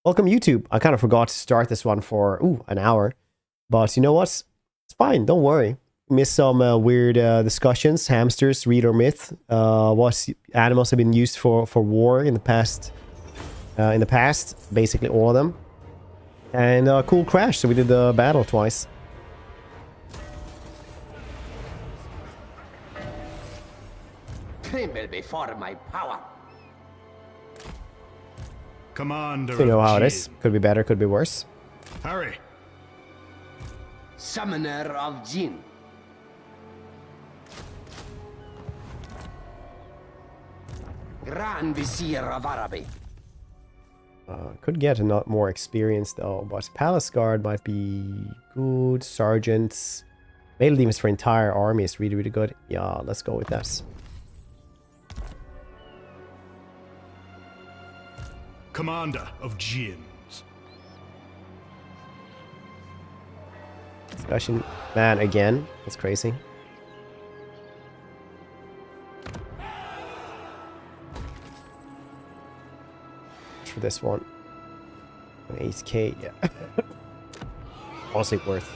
Welcome, YouTube. I kind of forgot to start this one for, an hour. But you know what? It's fine. Don't worry. Missed some weird discussions. Hamsters, real or myth. What animals have been used for war in the past. Basically all of them. And cool crash. So we did the battle twice. Tremble before my power. Commander, So you know how it is. Could be better, could be worse. Hurry. Summoner of Jinn. Grand Vizier of Araby. Could get a lot more experience though, but Palace Guard might be good. Sergeants. Melee demons for entire army is really, really good. Yeah, let's go with that. Commander of Jinns. Discussion. Man, again. That's crazy. For this one. 8k, yeah. Honestly worth.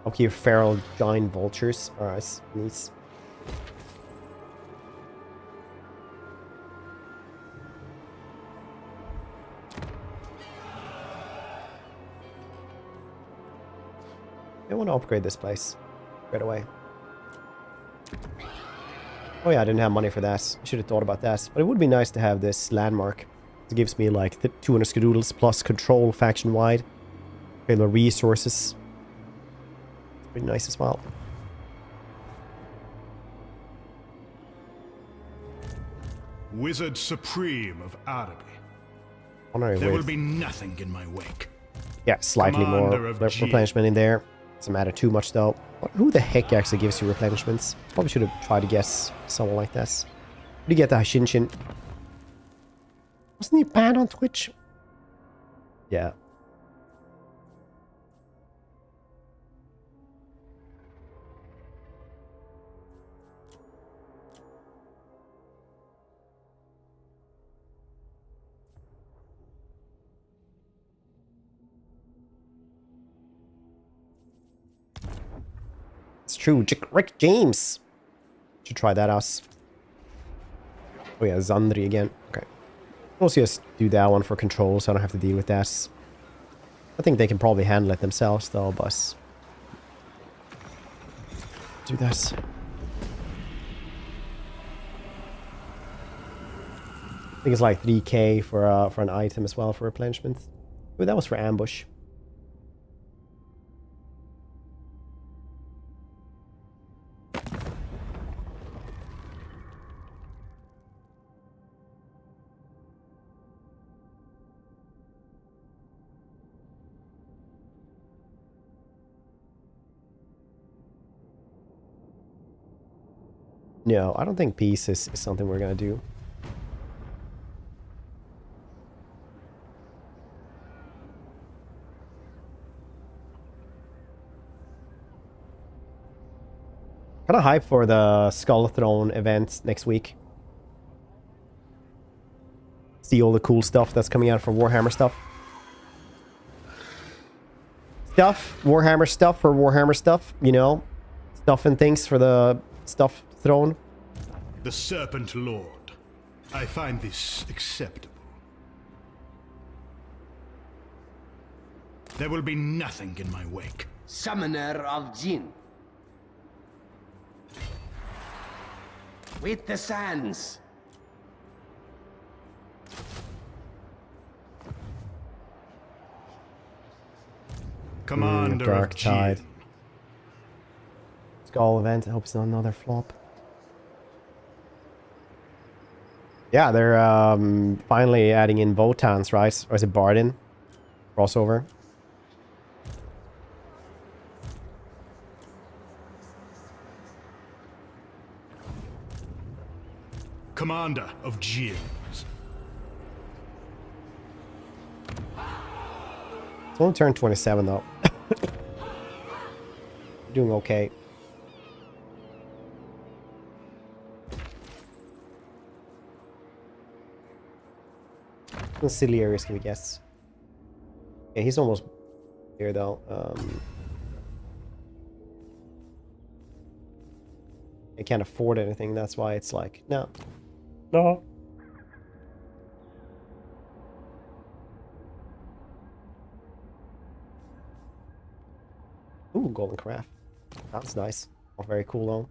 Okay, feral giant vultures. Alright, nice. I want to upgrade this place right away. Oh yeah, I didn't have money for that. I should have thought about that. But it would be nice to have this landmark. It gives me like 200 skedoodles plus control faction wide. Okay, the resources. It's pretty nice as well. Wizard Supreme of Araby. Honorary There will with. be nothing in my wake. Yeah, slightly Commander more of replenishment in there. Doesn't matter too much though. Who the heck actually gives you replenishments? Probably should have tried to guess someone like this. Where do you get the Hashinshin? Wasn't he banned on Twitch? Yeah. It's true. Rick James. Should try that out. Oh yeah, Zandri again. Okay. We'll just do that one for control so I don't have to deal with that. I think they can probably handle it themselves though, but... do that. I think it's like 3k for an item as well for replenishment. But that was for ambush. No, I don't think peace is something we're gonna do. Kind of hype for the Skull Throne event next week. See all the cool stuff that's coming out for Warhammer stuff. Warhammer stuff for Warhammer stuff, you know. Stuff and things for the stuff throne. The Serpent Lord. I find this acceptable. There will be nothing in my wake. Summoner of Jinn. With the sands. Commander Dark of Tide. Jinn. Skull event. I hope it's not another flop. Yeah, they're finally adding in Votans, right? Or is it Bardin? Crossover. Commander of Jinns. It's only turn 27 though. Doing okay. Conciliaries, can we guess? Yeah, he's almost here though. I can't afford anything, that's why it's like, no. No. Ooh, golden craft. That's nice. Oh, very cool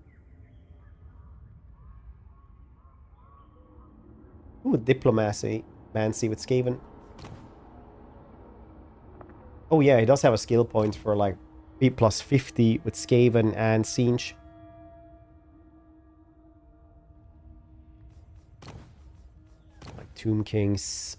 though. Ooh, diplomacy. Mancy with Skaven. Oh yeah, he does have a skill point for like B plus 50 with Skaven and Tzeentch. Like Tomb Kings.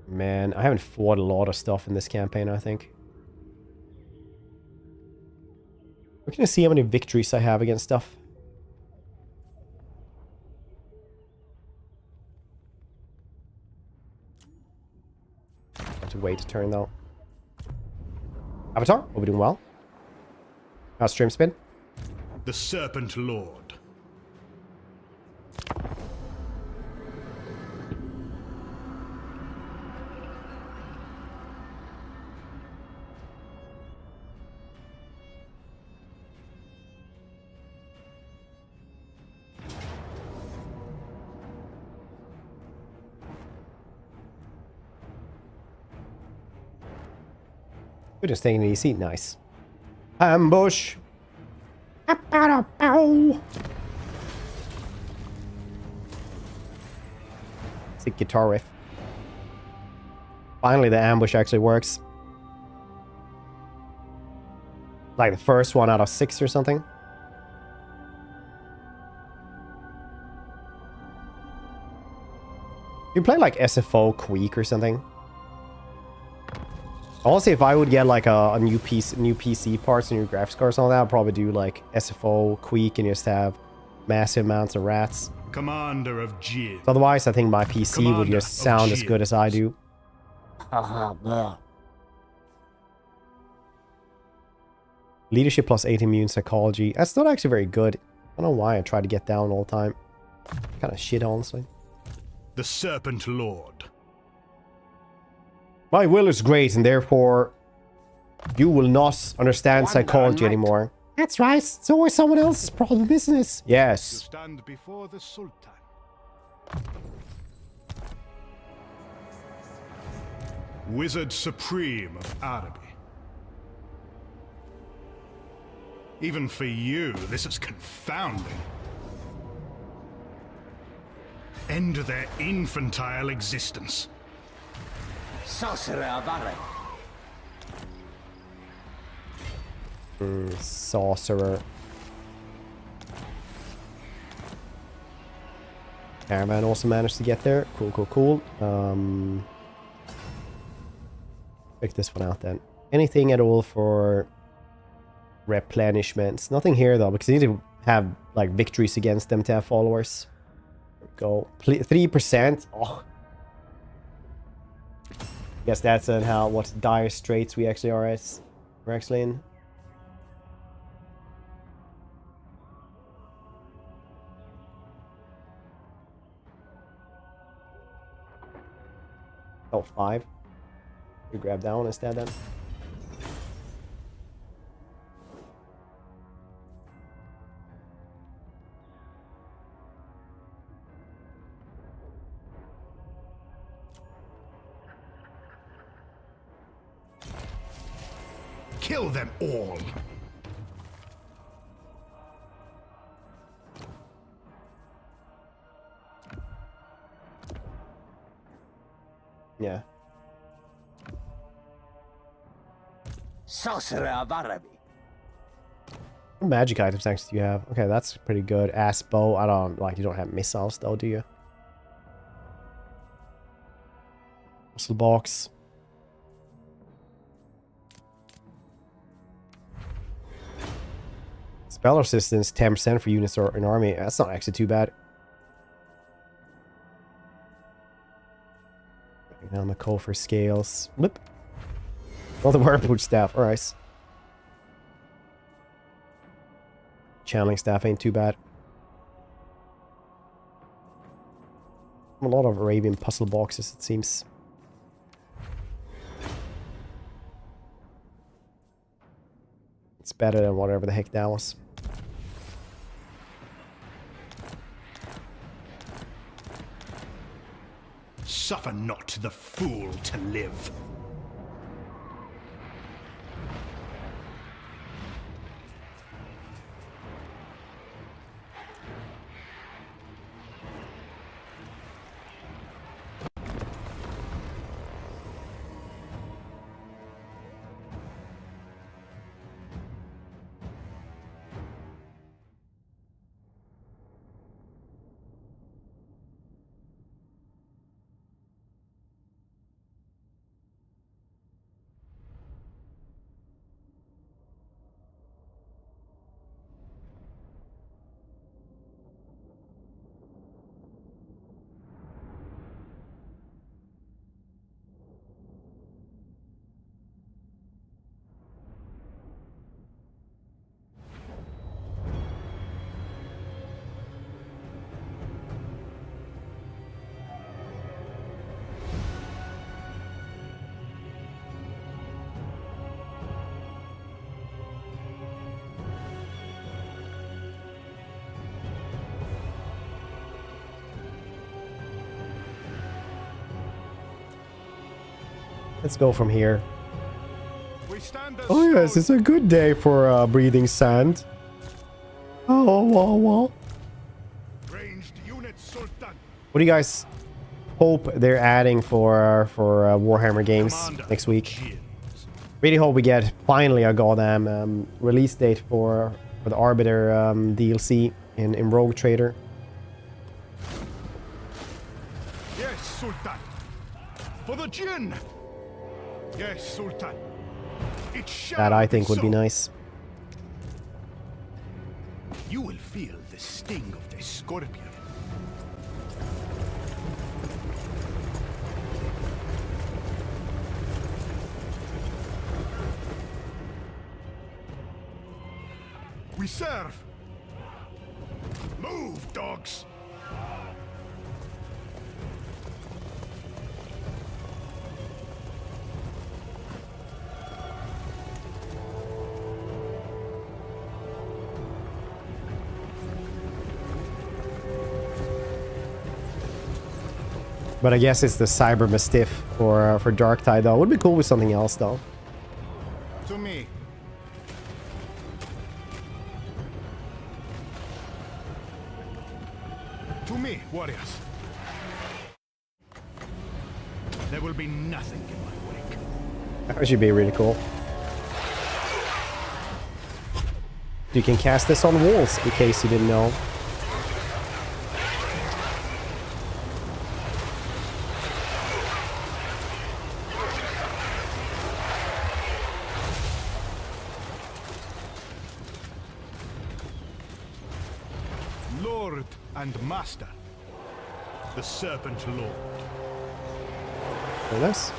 Man, I haven't fought a lot of stuff in this campaign, I think. We're gonna see how many victories I have against stuff. Have to wait a turn though. Avatar, are we doing well? How's stream spin? The Serpent Lord. We're just taking it easy. Nice. Ambush! It's a guitar riff. Finally, the ambush actually works. Like the first one out of 6 or something. You play like SFO Queek or something. Honestly, if I would get like a new PC parts and new graphics cards and all that, I'd probably do like SFO Queek and just have massive amounts of rats. Commander of Jin. Otherwise, I think my PC would Commander just sound of as good as I do. Leadership plus 8 immune psychology. That's not actually very good. I don't know why I try to get down all the time. Kind of shit, honestly. The Serpent Lord. My will is great, and therefore you will not understand psychology anymore. That's right. It's always someone else's problem, business. You Yes. stand before the Sultan. Wizard Supreme of Araby. Even for you, this is confounding. End their infantile existence. Sorcerer of Araby. Sorcerer. Caravan also managed to get there. Cool, cool, cool. Pick this one out then. Anything at all for replenishments? Nothing here though, because you need to have like victories against them to have followers. There we go. 3%. Oh. Guess that's how what dire straits we actually are as. We're actually in. Oh, 5. We grab that one instead then. Kill them all. Yeah. Sorcerer of Araby. What magic items next do you have? Okay, that's pretty good. Ass bow. I don't like. You don't have missiles though, do you? Muscle box. Spell resistance 10% for units or an army. That's not actually too bad. Now I'm a call for scales. Whoop. Oh, the wormwood staff. Alright. channeling staff ain't too bad. A lot of Arabian puzzle boxes, it seems. It's better than whatever the heck that was. Suffer not the fool to live. Let's go from here. We stand as Oh yes, it's a good day for breathing sand. Oh, wow, wow. ranged unit Sultan. What do you guys hope they're adding for Warhammer games Commander next week? Djinns. Really hope we get finally a goddamn release date for the Arbiter DLC in Rogue Trader. Yes, Sultan. For the Jinn. Yes, Sultan. It shall That I think would be so. nice. You will feel the sting of the scorpion. We serve. Move, dogs. But I guess it's the Cyber Mastiff for Darktide though. Would be cool with something else though. To me. To me, warriors. There will be nothing in my wake. That should be really cool. You can cast this on walls, in case you didn't know. Lord and Master. The Serpent Lord. Very nice.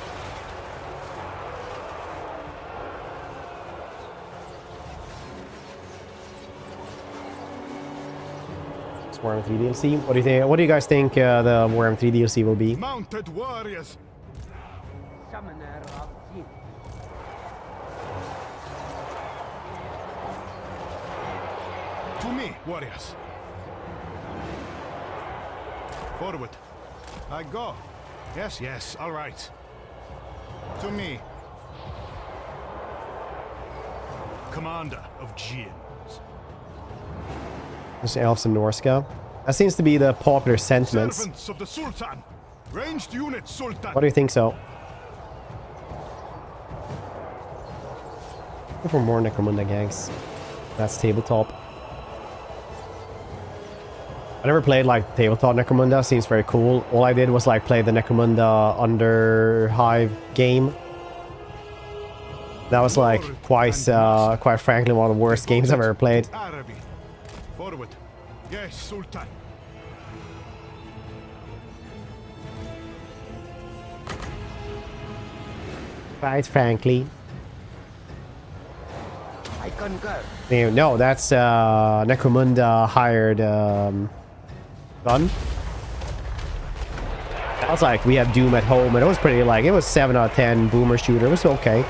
Warhammer 3 DLC. What do you think? What do you guys think the Warhammer 3 DLC will be? Mounted warriors. Summoner of Tzeentch. To me, warriors. Forward. I go. Yes, yes, all right. To me. Commander of Djinns. There's elves and Norska. That seems to be the popular sentiments. Servants of the Sultan. Ranged unit Sultan. What do you think so? Go for more Necromunda gangs. That's tabletop. I never played like tabletop Necromunda. Seems very cool. All I did was like play the Necromunda under Hive game. That was like quite frankly one of the worst games I've ever played. Araby. Forward. Yes, Sultan. Quite frankly. I concur. No, that's Necromunda hired gun. I was like, we have Doom at home, and it was pretty like, it was 7 out of 10 boomer shooter. It was okay.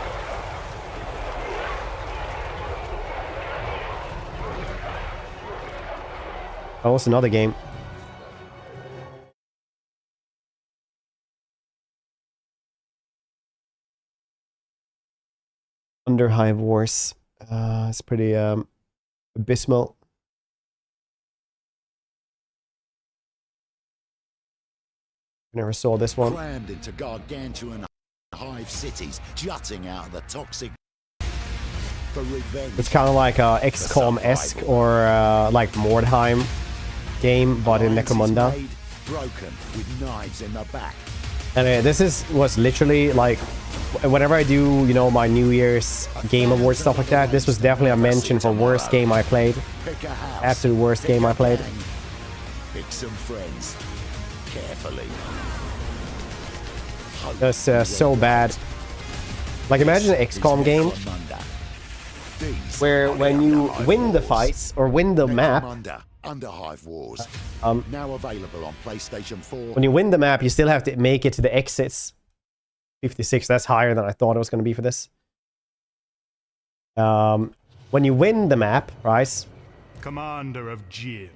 Oh, it's another game. Under Hive Wars. It's pretty abysmal. Never saw this one. Crammed into gargantuan hive cities, jutting out of the toxic for revenge. It's kind of like XCOM-esque or like Mordheim game, but in Necromunda. Made, broken with knives in the back. And was literally like, whenever I do, you know, my New Year's Game Awards stuff like that, this was definitely a mention for worst game I played. Pick a house, Absolute worst game I played. Pick some friends. Carefully. That's so bad. Like, imagine an XCOM game where when you win the fights or win the map, Under Hive Wars, now available on PlayStation 4. when you win the map, you still have to make it to the exits. 56, that's higher than I thought it was going to be for this. When you win the map, right? Commander of Jin.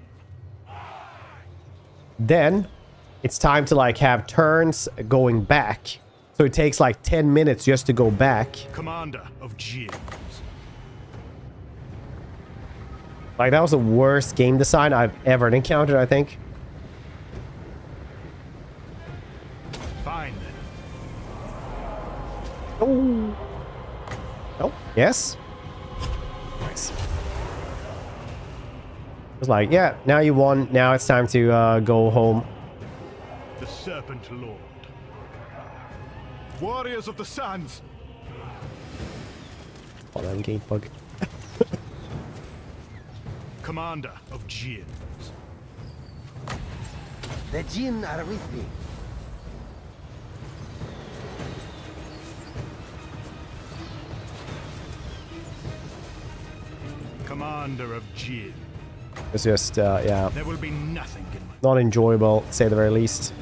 Then it's time to like have turns going back. So it takes like 10 minutes just to go back. Commander of Jin. Like, that was the worst game design I've ever encountered, I think. Fine then. Oh. Oh, yes. Nice. It was like, yeah, now you won. Now it's time to go home. The Serpent Lord. Warriors of the Sands. Oh, that gate bug. Commander of Jin. The Jinn are with me. Commander of Jin. It's just, yeah, There will be nothing in my... not enjoyable, to say the very least.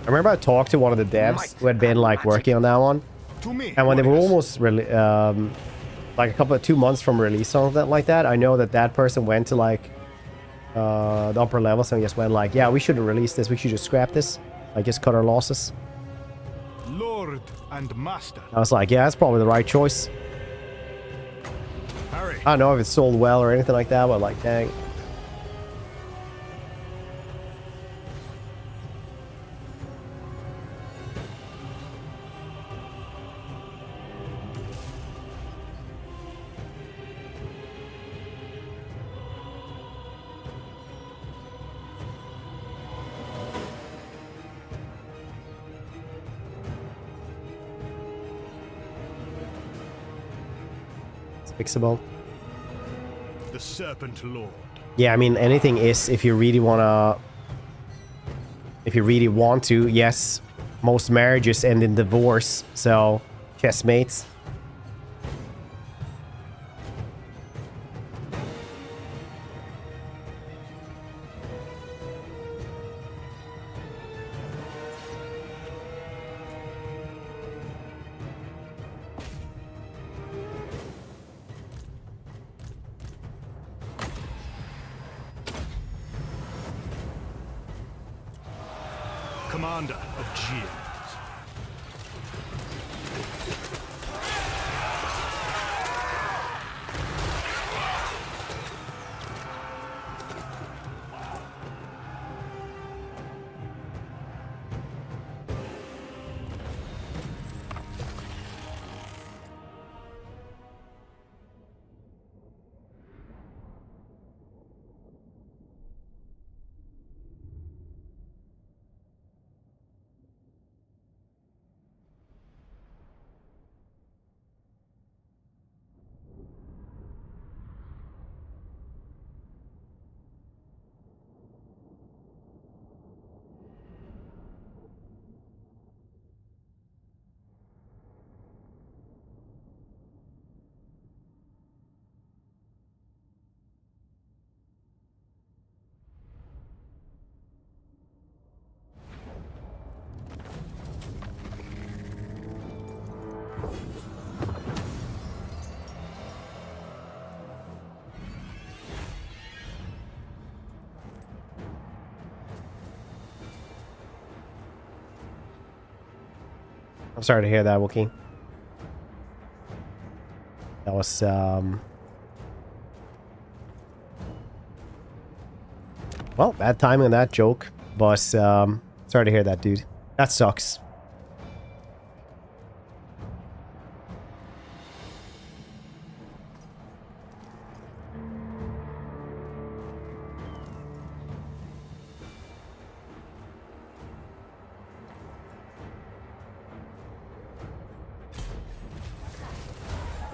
I remember I talked to one of the devs who had been like working on that one, To me, and when they were warriors. almost really, like a couple of 2 months from release, something like that, I know that that person went to like the upper levels and just went like, yeah, we shouldn't release this, we should just scrap this, like just cut our losses. Lord and Master. I was like, yeah, that's probably the right choice. Harry. I don't know if it sold well or anything like that, but like, dang. Fixable. The Serpent Lord. Yeah, I mean, anything is if you really want to. Yes, most marriages end in divorce, so chessmates. Commander of Jin. I'm sorry to hear that, Wookie. That was, well, bad timing on that joke. But, sorry to hear that, dude. That sucks.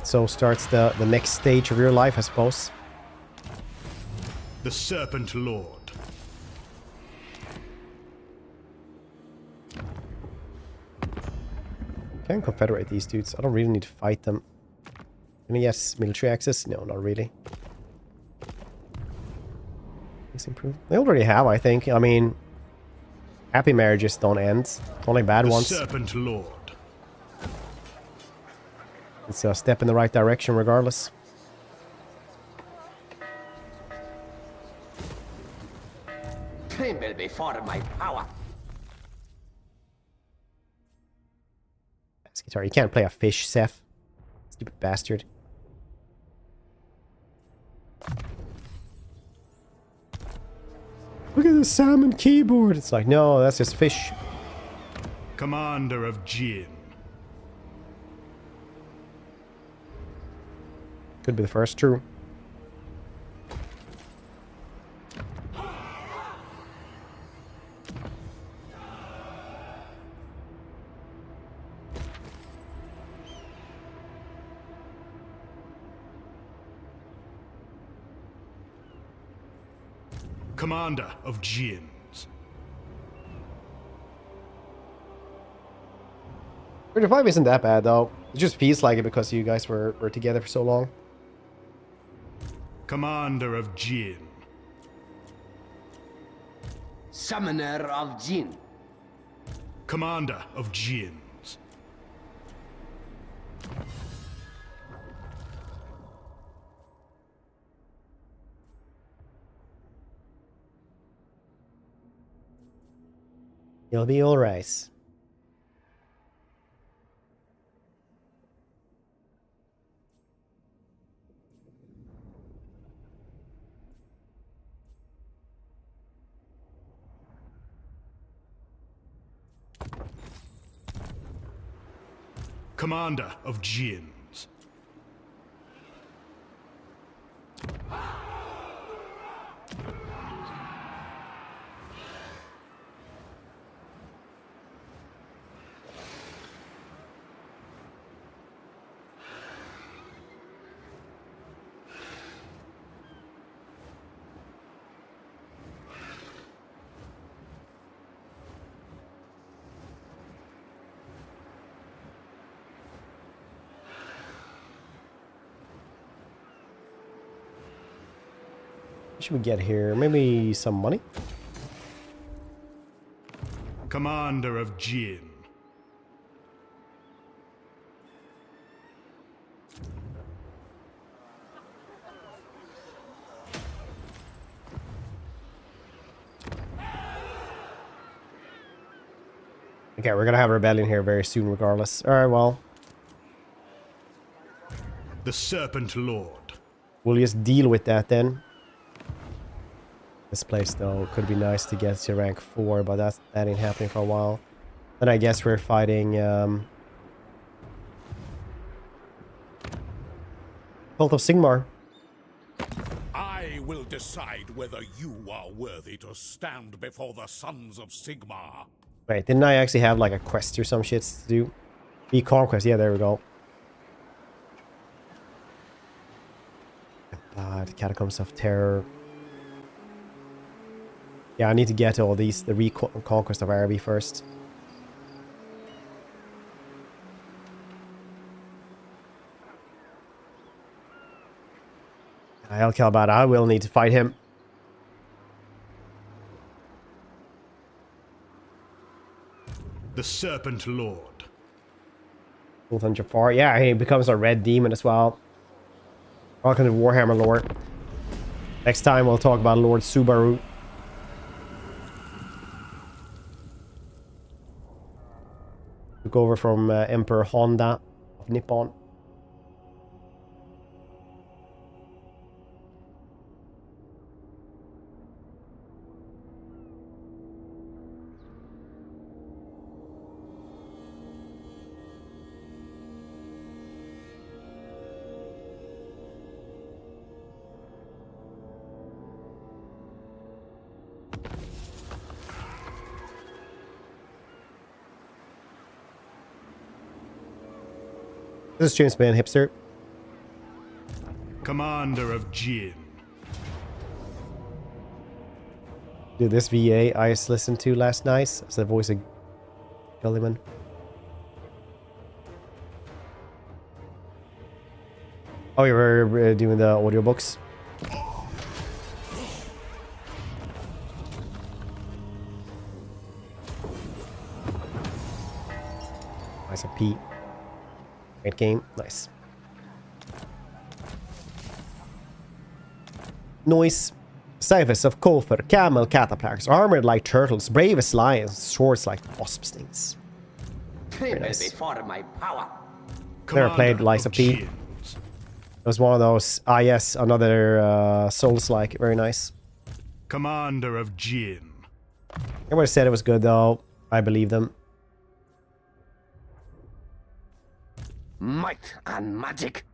So starts the next stage of your life, I suppose. The Serpent Lord. Can confederate these dudes. I don't really need to fight them. Can I guess military access? No, not really. Please improve. They already have, I think. I mean, happy marriages don't end. Only bad ones. The Serpent Lord. It's a step in the right direction regardless. Tremble before my power. Bass guitar. You can't play a fish, Seth. Stupid bastard. Look at the salmon keyboard. It's like, no, that's just fish. Commander of Jin. Could be the first, true. Commander of Jins. 35 isn't that bad, though. It just feels like it because you guys were together for so long. Commander of Jin. Summoner of Jin. Commander of Jins. You'll be alright. Commander of Jins. What should we get here? Maybe some money? Commander of Jin. Okay, we're gonna have a rebellion here very soon regardless. Alright, well. The Serpent Lord. We'll just deal with that then. This place, though, could be nice to get to rank 4, but that ain't happening for a while. Then I guess we're fighting, Cult of Sigmar. I will decide whether you are worthy to stand before the sons of Sigmar. Wait, didn't I actually have, like, a quest or some shit to do? Be Conquest, yeah, there we go. The Catacombs of Terror. Yeah, I need to get to all these, the Reconquest of Araby first. El Kalbada, I will need to fight him. The Serpent Lord. Sultan Jafar. Yeah, he becomes a red demon as well. Welcome to Warhammer lore. Next time we'll talk about Lord Subaru. Took over from Emperor Honda of Nippon. This is James Man Hipster. Commander of Jin. Dude, this VA I just listened to last night. It's the voice of Gulliman. Oh, you were doing the audiobooks? Nice a P. Great game. Nice. Noise. Cyphers of Kofer, camel cataplasms, armored like turtles, brave as lions, swords like wasp stings. Tremble nice. before my power. Never played Lies of P. Jin. It was one of those. Ah, yes, another Souls-like. Very nice. Commander of Jin. Everybody said it was good, though. I believe them. Might and magic.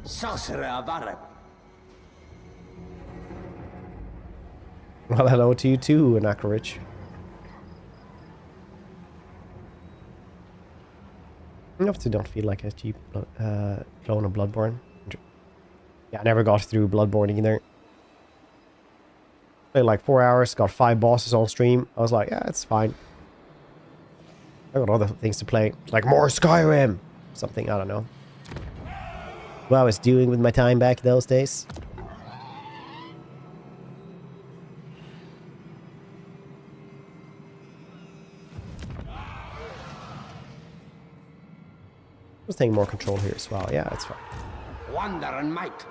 Sorcerer of Araby. Well, hello to you too, Anakarich. I often don't feel like a cheap clone of Bloodborne. Yeah, I never got through Bloodborne either. Played like 4 hours, got 5 bosses on stream. I was like, yeah, it's fine. I got other things to play, like more Skyrim. Something, I don't know. What I was doing with my time back those days. Let's take more control here as well. Yeah, that's fine. Wonder and might.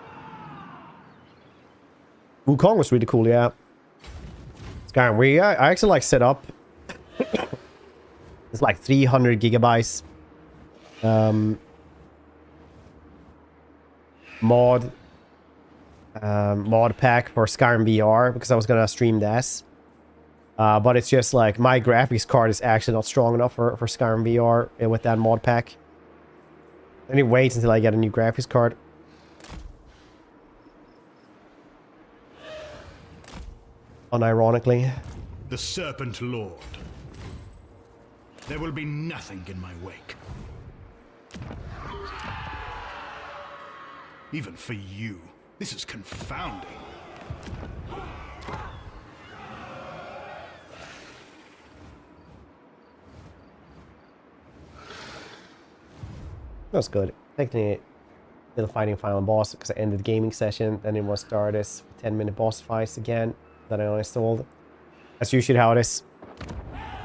Wukong was really cool, yeah. Skyrim, I actually like set up. It's like 300 gigabytes. Mod pack for Skyrim VR because I was gonna stream this. But it's just like my graphics card is actually not strong enough for Skyrim VR with that mod pack. I need to wait until I get a new graphics card. Unironically. The Serpent Lord. There will be nothing in my wake. Even for you, this is confounding. That's good. Technically, still fighting final boss because I ended the gaming session. Then it was start this 10-minute boss fights again that I uninstalled. That's usually how it is.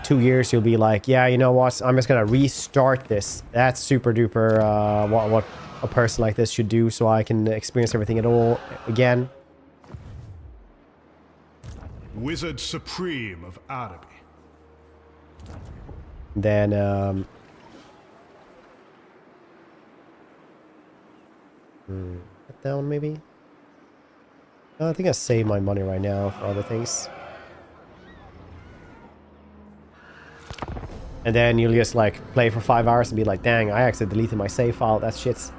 2 years, you'll be like, yeah, you know what? I'm just gonna restart this. That's super duper what a person like this should do, so I can experience everything at all again. Wizard Supreme of Araby. Then put down maybe. I think I save my money right now for other things. And then you'll just like play for 5 hours and be like, dang, I actually deleted my save file. That shit's.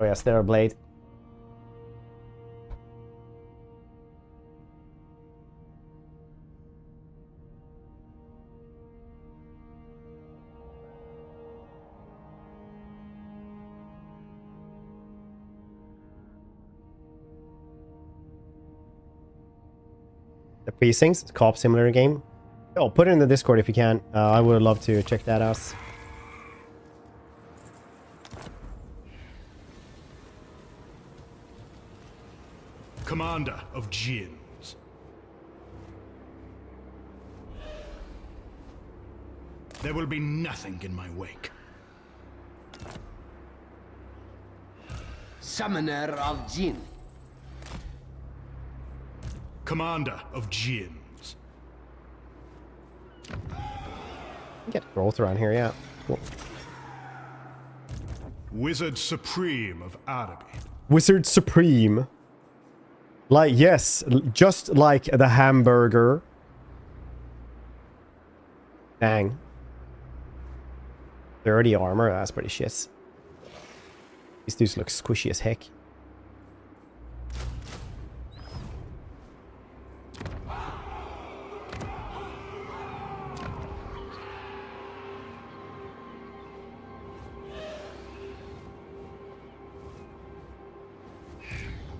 Oh yeah, Stellar Blade. The Precincts, it's a co-op simulator game. Oh, put it in the Discord if you can. I would love to check that out. Commander of Jinns. There will be nothing in my wake. Summoner of Jinn. Commander of Jinns. Get growth around here, yeah. Cool. Wizard Supreme of Araby. Wizard Supreme. Like, yes, just like the hamburger. Dang. 30 armor, that's pretty shit. These dudes look squishy as heck.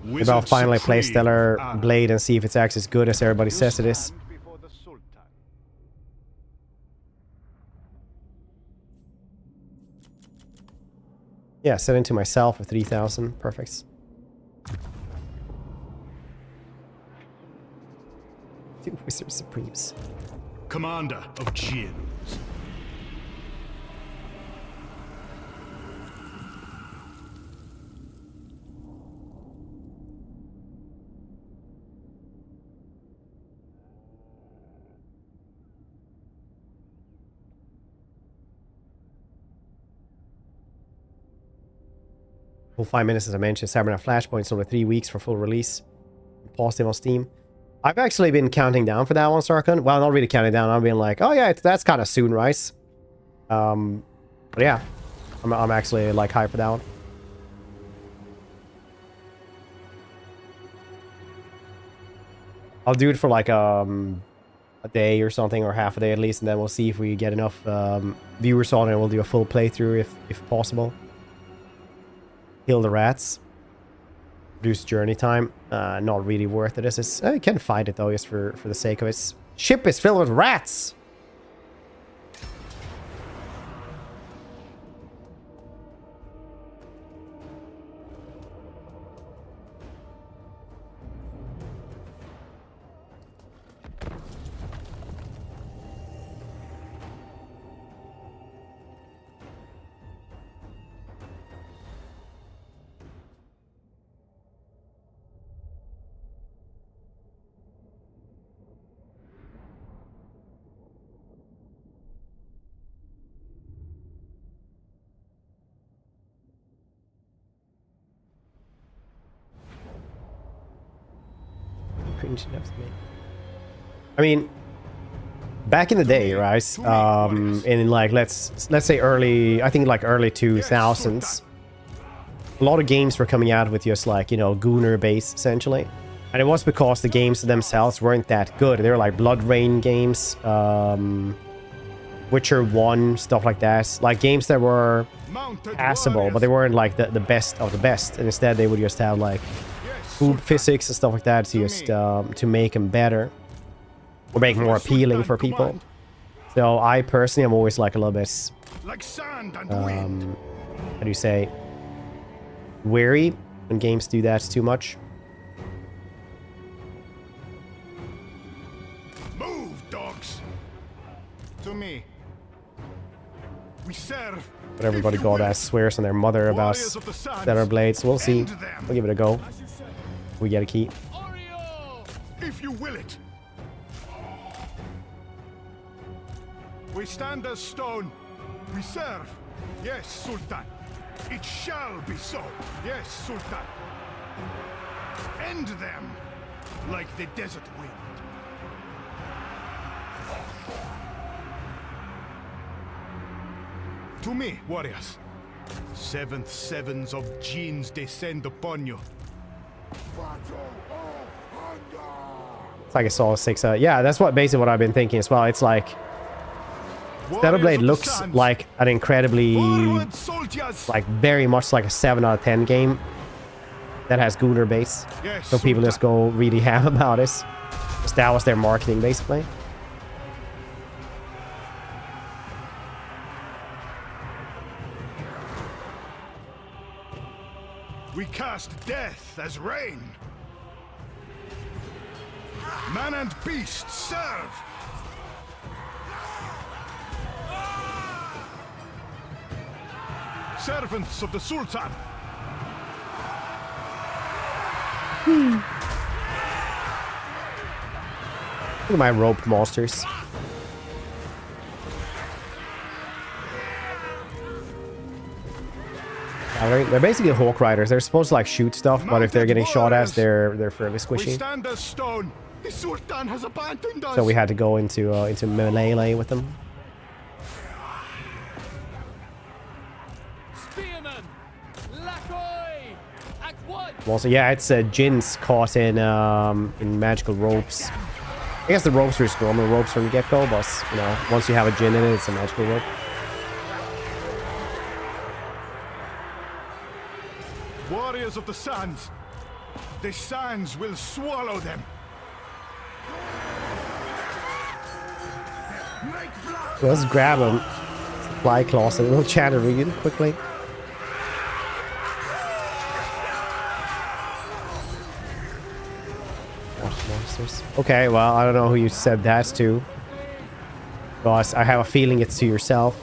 Maybe I'll finally play Stellar Blade and see if it's actually as good as everybody says it is. Yeah, set into myself for 3,000. Perfect. Two Wizard Supremes. Commander of Jinns. Full 5 minutes, as I mentioned. Cybernet Flashpoint's over 3 weeks for full release. Positive on Steam. I've actually been counting down for that one, Sarkon. Well, not really counting down. I've been like, oh yeah, that's kind of soon, right? But yeah, I'm actually like hyped for that one. I'll do it for like a day or something, or half a day at least, and then we'll see if we get enough viewers on it, and we'll do a full playthrough if possible. Kill the rats. Reduce journey time. Not really worth it. I can fight it though, just for the sake of it. Ship is filled with rats! I mean, back in the day, right? In like let's say early 2000s, a lot of games were coming out with just like, you know, Gunner base essentially, and it was because the games themselves weren't that good. They were like Blood Rain games, Witcher 1, stuff like that, like games that were passable, but they weren't like the best of the best, and instead they would just have like food physics and stuff like that to just to make them better or make more appealing for people. So I personally am always like a little bit how do you say, wary when games do that too much. Move, dogs. To me. We serve. But everybody got ass swears on their mother about Stellar Blades. We'll see. We'll give it a go. We get a key. If you will it. We stand as stone. We serve. Yes, Sultan. It shall be so. Yes, Sultan. End them like the desert wind. To me, warriors. Seventh sevens of Jinns descend upon you. It's like a Saw 6. Yeah, that's basically what I've been thinking as well. It's like Stellar Blade looks like an incredibly, like very much like a 7 out of 10 game that has Gunner base. So people just go really ham about it. Because that was their marketing basically. We cast death as rain. Man and beast serve. servants of the Sultan. Look at my rope monsters. They're basically Hawk Riders. They're supposed to like shoot stuff, but if they're getting shot at, they're fairly We squishy. stand as stone. The Sultan has abandoned us. So we had to go into melee with them. Spearmen, Lakoi, at once. Also, yeah, it's Jinns caught in magical ropes. I guess the ropes are just normal ropes from the get-go, but you know, once you have a Jinn in it, it's a magical rope. Warriors of the sands. The sands will swallow them. So let's grab them. Supply clause and we'll chat really quickly. Monsters. Okay, well, I don't know who you said that to. But I have a feeling it's to yourself.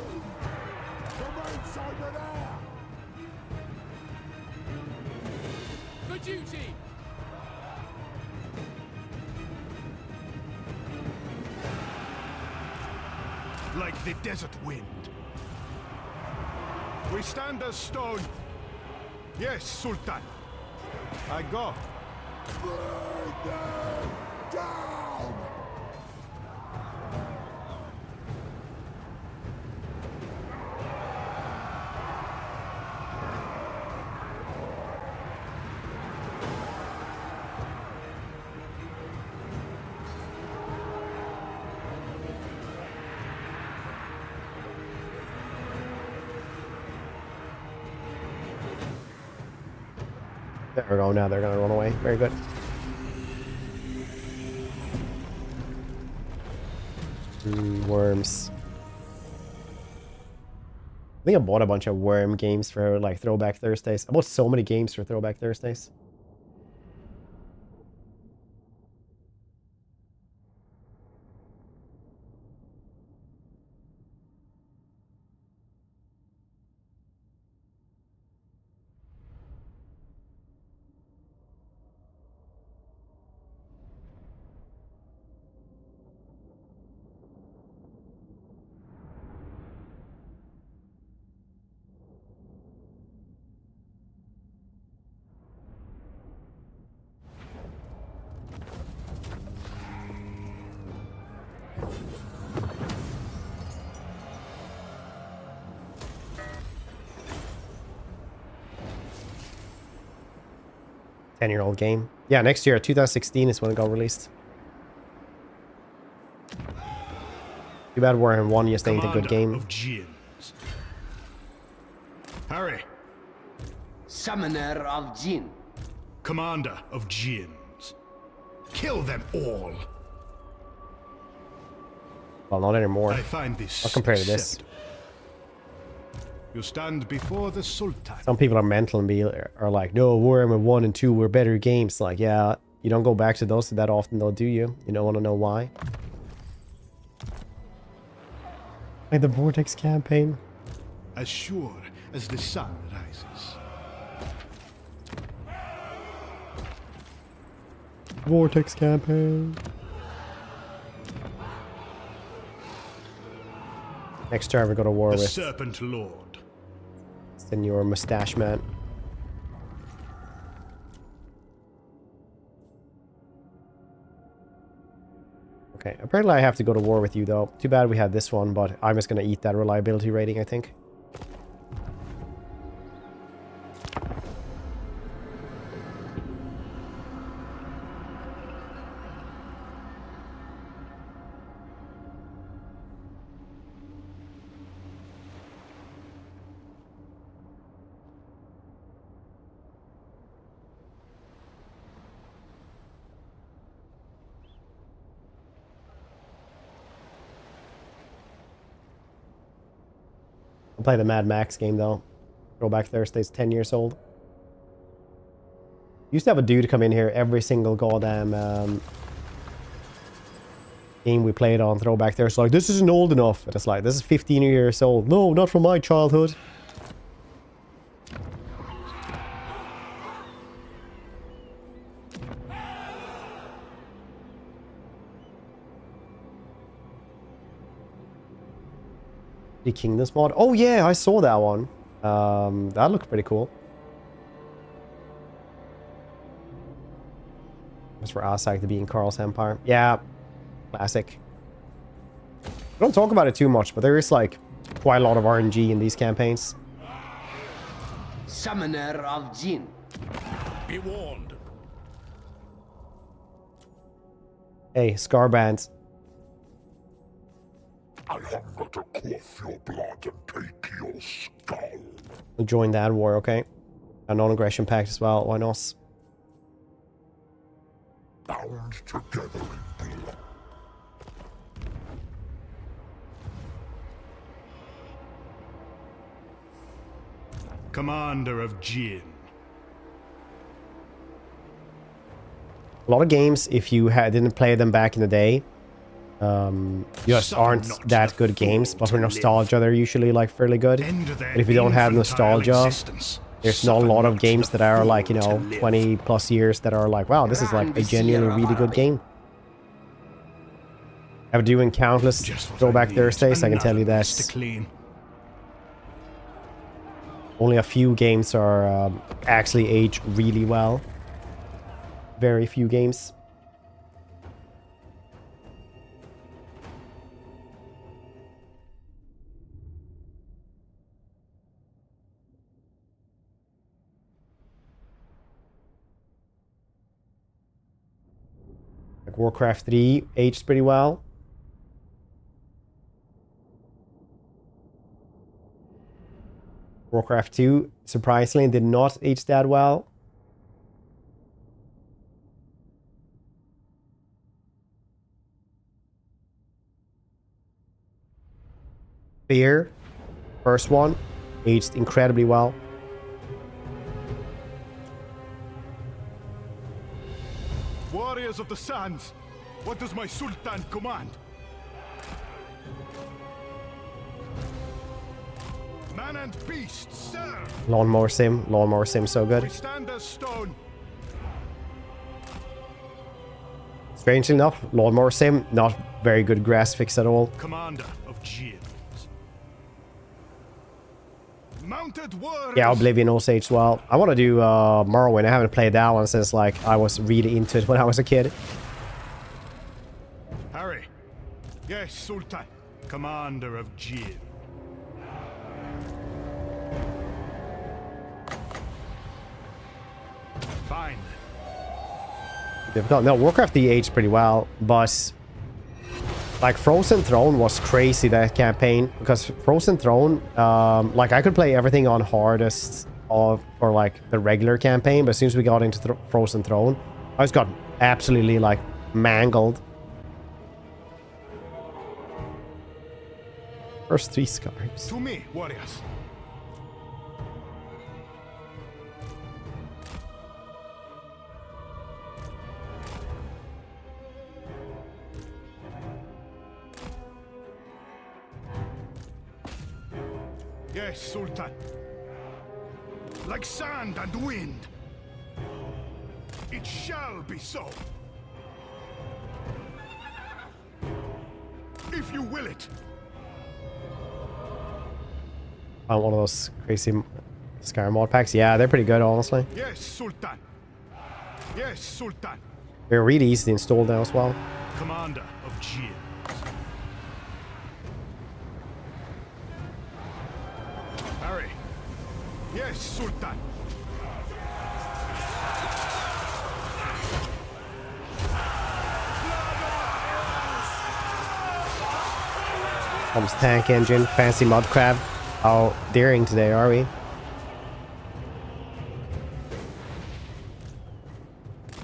For duty. Like the desert wind. We stand as stone. Yes, Sultan. I go. There we go. Now they're gonna run away. Very good. Worms. I think I bought a bunch of worm games for like Throwback Thursdays. I bought so many games for Throwback Thursdays. Ten-year-old game. Yeah, next year, 2016 is when it got released. Too bad Warhammer 1 just ain't a good game. Of Jinns. Harry, Summoner of Jinn. commander of Jinns. Kill them all. Well, not anymore. I find this I'll compare to this. acceptable. You stand before the Sultan. Some people are mental and are like, no, Warhammer 1 and 2 were better games. Like, yeah, you don't go back to those that often though, do you? You don't want to know why? Like the Vortex campaign. As sure as the sun rises. Vortex campaign. Next turn we go to war The with Serpent Lord. Senor Mustache Man. Okay, apparently I have to go to war with you though. Too bad we had this one, but I'm just gonna eat that reliability rating, I think. I'll play the Mad Max game though. Throwback Thursday's 10 years old. Used to have a dude come in here every single goddamn game we played on Throwback Thursday. Like, this isn't old enough. And it's like, this is 15 years old. No, not from my childhood. The Kingdoms mod. Oh yeah, I saw that one. That looked pretty cool. Just for Asag to be in Karl's Empire. Yeah, classic. I don't talk about it too much, but there is like quite a lot of RNG in these campaigns. Summoner of Jinn. Be warned. Hey, Scarband. I hunger to quaff your blood and take your skull. We'll join that war, okay? A non-aggression pact as well, why not? Bound together in blood. Commander of Jinn. A lot of games, if you didn't play them back in the day, just Suffer aren't not that the good games, fool but for to nostalgia, they're usually like fairly good. End their But if you don't have infantile nostalgia, existence. there's not a Suffer lot of not games the that are fool like, you to know, live. 20 plus years that are like, wow, this is like a genuinely really good game. After doing countless Just what throwback need. Thursdays, I can tell you Another that mess to clean. only a few games are actually aged really well. Very few games. Like Warcraft 3 aged pretty well. Warcraft 2, surprisingly, did not age that well. Fear, first one, aged incredibly well. Warriors of the Sands, what does my Sultan command? Man and beast, serve! Lawnmower Sim, so We good. stand as stone. Strangely enough, Lawnmower Sim, not very good grass fix at all. Commander of Jinn. Mounted warriors. Yeah, Oblivion also aged well. I want to do Morrowind. I haven't played that one since like I was really into it when I was a kid. Harry. Yes, Sultan. Commander of Jinn. Fine. Difficult. No, Warcraft 3 aged pretty well, but like Frozen Throne was crazy, that campaign, because Frozen Throne, like I could play everything on hardest for like the regular campaign, but as soon as we got into Frozen Throne, I just got absolutely like mangled. First 3 scarves. To me, warriors. Yes, Sultan. Like sand and wind. It shall be so. If you will it. One of those crazy Skyrim mod packs. Yeah, they're pretty good, honestly. Yes, Sultan. Yes, Sultan. They're really easy to install now as well. Commander of Jinn. Harry. Yes, Sultan. Comes tank engine, fancy mud crab. How daring today are we?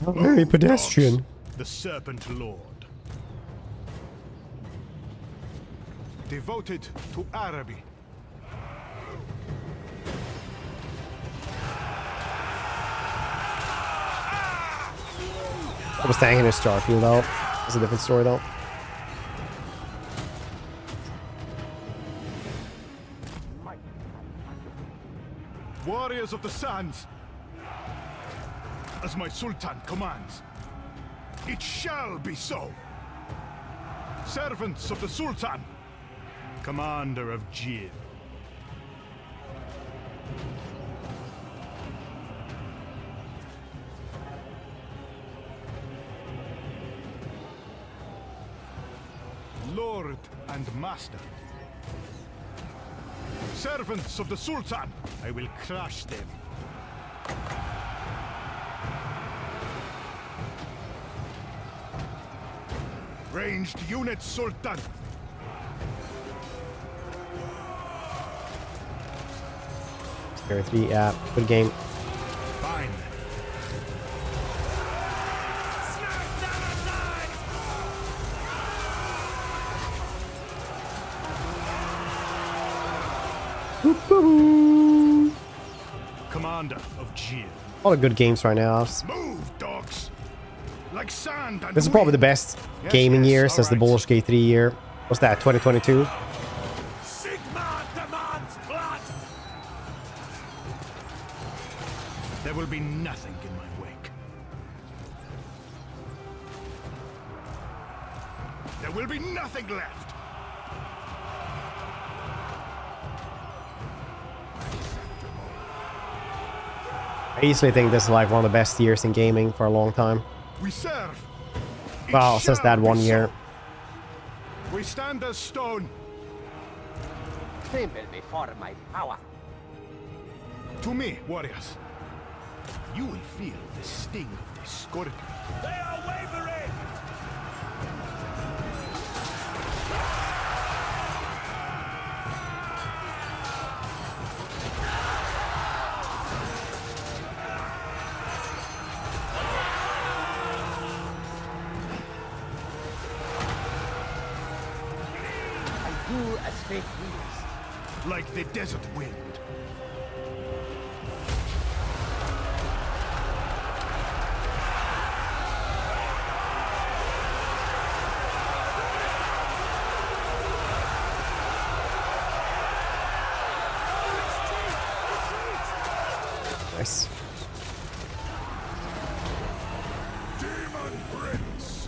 How very pedestrian. The Serpent Lord. Devoted to Araby. I was tanking a Starfield though. That's a different story though. Warriors of the Sands. As my Sultan commands. It shall be so. Servants of the Sultan. Commander of Jin. Lord and Master. Servants of the Sultan, I will crush them. Ranged units, Sultan. Tier 3, yeah, good game. Fine. Commander of Jin. A lot of good games right now. Move, dogs. Like sand and This is probably the best Yes, gaming yes, year since the alright. Baldur's Gate 3 year. What's that, 2022? Sigmar demands blood! There will be nothing in my wake. There will be nothing left. I easily think this is like one of the best years in gaming for a long time. We serve. It Well, since shall that be one so. year. We stand as stone. Tremble before my power. To me, warriors. You will feel the sting of the scorpion. They are wavering! I do as fate wills. Like the desert wind. Nice. Daemon Prince.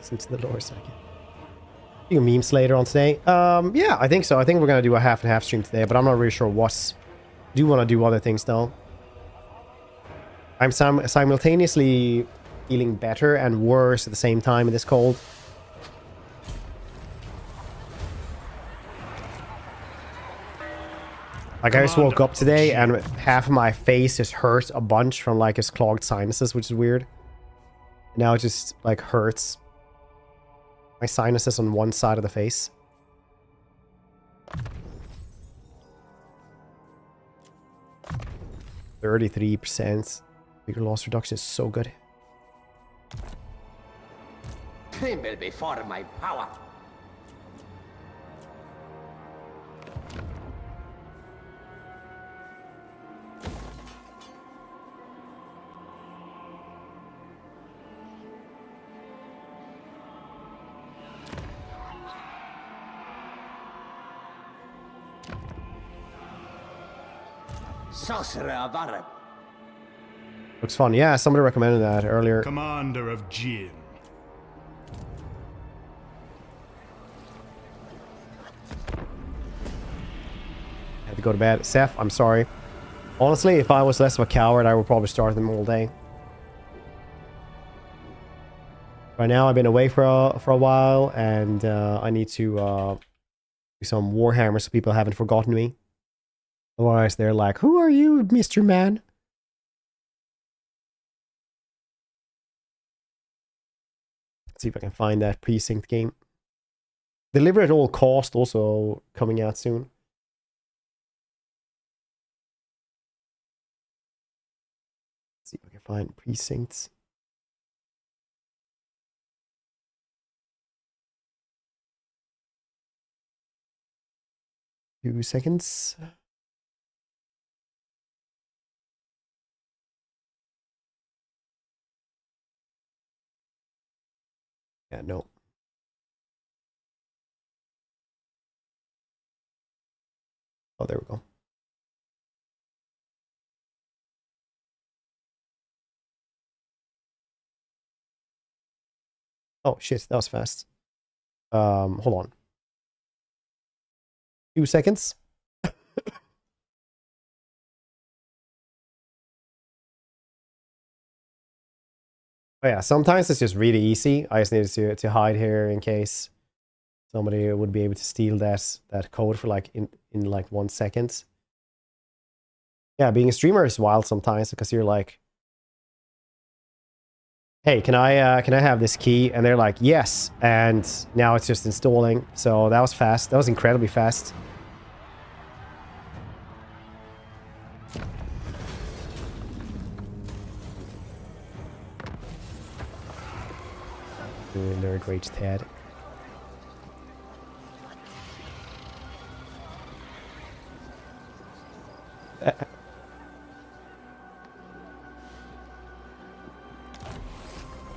Into the lore second. Do memes later on today. Yeah, I think so. I think we're gonna do a half and half stream today, but I'm not really sure what. Do want to do other things though. I'm simultaneously feeling better and worse at the same time in this cold. Like I just woke up today and half of my face just hurts a bunch from like his clogged sinuses, which is weird. Now it just like hurts. My sinuses on one side of the face. %33%. Bigger loss reduction is so good. Tremble before my power. Sorcerer of Araby. Looks fun. Yeah, somebody recommended that earlier. Commander of Jin. I had to go to bed. Seth, I'm sorry. Honestly, if I was less of a coward, I would probably start them all day. Right now, I've been away for a while, and I need to do some Warhammer so people haven't forgotten me. Otherwise, they're like, who are you, Mr. Man? Let's see if I can find that Precinct game. Deliver at all cost, also coming out soon. Let's see if I can find Precincts. Few seconds. Yeah, no. Oh, there we go. Oh, shit, that was fast. Hold on. 2 seconds. Oh yeah, sometimes it's just really easy. I just needed to hide here in case somebody would be able to steal that code for like in like 1 second. Yeah, being a streamer is wild sometimes because you're like, hey, can I have this key? And they're like, yes. And now it's just installing. So that was fast. That was incredibly fast. Nerd Rage Tad.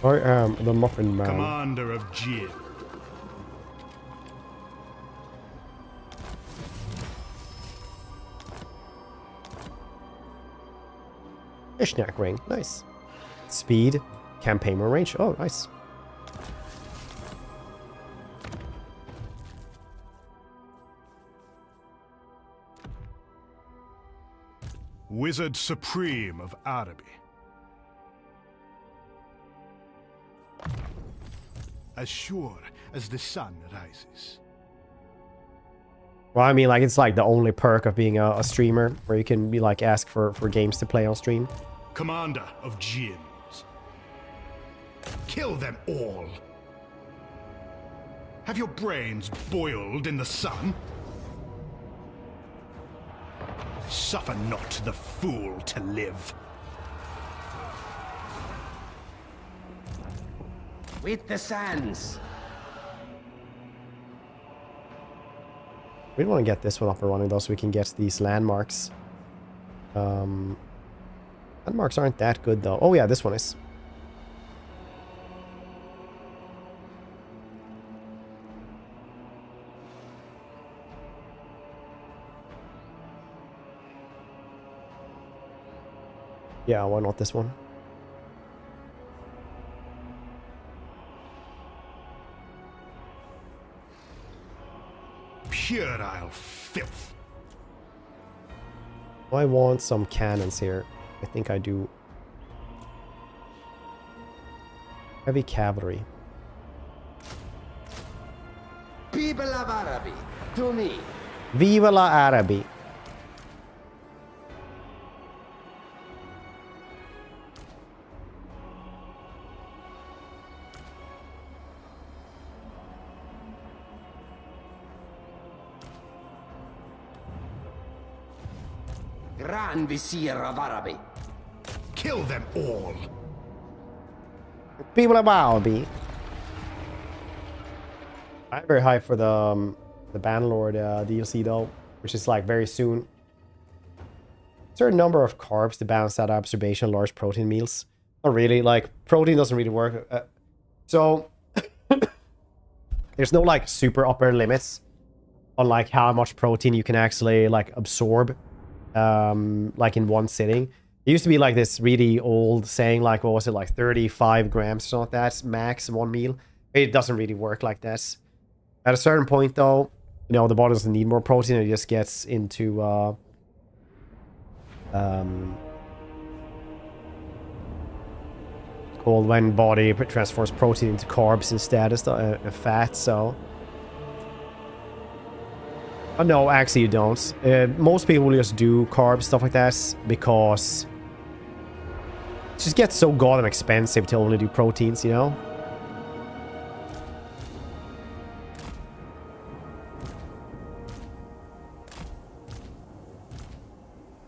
I am the Muffin Man. Commander of Jin. Fishknack ring, nice. Speed, campaign more range. Oh, nice. Wizard Supreme of Araby. As sure as the sun rises. Well, I mean, like, it's like the only perk of being a streamer, where you can be like, ask for games to play on stream. Commander of Djinns. Kill them all. Have your brains boiled in the sun? Suffer not the fool to live. With the sands. We want to get this one up and running though, so we can get these landmarks. Landmarks aren't that good though. Oh yeah, this one is. Yeah, why not this one? Puerile filth. I want some cannons here. I think I do. Heavy cavalry. People of Araby, to me. Viva la Araby. Grand Vizier of Araby. Kill them all. People of Araby. I'm very hyped for the Bannerlord DLC though, which is like very soon. Certain number of carbs to balance out observation large protein meals. Not really, like protein doesn't really work. So there's no like super upper limits on like how much protein you can actually like absorb like in one sitting. It used to be like this really old saying, like what was it, like 35 grams or something like that max in one meal. It doesn't really work like that. At a certain point though, you know, the body doesn't need more protein. It just gets into called when body transforms protein into carbs instead of fat. So Oh, no, actually you don't. Most people will just do carbs, stuff like that, because it just gets so goddamn expensive to only do proteins, you know?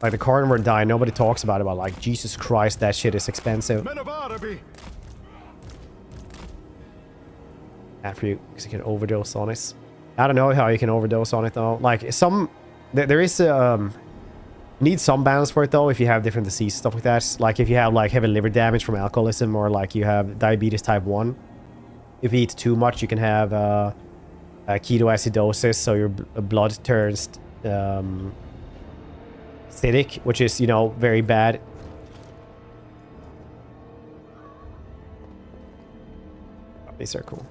Like the carnivore diet, nobody talks about it, but like, Jesus Christ, that shit is expensive. Men of Araby. After you, because you can overdose on it. I don't know how you can overdose on it though. Like there is need some balance for it though. If you have different diseases, stuff like that. Like if you have like heavy liver damage from alcoholism, or like you have diabetes type 1. If you eat too much, you can have ketoacidosis, so your blood turns acidic, which is, you know, very bad. These are cool.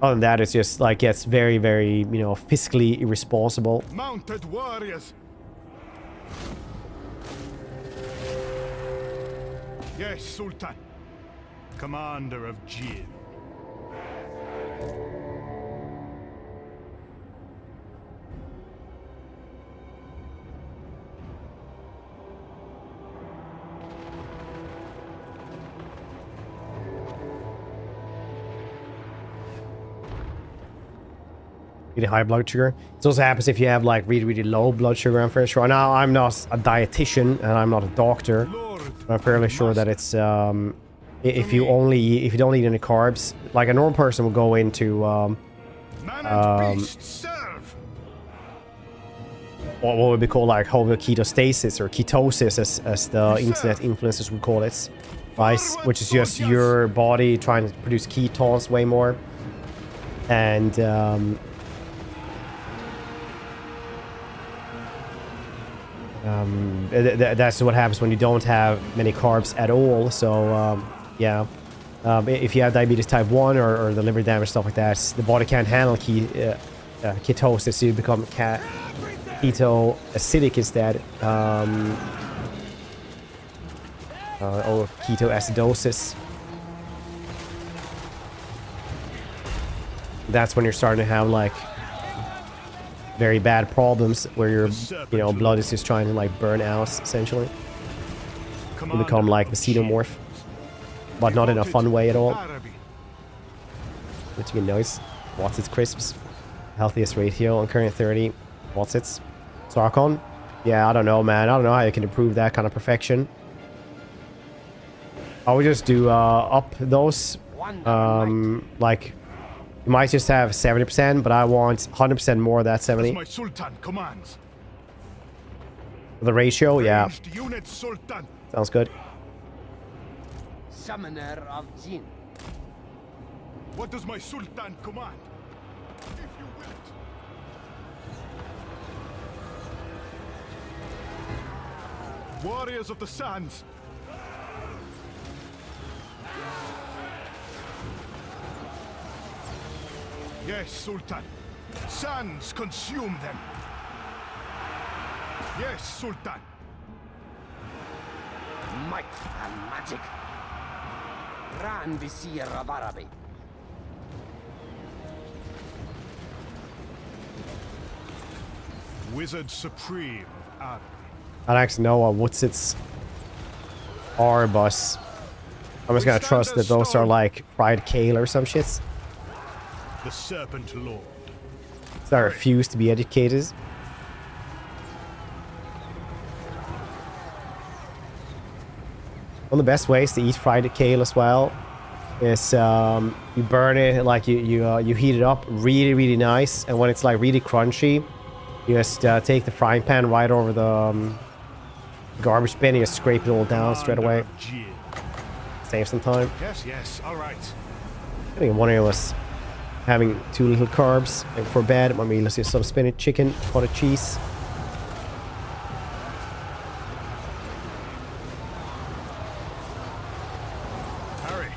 Other than that, it's just like gets very, very, you know, fiscally irresponsible. Mounted warriors. Yes, Sultan. Commander of Jinn. Really high blood sugar. It also happens if you have like really, really low blood sugar, I'm fairly sure. Now, I'm not a dietitian and I'm not a doctor. But I'm fairly sure that it's if you don't eat any carbs, like a normal person will go into Man and beast, serve. what would be called like ketostasis or ketosis, as the internet influencers would call it, right? Which is just your body trying to produce ketones way more. And that's what happens when you don't have many carbs at all. So yeah, if you have diabetes type 1 or the liver damage, stuff like that, the body can't handle ketosis, so you become keto-acidic instead, or ketoacidosis. That's when you're starting to have like very bad problems where your, you know, blood is just trying to like burn out essentially. You become like the xenomorph, but not in a fun way at all. Which you can notice. What's its crisps? Healthiest ratio on current 30. What's its Sarkon? Yeah, I don't know, man. I don't know how you can improve that kind of perfection. I would just do up those. Like you might just have 70%, but I want 100% more of that 70. My Sultan commands. The ratio, yeah. Unit Sultan. Sounds good. Summoner of Jinn. What does my Sultan command? If you will it. Warriors of the Sands. Yes, Sultan. Sands consume them. Yes, Sultan. Might and magic. Grand Vizier of Araby. Wizard Supreme of Araby. I don't actually know what's its R bus. I'm just gonna trust that those are like fried kale or some shits. The Serpent Lord. So I refuse to be educated. One of the best ways to eat fried kale as well is you burn it, like you heat it up really, really nice, and when it's like really crunchy, you just take the frying pan right over the garbage bin and you just scrape it all down straight away. Save some time. Yes, yes, all right. I think one of us having too little carbs for bed. I mean, let's see, some spinach, chicken, cottage cheese. Hurry.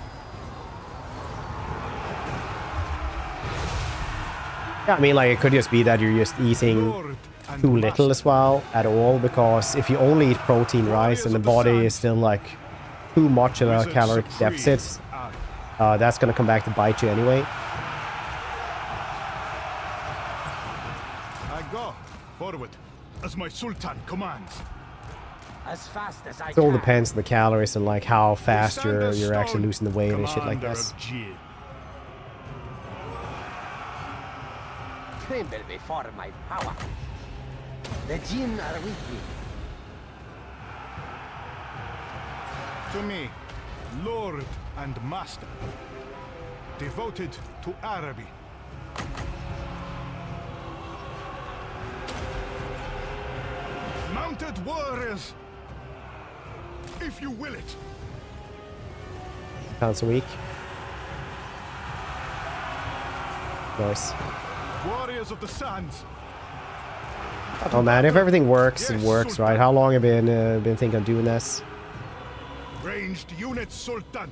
Yeah, I mean, like, it could just be that you're just eating too little as well at all, because if you only eat protein rice and the body is still like too much of a caloric deficit, That's gonna come back to bite you anyway. I go forward as my Sultan commands. As fast as I It all can. depends on the calories and like how fast We stand you're as actually stone, losing the weight and shit like commander this. of Jin. Tremble before my power. The Jinn are with me. To me, Lord and Master, devoted to Araby. Mounted warriors, if you will it. Pounds a week. Nice. Warriors of the sands. Oh man, if everything works, it Yes, works, Sultan. right? How long have you been thinking of doing this? Ranged unit Sultan.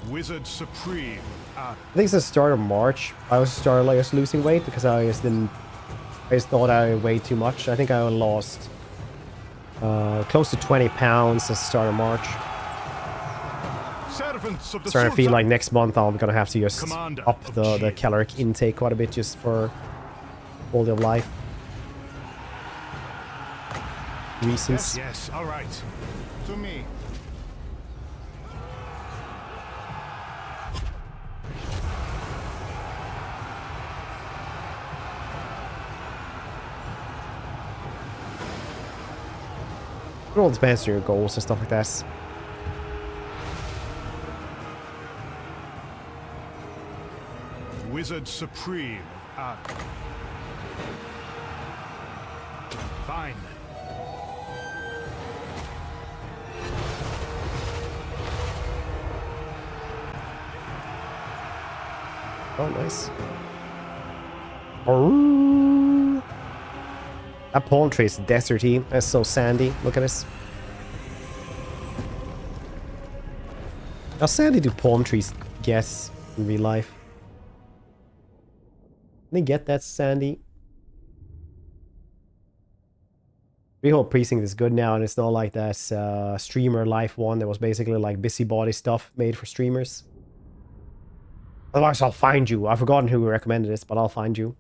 Wizard supreme. I think it's the start of March. I was started like just losing weight because I just thought I weighed too much. I think I lost close to 20 pounds at the start of March. Servants of the Starting to feel Sultan. like next month I'm gonna have to just Commander up of the Jin. caloric intake quite a bit just for quality of life reasons. Yes, yes, all right. To me. It all depends on your goals and stuff like that. Wizard supreme of Araby. Fine. Oh, nice. Oh. That palm tree is deserty. That's so sandy. Look at this. How sandy do palm trees get in real life? They get that sandy. We hope Precinct is good now, and it's not like that streamer life one that was basically like busybody stuff made for streamers. Otherwise, I'll find you. I've forgotten who recommended this, but I'll find you.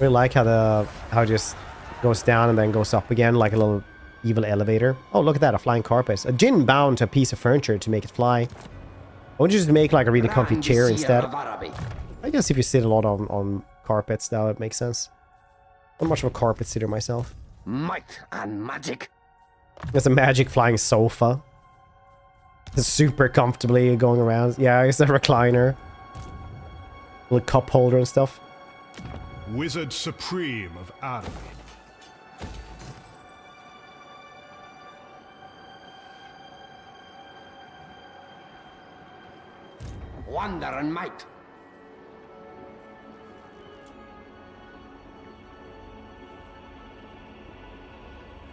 I really like how it just goes down and then goes up again like a little evil elevator. Oh, look at that, a flying carpet. A djinn bound to a piece of furniture to make it fly. Why don't you just make like a really comfy Grand chair Vizier instead? of Araby. I guess if you sit a lot on carpets, that would make sense. I'm much of a carpet sitter myself. Might and magic. There's a magic flying sofa. Super comfortably going around. Yeah, it's a recliner. Little cup holder and stuff. Wizard supreme of Araby. Wonder and might.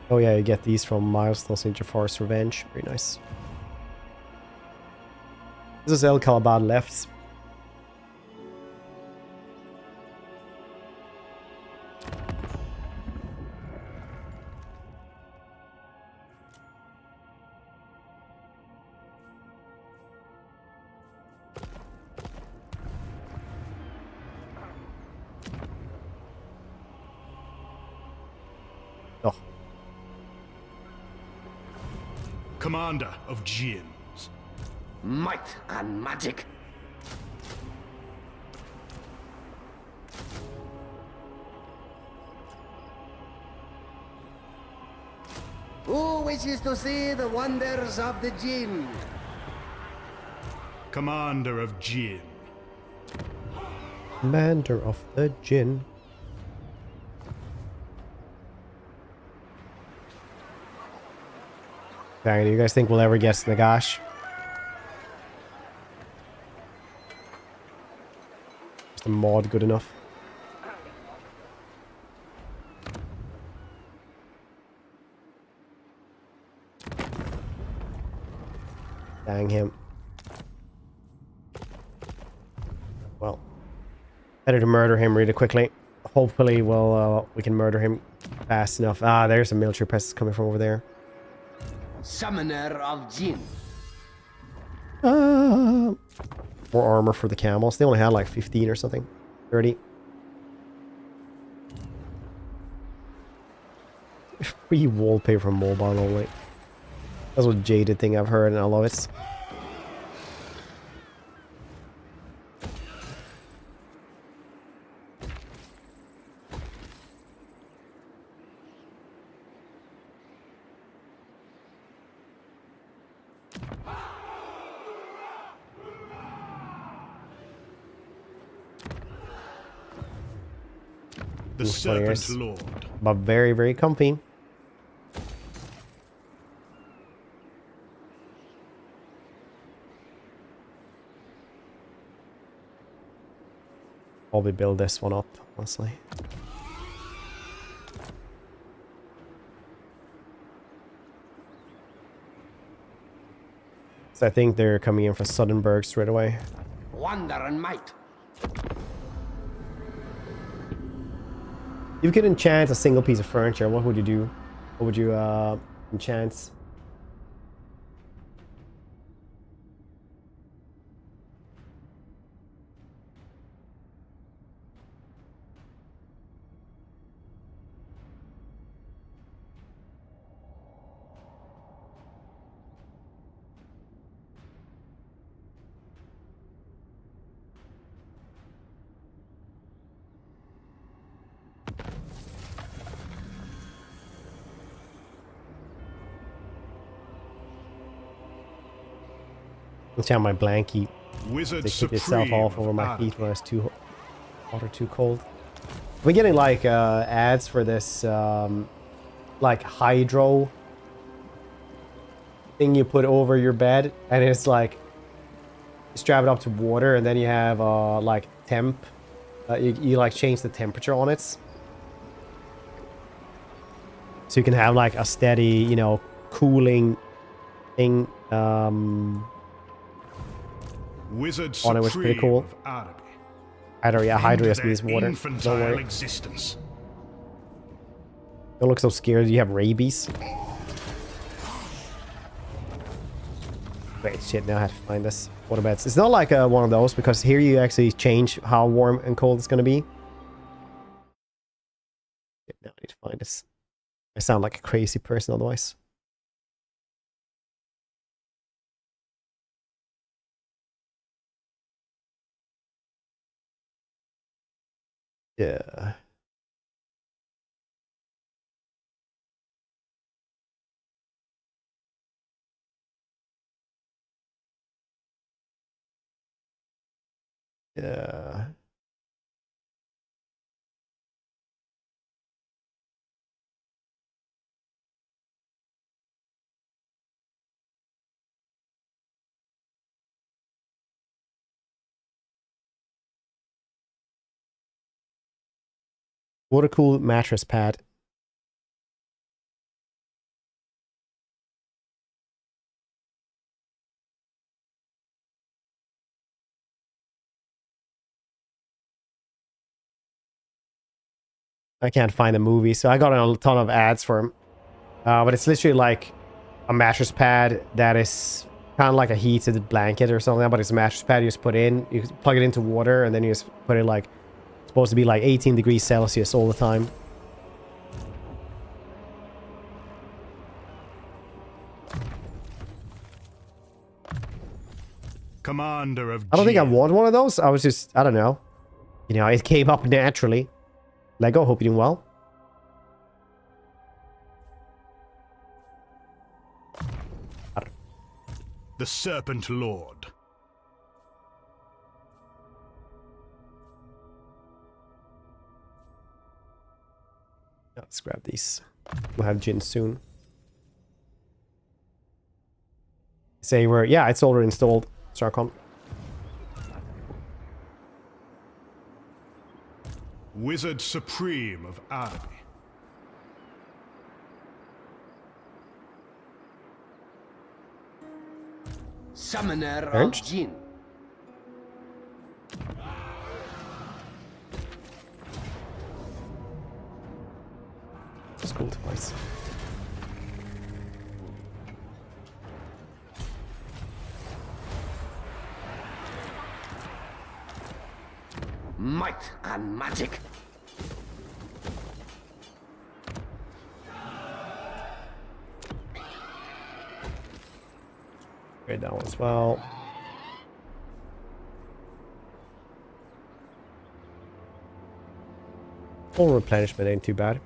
Oh yeah, you get these from Milestones in Jafar's Revenge. Very nice. This is El Kalabad left. Oh. Commander of Jinns. Might and magic. Who wishes to see the wonders of the Jinn? Commander of Jinn. Commander of the Jinn. Dang, do you guys think we'll ever get Nagash? Is the mod good enough? Dang him. Well, better to murder him really quickly. Hopefully we can murder him fast enough. Ah, there's a military presence coming from over there. Summoner of Jinn. More armor for the camels. They only had like 15 or something. 30. Free wallpaper from mobile only. That's what jaded thing I've heard and I love it. The Serpent Lord. But very, very comfy. Probably build this one up, honestly. So I think they're coming in for Suddenburg straight away. Wonder and might. You could enchant a single piece of furniture. What would you do? What would you enchant? Let's have my blankie. Wizard They keep yourself Supreme off over my of feet when it's too hot or too cold. We're getting like ads for this like hydro thing you put over your bed, and it's like you strap it up to water, and then you have like temp. You like change the temperature on it, so you can have like a steady, you know, cooling thing. Wizard On it, which is pretty cool. Supreme of Araby. Hydro Into just means their water. Don't infantile worry. existence. Don't look so scared. You have rabies. Wait, shit. Now I have to find this. Water beds. It's not like one of those, because here you actually change how warm and cold it's going to be. Shit, now I need to find this. I sound like a crazy person otherwise. Yeah. Yeah. What a cool mattress pad. I can't find the movie, so I got a ton of ads for him. But it's literally like a mattress pad that is kind of like a heated blanket or something, but it's a mattress pad you just put in. You plug it into water, and then you just put it like, it's supposed to be like 18 degrees Celsius all the time. Commander of I don't think I Jinn. want one of those. I was just, I don't know. You know, it came up naturally. Lego, hope you're doing well. The Serpent Lord. Let's grab these. We'll have Jin soon. Say where, yeah, it's already installed. Starcom. Wizard Supreme of Araby. Summoner Tzeentch? of Jin. School twice. Might and magic. Grade that one as well. Full replenishment ain't too bad.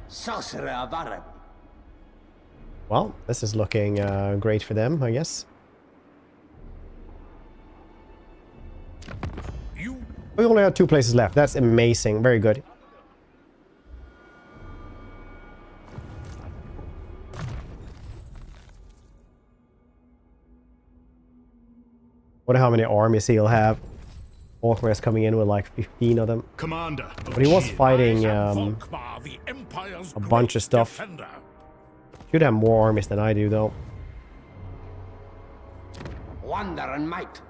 Sorcerer of Araby. Well, this is looking great for them, I guess. You We only have 2 places left. That's amazing. Very good. Wonder how many armies he'll have. Orkney's coming in with like 15 of them. Commander of But he was Jin. fighting Volkmar, the Empire's a bunch of great stuff. defender. Should have more armies than I do, though. Wonder and might.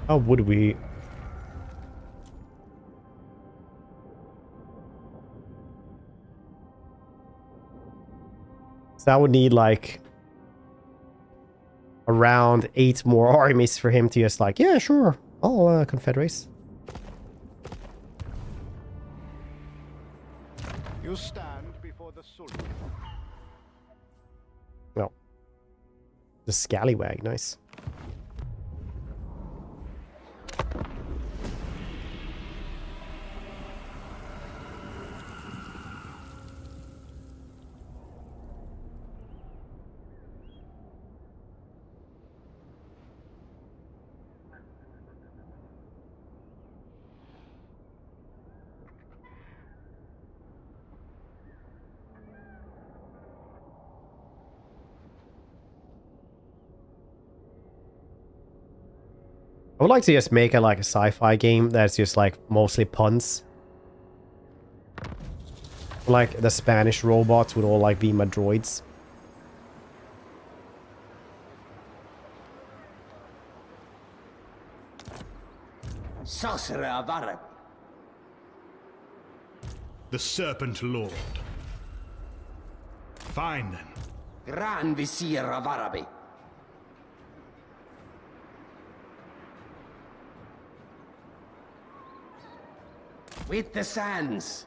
How would we? So I would need like around 8 more armies for him to just like, yeah, sure, I'll confederate. You stand before the Sultan. Well, the scallywag, nice. I would like to just make it like a sci-fi game that's just like mostly puns. Like the Spanish robots would all like be my droids. Sorcerer of Araby. The Serpent Lord. Fine then. Grand Vizier of Araby. With the sands.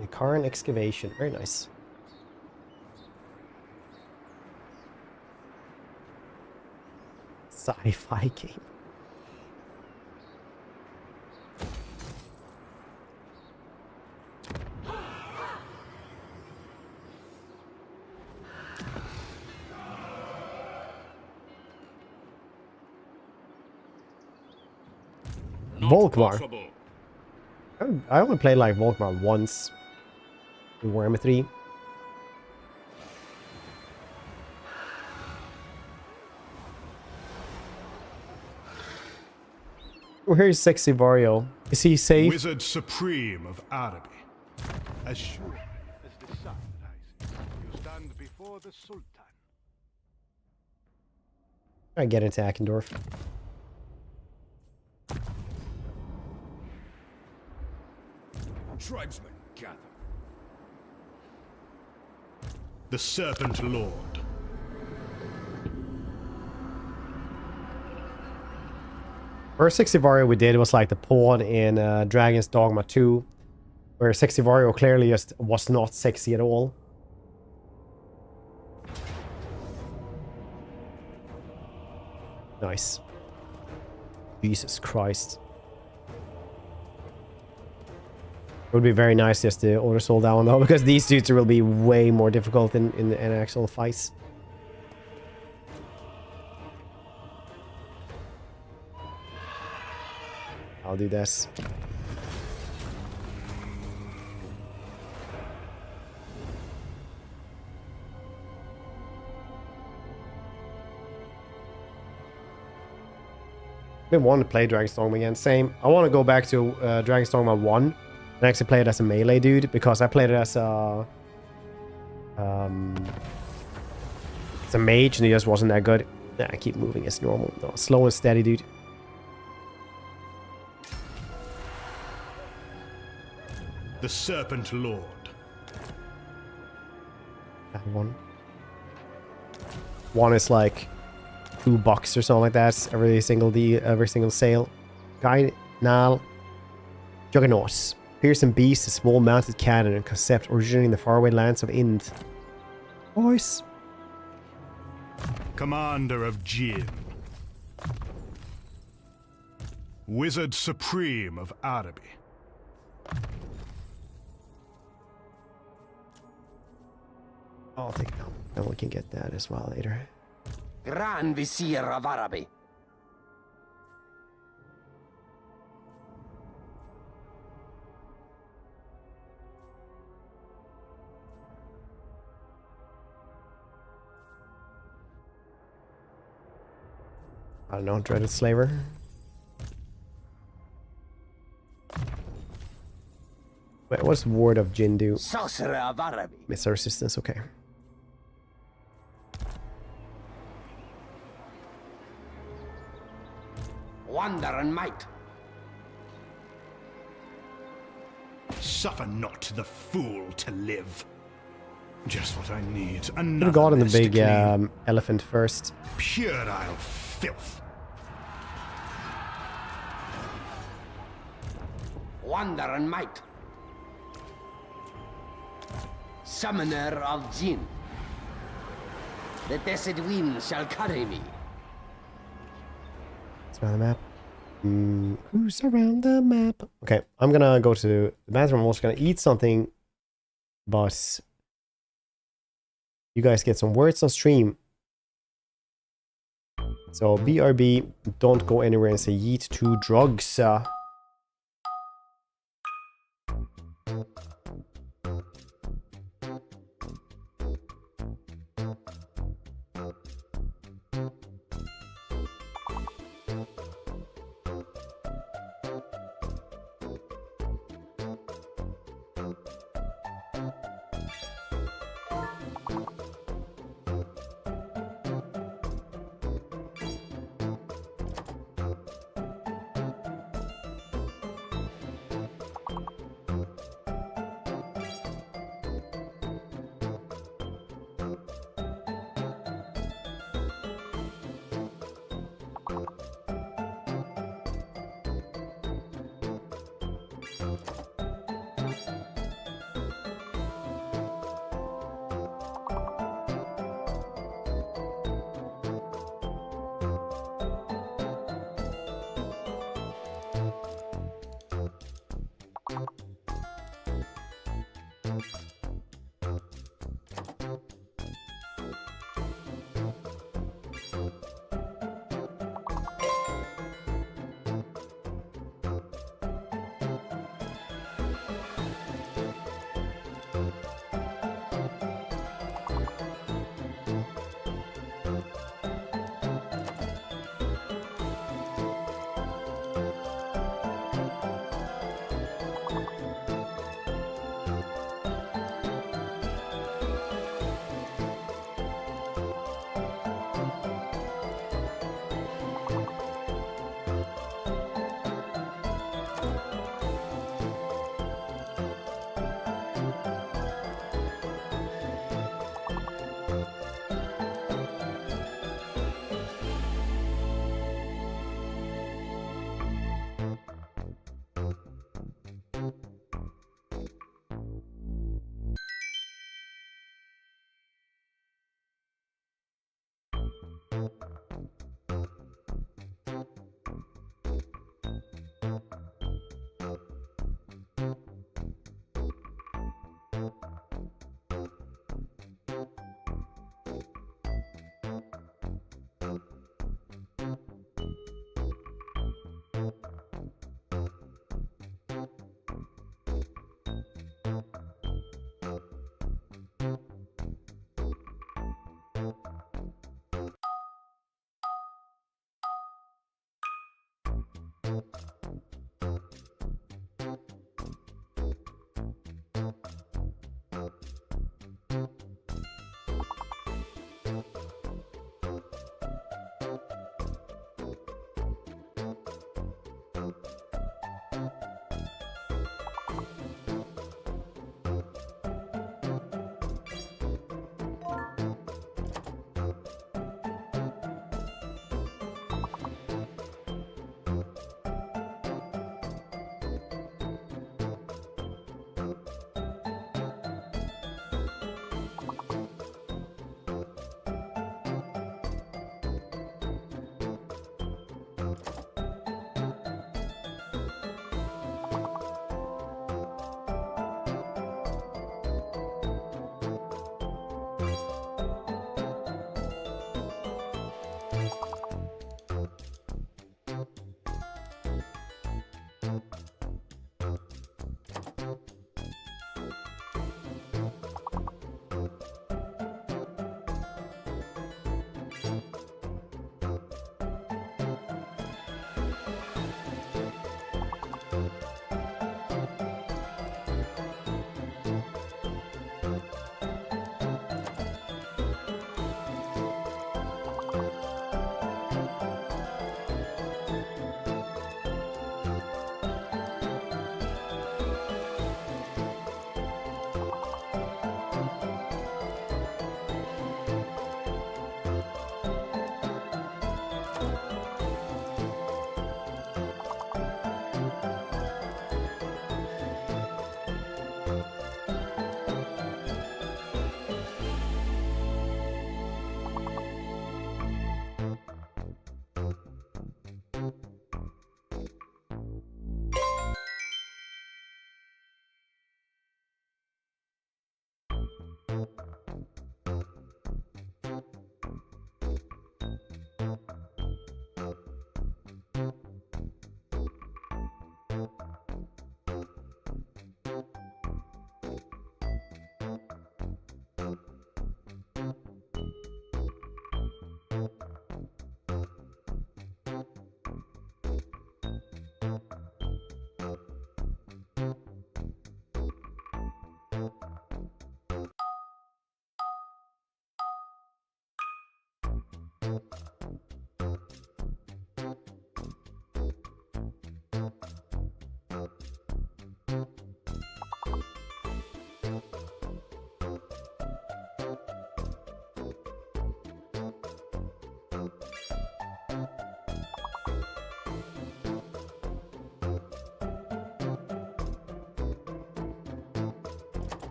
The Khorne excavation, very nice. Sci-fi game. Not Volkmar. possible. I only played like Volkmar once in Warhammer 3. Where's Sexy Vario? Is he safe? Wizard Supreme of Araby. As sure as the sun rises, you stand before the Sultan. I get into Ackendorf. Tribesmen gather. The Serpent Lord. First Sexy Vario we did was like the pawn in Dragon's Dogma 2, where Sexy Vario clearly just was not sexy at all. Nice. Jesus Christ. It would be very nice just to auto soul that one though, because these dudes will be way more difficult in an actual fight. I'll do this. Been wanting to play Dragonstorm again. Same. I want to go back to Dragonstorm 1 and actually play it as a melee dude, because I played it as a mage and he just wasn't that good. Nah, I keep moving as normal. No, slow and steady, dude. The Serpent Lord. That one. One is like $2 or something like that. Every single sale. Guy Nal. Juggernaut. Fearsome beast, a small mounted cannon and concept originating in the faraway lands of Ind. Voice. Commander of Jinn. Wizard Supreme of Araby. I'll take it out. And we can get that as well later. Grand Vizier of Araby. I don't know, Dreaded Slaver. Wait, what's Ward of Jinn do? Sorcerer of Araby. Missile resistance, okay. Wonder and might. Suffer not the fool to live. Just what I need. Should have Another gotten the mess to big clean. elephant first. Puerile filth. Wonder and might. Summoner of Jinn. The desert wind shall carry me. It's around the map. Who's around the map? Okay, I'm gonna go to the bathroom. I'm also gonna eat something, but you guys get some words on stream. So BRB, don't go anywhere and say yeet to drugs.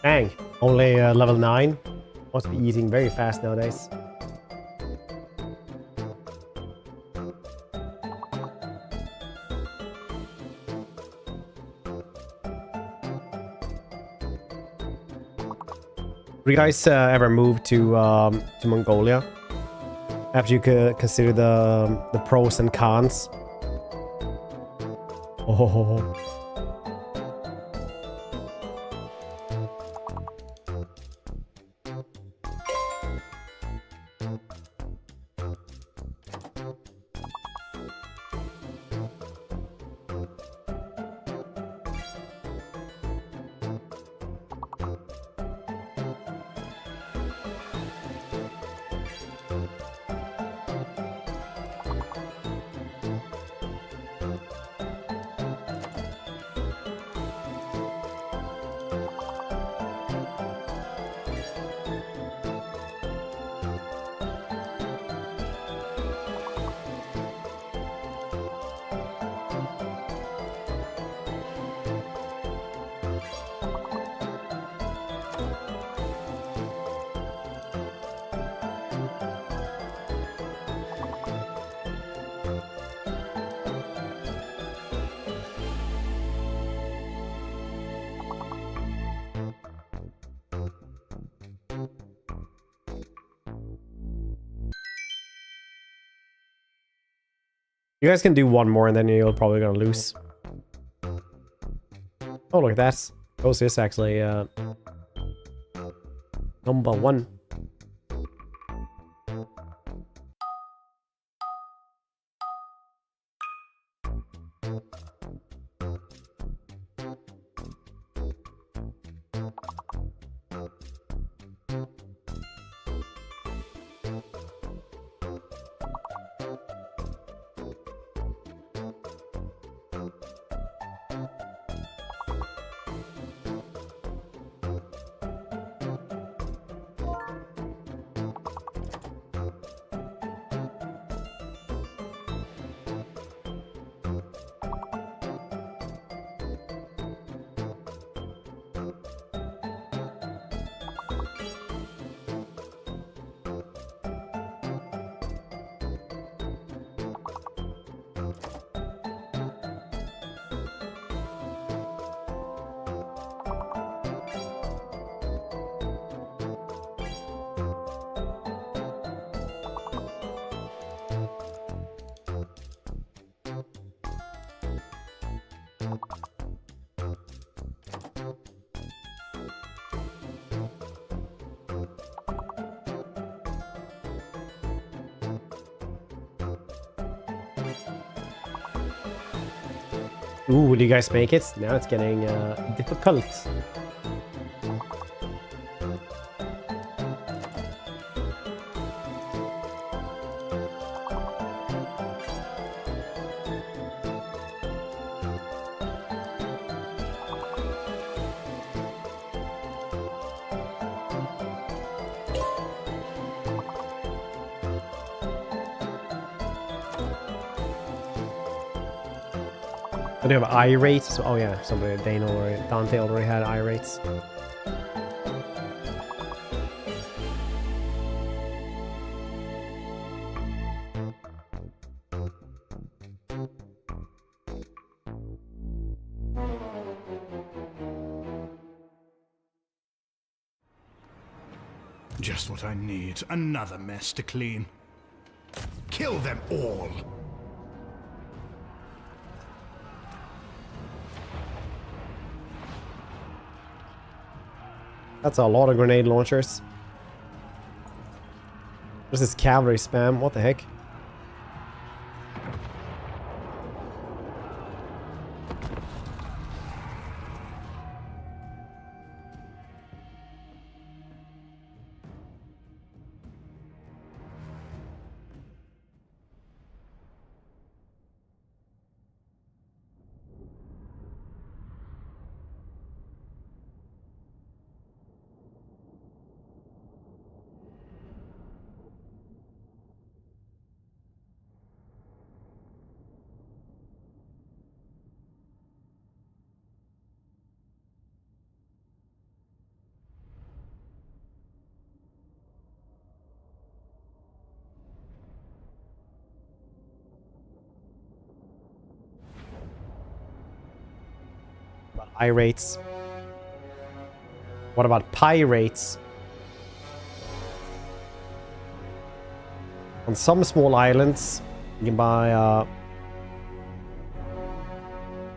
Dang, only level 9. Must be eating very fast nowadays. You guys ever move to Mongolia? After you could consider the pros and cons. Oh. You guys can do one more and then you're probably gonna lose. Oh, look at that. Ghost is actually number 1. Ooh, will you guys make it? Now it's getting difficult. I do have eye rates. So, oh yeah, somebody, Dane or Dante already had eye rates. Just what I need. Another mess to clean. Kill them all! That's a lot of grenade launchers. There's this cavalry spam. What the heck? Pirates. What about pirates? On some small islands, you can buy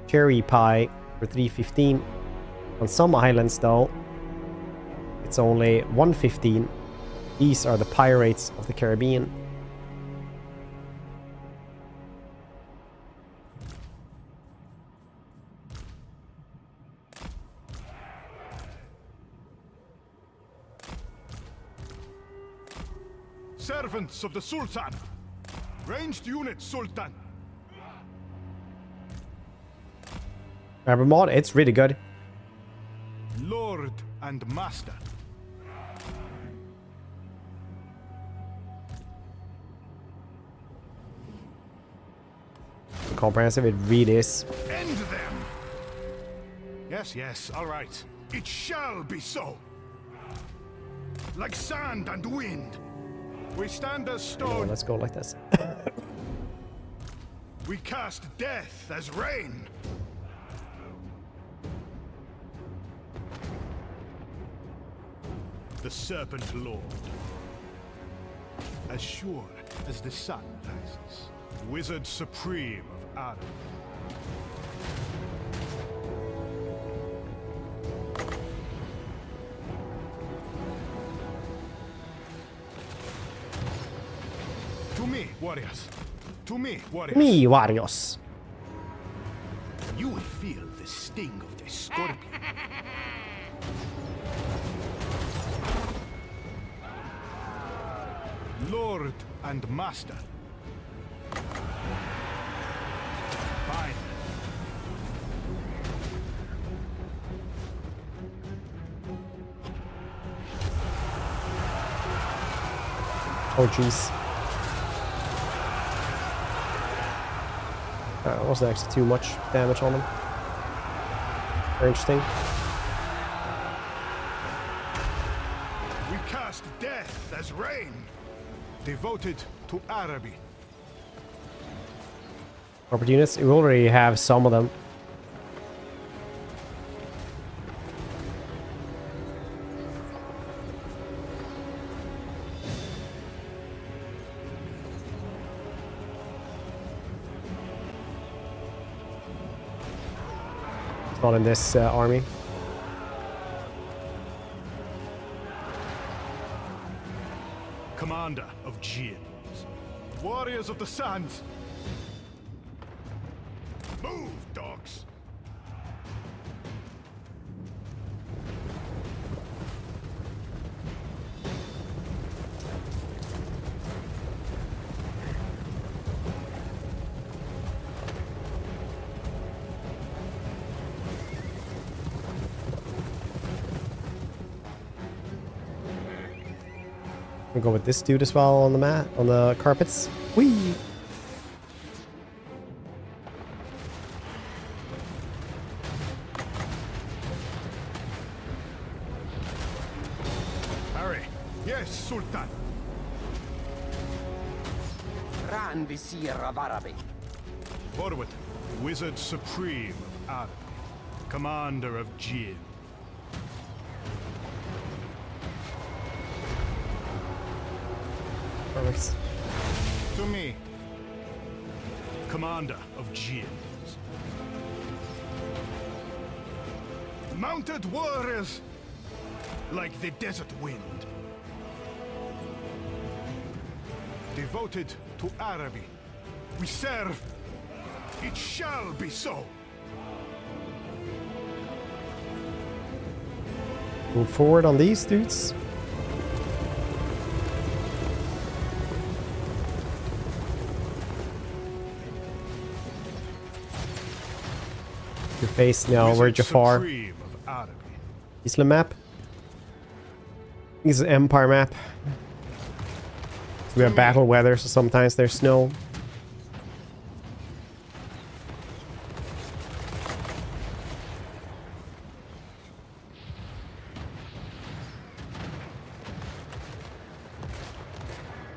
cherry pie for 315. On some islands, though, it's only 115. These are the pirates of the Caribbean. Servants of the Sultan. Ranged unit, Sultan. Remember mod? It's really good. Lord and master. Comprehensive, it really is. End them. Yes, yes, all right. It shall be so. Like sand and wind. We stand as Oh, stone. let's go like this. We cast death as rain. The Serpent Lord. As sure as the sun rises. Wizard Supreme of Araby. To me, warriors. To me, warriors. Me, Warriors. You will feel the sting of the scorpion. Lord and master. Fine. Oh, jeez. That wasn't actually too much damage on him. Very interesting. We cast death as rain. Devoted to Araby. Corporate units, we already have some of them. It's not in this army. Commander of Djinns. Warriors of the Sands. Move, dogs. We'll go with this dude as well on the mat, on the carpets. Whee! Harry. Yes, Sultan. Grand Vizier of Araby. Forward. Wizard Supreme of Araby. Commander of Djinn. Perfect. To me. Commander of Djinns. Mounted warriors. Like the desert wind. Devoted to Araby. We serve. It shall be so. Move forward on these dudes. Your face now, where'd you far? Supreme of Araby. Islam map. This is an Empire map. We have battle weather, so sometimes there's snow.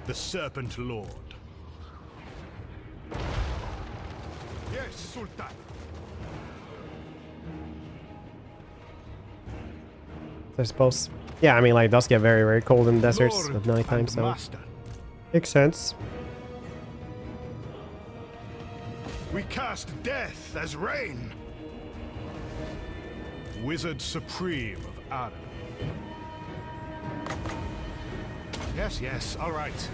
The Serpent Lord. Yes, Sultan. I suppose. Yeah, I mean, like, it does get very, very cold in deserts Lord at nighttime, and so master. makes sense. We cast death as rain. Wizard Supreme of Araby. Yes, yes, all right.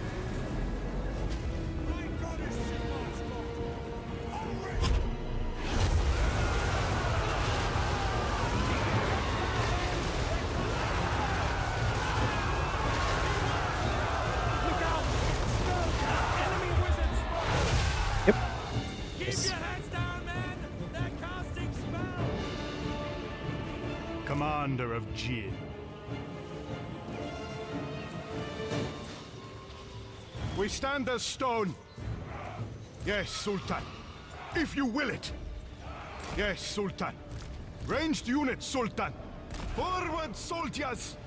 Yep. Commander of Jin. We stand as stone. Yes, Sultan. If you will it. Yes, Sultan. Ranged unit, Sultan. Forward, soldiers!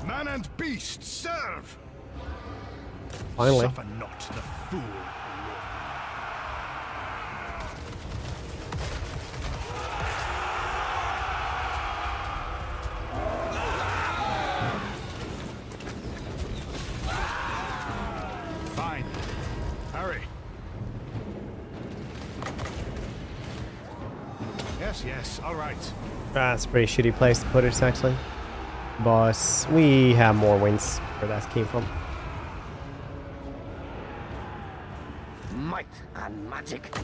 Man and beast, serve! Finally. Suffer not the fool. Fine. Hurry. Yes, yes, all right. That's a pretty shitty place to put it, actually. But we have more wins where that came from. Might and magic.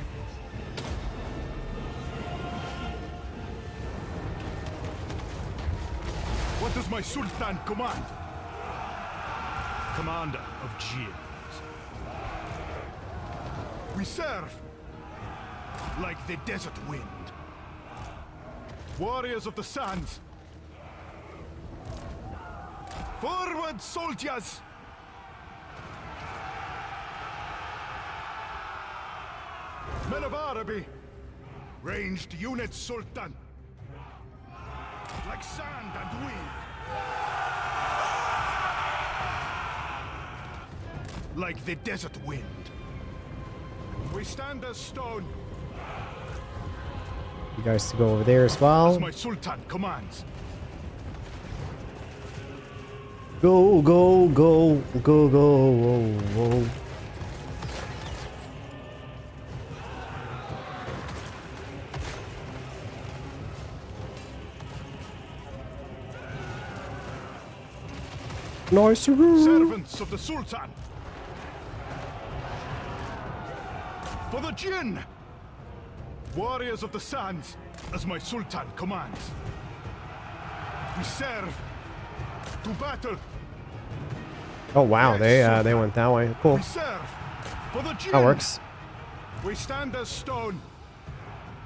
What does my Sultan command? Commander of Jin. We serve like the desert wind. Warriors of the sands. Forward, soldiers! Men of Araby. Ranged units, Sultan. Like sand and wind. Like the desert wind. We stand as stone. You guys to go over there as well. As my Sultan commands. Go, go, go, go, go, whoa, whoa. Nice to go. Servants of the Sultan. For the Jinn. Warriors of the sands, as my Sultan commands. We serve to battle. Oh wow, Yes, they went that way. Cool. We serve for the Jinn. That works. We stand as stone.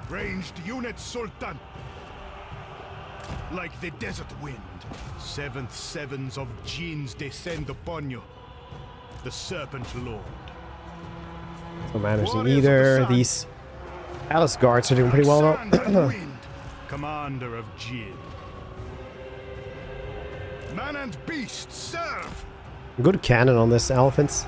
Ranged unit, Sultan. Like the desert wind. Seventh sevens of Jinns descend upon you. The Serpent Lord. So managing Warriors of the either. sun. These Palace guards are doing pretty well Sand though. and wind. Commander of Jin. Man and beast, serve! Good cannon on this elephants.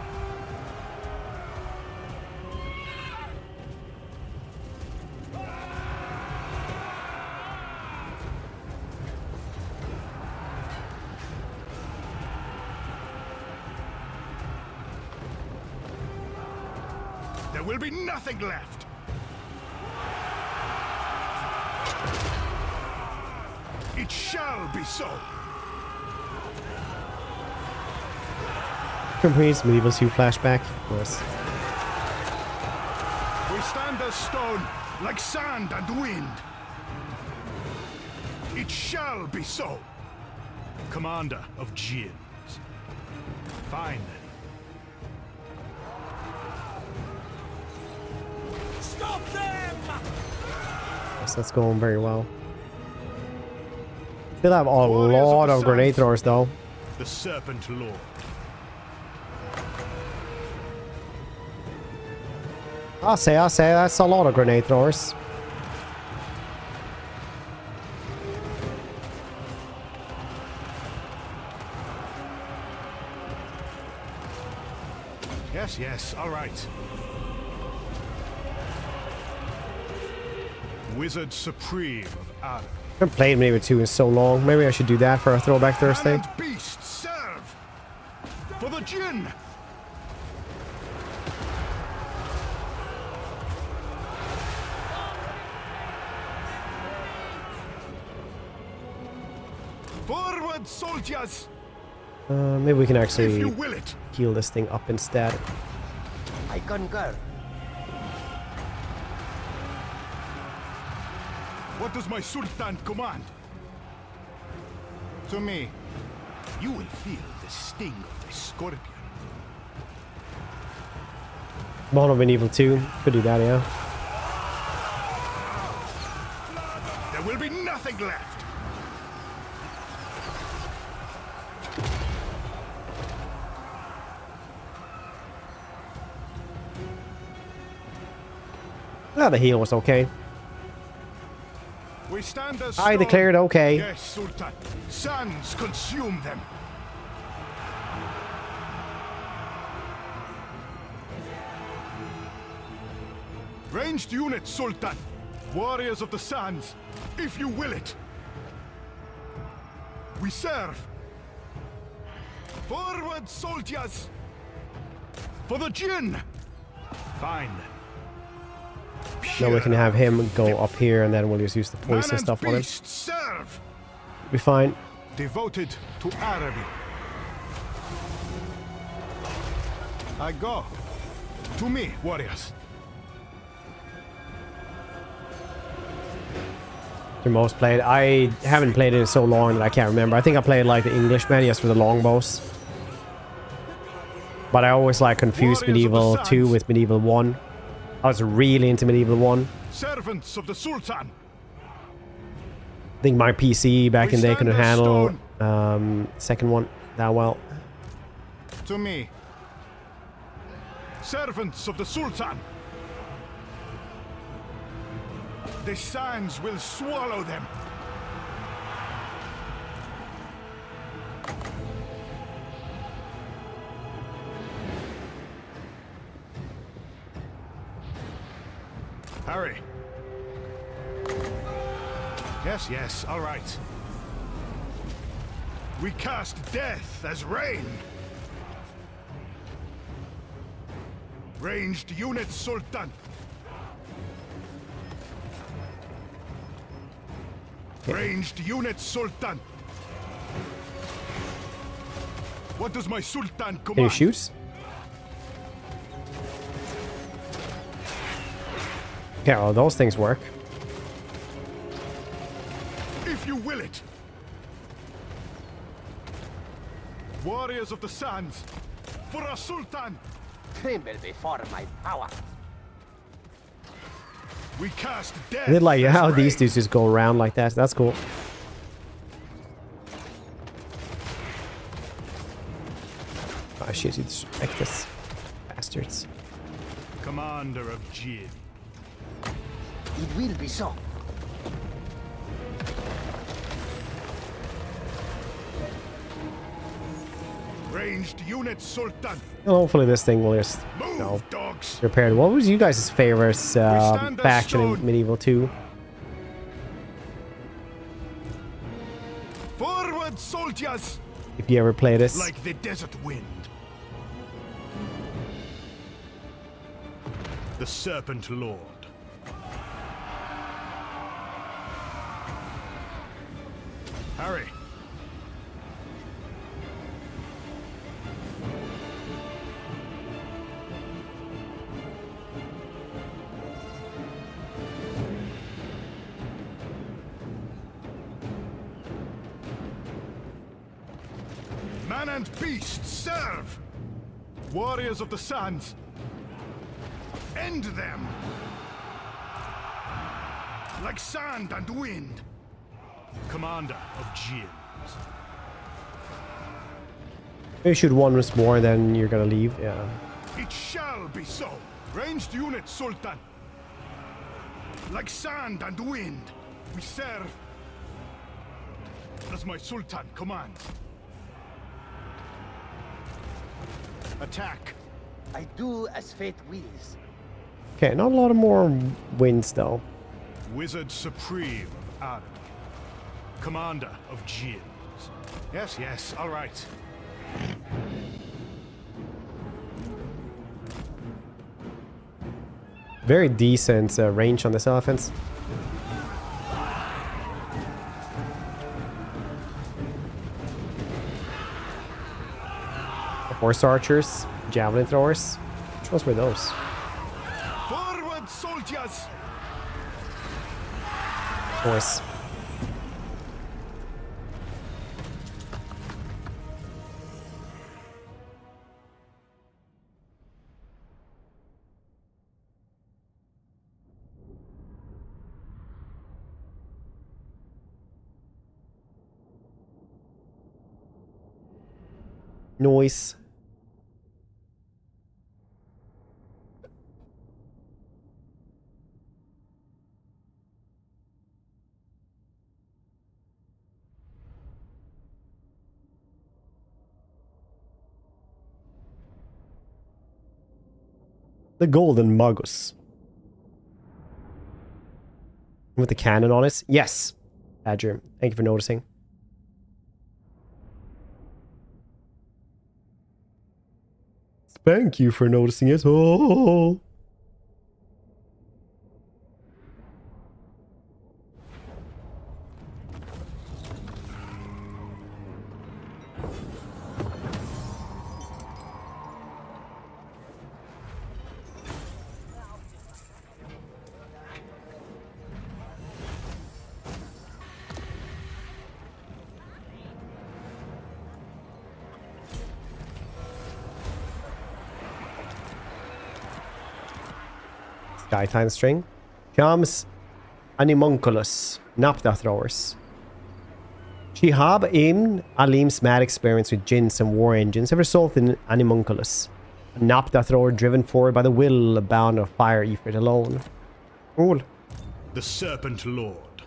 There will be nothing left. It shall be so. Companies, medieval 2 flashback, of course. We stand as stone, like sand and wind. It shall be so. Commander of Jinns. Fine then. Stop them! Yes, that's going very well. Still have a Warriors of lot the of grenade Suns. throwers though. The Serpent Lord. I'll say, that's a lot of grenade throwers. Yes, yes, all right. Wizard Supreme of Araby. I haven't played Medieval 2 in so long. Maybe I should do that for a Throwback Thursday. Man and beast, serve! For the Jinn! Forward, soldiers! Maybe we can If actually you will it. heal this thing up instead. I concur. What does my Sultan command? To me. You will feel the sting of the scorpion. Mono Medieval 2. Could do that, yeah. There will be nothing left. Ah, the heal was okay. We stand as I stone. declared okay. Yes, Sultan. Sands consume them. Ranged units, Sultan. Warriors of the sands, if you will it. We serve. Forward, soldiers. For the Jinn. Fine. Now we can have him go up here, and then we'll just use the poison Man stuff and on him. beast, serve. Be fine. Devoted to Araby. I go. To me, warriors. The most played. I haven't played it in so long that I can't remember. I think I played like the Englishman, just for the longbows. But I always like confused Warriors of the Medieval 2 Sands. with Medieval 1. I was really into Medieval 1. Servants of the Sultan. I think my PC back in the day stand couldn't as handle stone. second one that well. To me. Servants of the Sultan. The sands will swallow them. Hurry. Yes, yes, all right. We cast death as rain. Ranged units, Sultan. Ranged units, Sultan. What does my Sultan command? Can you shoot? Yeah, well, those things work. If you will it. Warriors of the sands, for our Sultan. Tremble before my power. We cast death. I did like as how rain. these dudes just go around like that. That's cool. Oh shit, you distract this. Bastards. Commander of Jinn. It will be so. Ranged units, Sultan. Well, hopefully this thing will just, you Move, know, dogs. repair. What was you guys' favorite stand as faction in stone. Medieval 2? Forward, soldiers. If you ever play this. Like the desert wind. The Serpent Lord. Hurry. Man and beast, serve! Warriors of the sands, end them! Like sand and wind. Commander of Jinn. Maybe shoot one once more, then you're gonna leave. Yeah. It shall be so. Ranged unit, Sultan. Like sand and wind, we serve as my Sultan commands. Attack. I do as fate wills. Okay, not a lot of more wins though. Wizard Supreme of Araby. Commander of Djinns. Yes, yes, all right. Very decent range on this elephant. Horse archers, javelin throwers. Which ones were those? Forward, soldiers! Horse. Noise. The Golden Magus. With the cannon on it? Yes. Badger, thank you for noticing. Thank you for noticing it. Oh. Skytime string. Comes Animunculus. Napta throwers. Shihab Ibn Alim's mad experiments with jinns and war engines have resulted in Animunculus. A Napta thrower driven forward by the will bound of fire Ifrit alone. Cool. The Serpent Lord.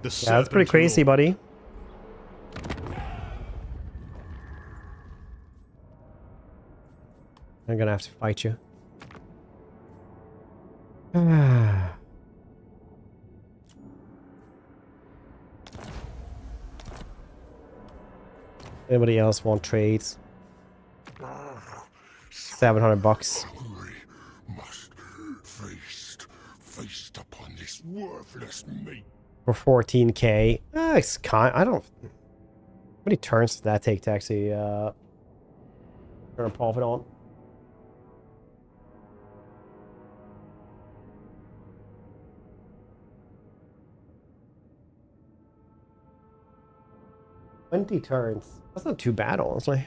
The Yeah, that's pretty crazy, Lord. buddy. I'm gonna have to fight you. Anybody else want trades? 700 bucks. We must feast upon this worthless meat. For 14k. It's kind. I don't. How many turns does that take to actually turn a profit on? $20 turns. That's not too bad, honestly.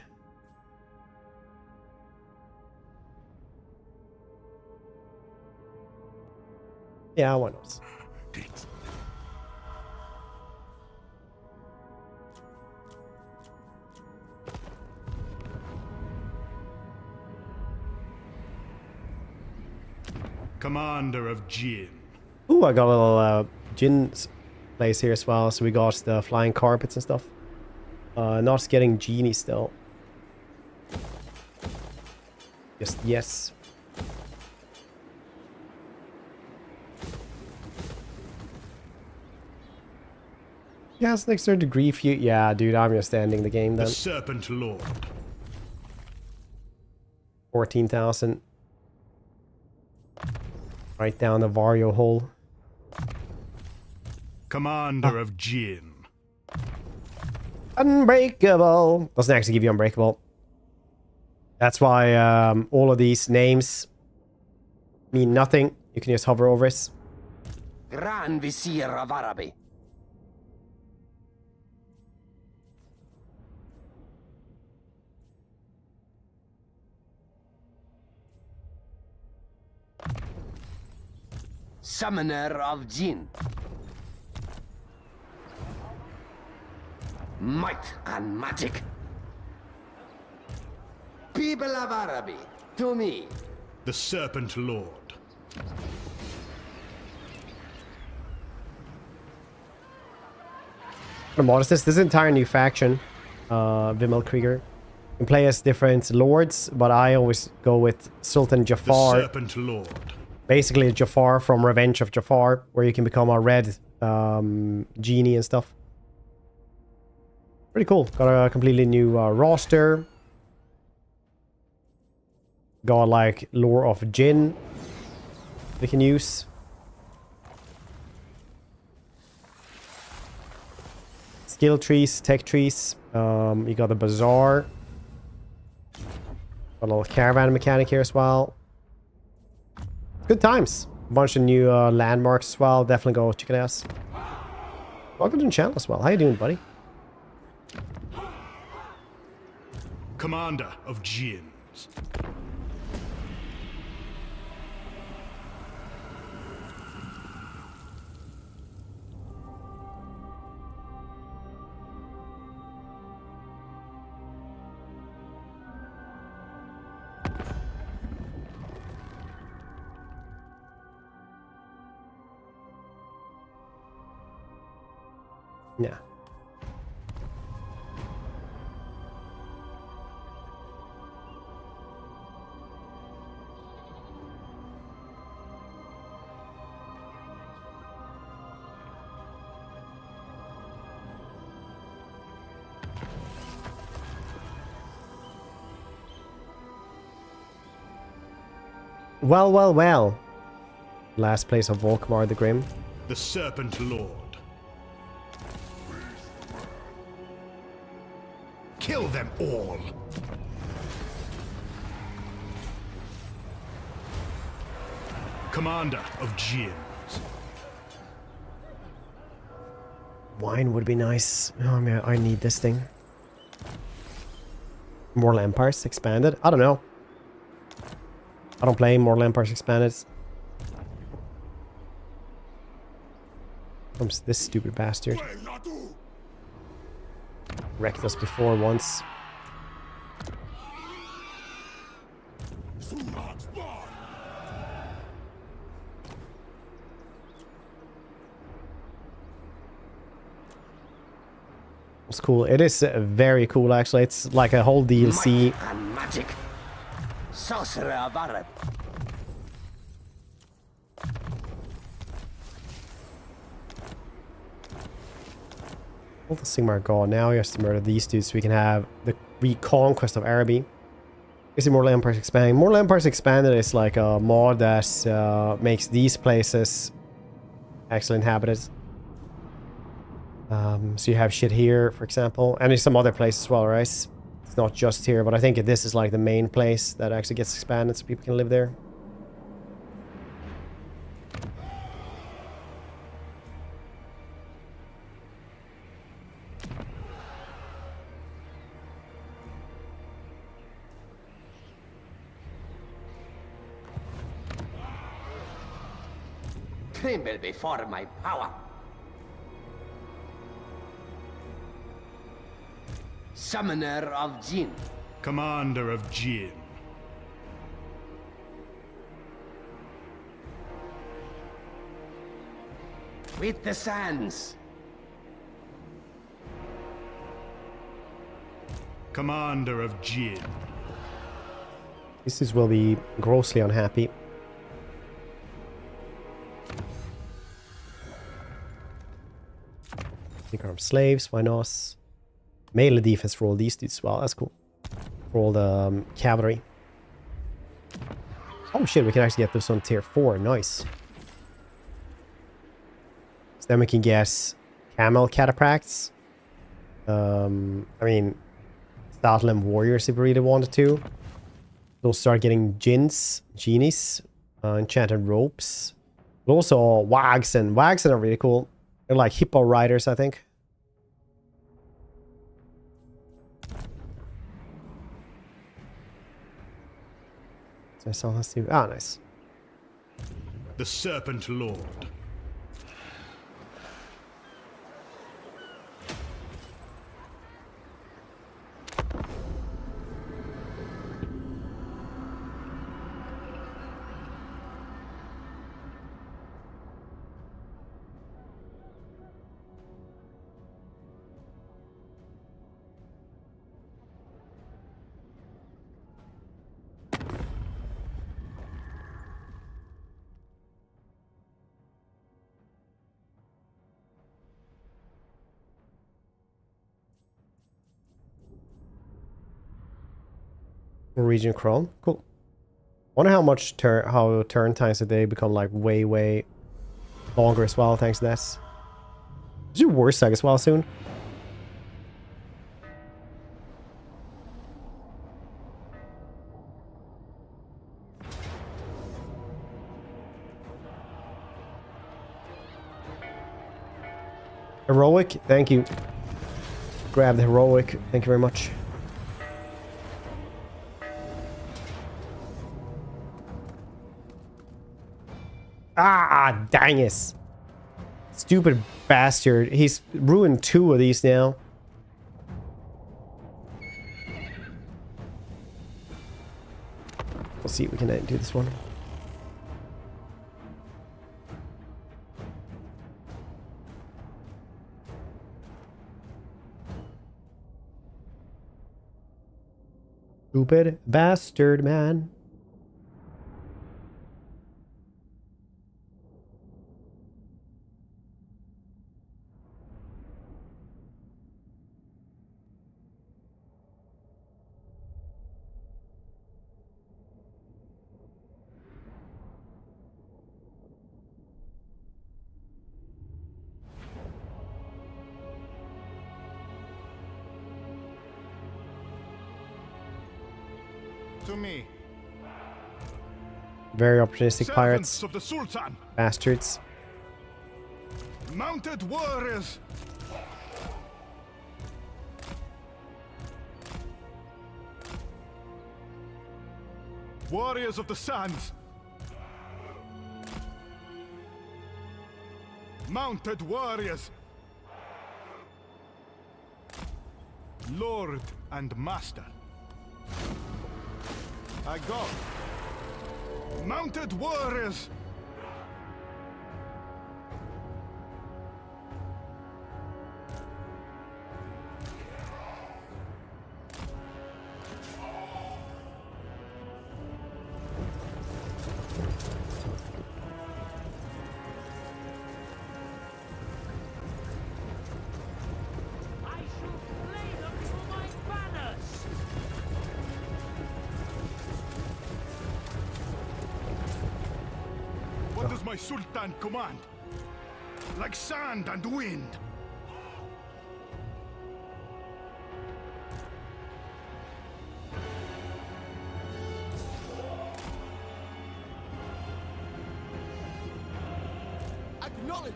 Yeah, why not? Commander of Djinn. Ooh, I got a little Jin's place here as well. So we got the flying carpets and stuff. Not getting genie still. Just yes. Yes, next third degree few. Yeah, dude, I'm just ending the game then. The Serpent Lord. 14,000. Right down the Vario hole. Commander of Djinn. Unbreakable. Doesn't actually give you unbreakable. That's why all of these names mean nothing. You can just hover over it. Grand Vizier of Araby. Summoner of Jinn. Might and magic. People of Araby, to me. The Serpent Lord. What mod is this? This is an entire new faction. Vimmel Krieger. can play as different lords, but I always go with Sultan The Jafar. Serpent Lord. Basically Jafar from Revenge of Jafar, where you can become a red genie and stuff. Pretty cool. Got a completely new roster. Got like lore of Jinn we can use. Skill trees, tech trees. You got the bazaar. Got a little caravan mechanic here as well. Good times. A bunch of new landmarks as well. Definitely go check it out. Welcome to the channel as well. How you doing, buddy? Commander of Jinns. Yeah. Well, well, well. Last place of Volkmar the Grim. The Serpent Lord. Kill them all. Commander of Jinns. Wine would be nice. Oh man, I need this thing. Mortal Empires Expanded? I don't know. I don't play Mortal Empires Expanded. Comes this stupid bastard. Wrecked us before once. It's cool. It is very cool, actually. It's like a whole DLC. Might and magic. Sorcerer of Araby. All the Sigmar gone. Now he has to murder these dudes so we can have the reconquest of Araby. Is it Mortal Empires Expanded? Mortal Empires Expanded is like a mod that makes these places actually inhabited. So you have shit here, for example. And there's some other places as well, right? It's not just here, but I think this is like the main place that actually gets expanded so people can live there. Tremble before my power. Summoner of Jinn. Commander of Jinn. With the sands. Commander of Jinn. These will be grossly unhappy. Think armed slaves, why not? Melee defense for all these dudes as well, that's cool. For all the cavalry. Oh shit, we can actually get those on tier 4, nice. So then we can get camel cataphracts. I mean, Statlam warriors if we really wanted to. We'll start getting genies, enchanted ropes. But also wags are really cool. They're like hippo riders, I think. So let's see. Ah, nice. The Serpent Lord. Region Khorne. Cool. Wonder how much turn times did they become like way longer as well thanks to this. Is your war seg as well soon? Heroic, thank you. Grab the heroic, thank you very much. Ah, dang it. Stupid bastard. He's ruined 2 of these now. We'll see if we can do this one. Stupid bastard, man. To me. Very opportunistic Servants pirates. of the Sultan. Bastards. Mounted warriors. Warriors of the sands. Mounted warriors. Lord and master. I go. Mounted warriors. I shall slay them for my banners! What does my Sultan command? Like sand and wind. Acknowledge!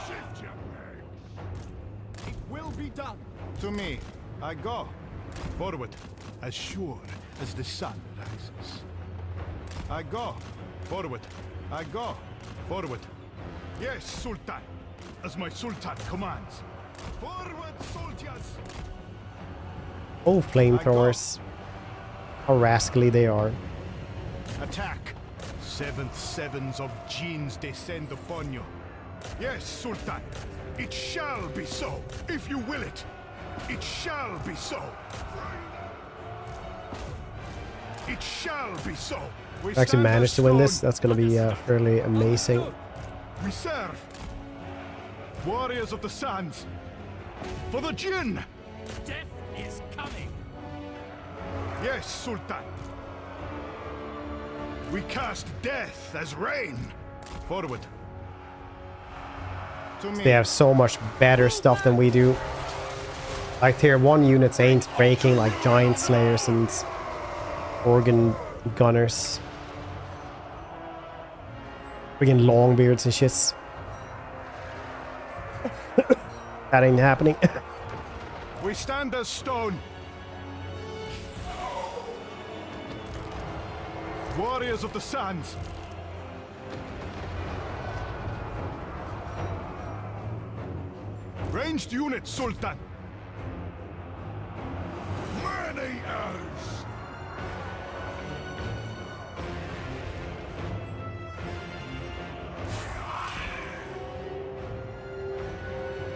Shift your legs. It will be done! To me, I go. Forward, as sure as the sun rises. I go. Forward. I go. Forward. Yes, Sultan. As my Sultan commands. Forward, soldiers! Oh, flamethrowers. How rascally they are. Attack! 7th sevens of Genes descend upon you. Yes, Sultan. It shall be so, if you will it. It shall be so. It shall be so. We If I actually stand manage as to win this, stone. that's going to be fairly amazing. We serve. Warriors of the sands. For the Jinn. Death is coming! Yes, Sultan. We cast death as rain. Forward. To me. They have so much better stuff than we do. Like tier 1 units ain't breaking like giant slayers and organ gunners. Freaking longbeards and shits. That ain't happening. We stand as stone. Warriors of the sands. Ranged units, Sultan. Many elves.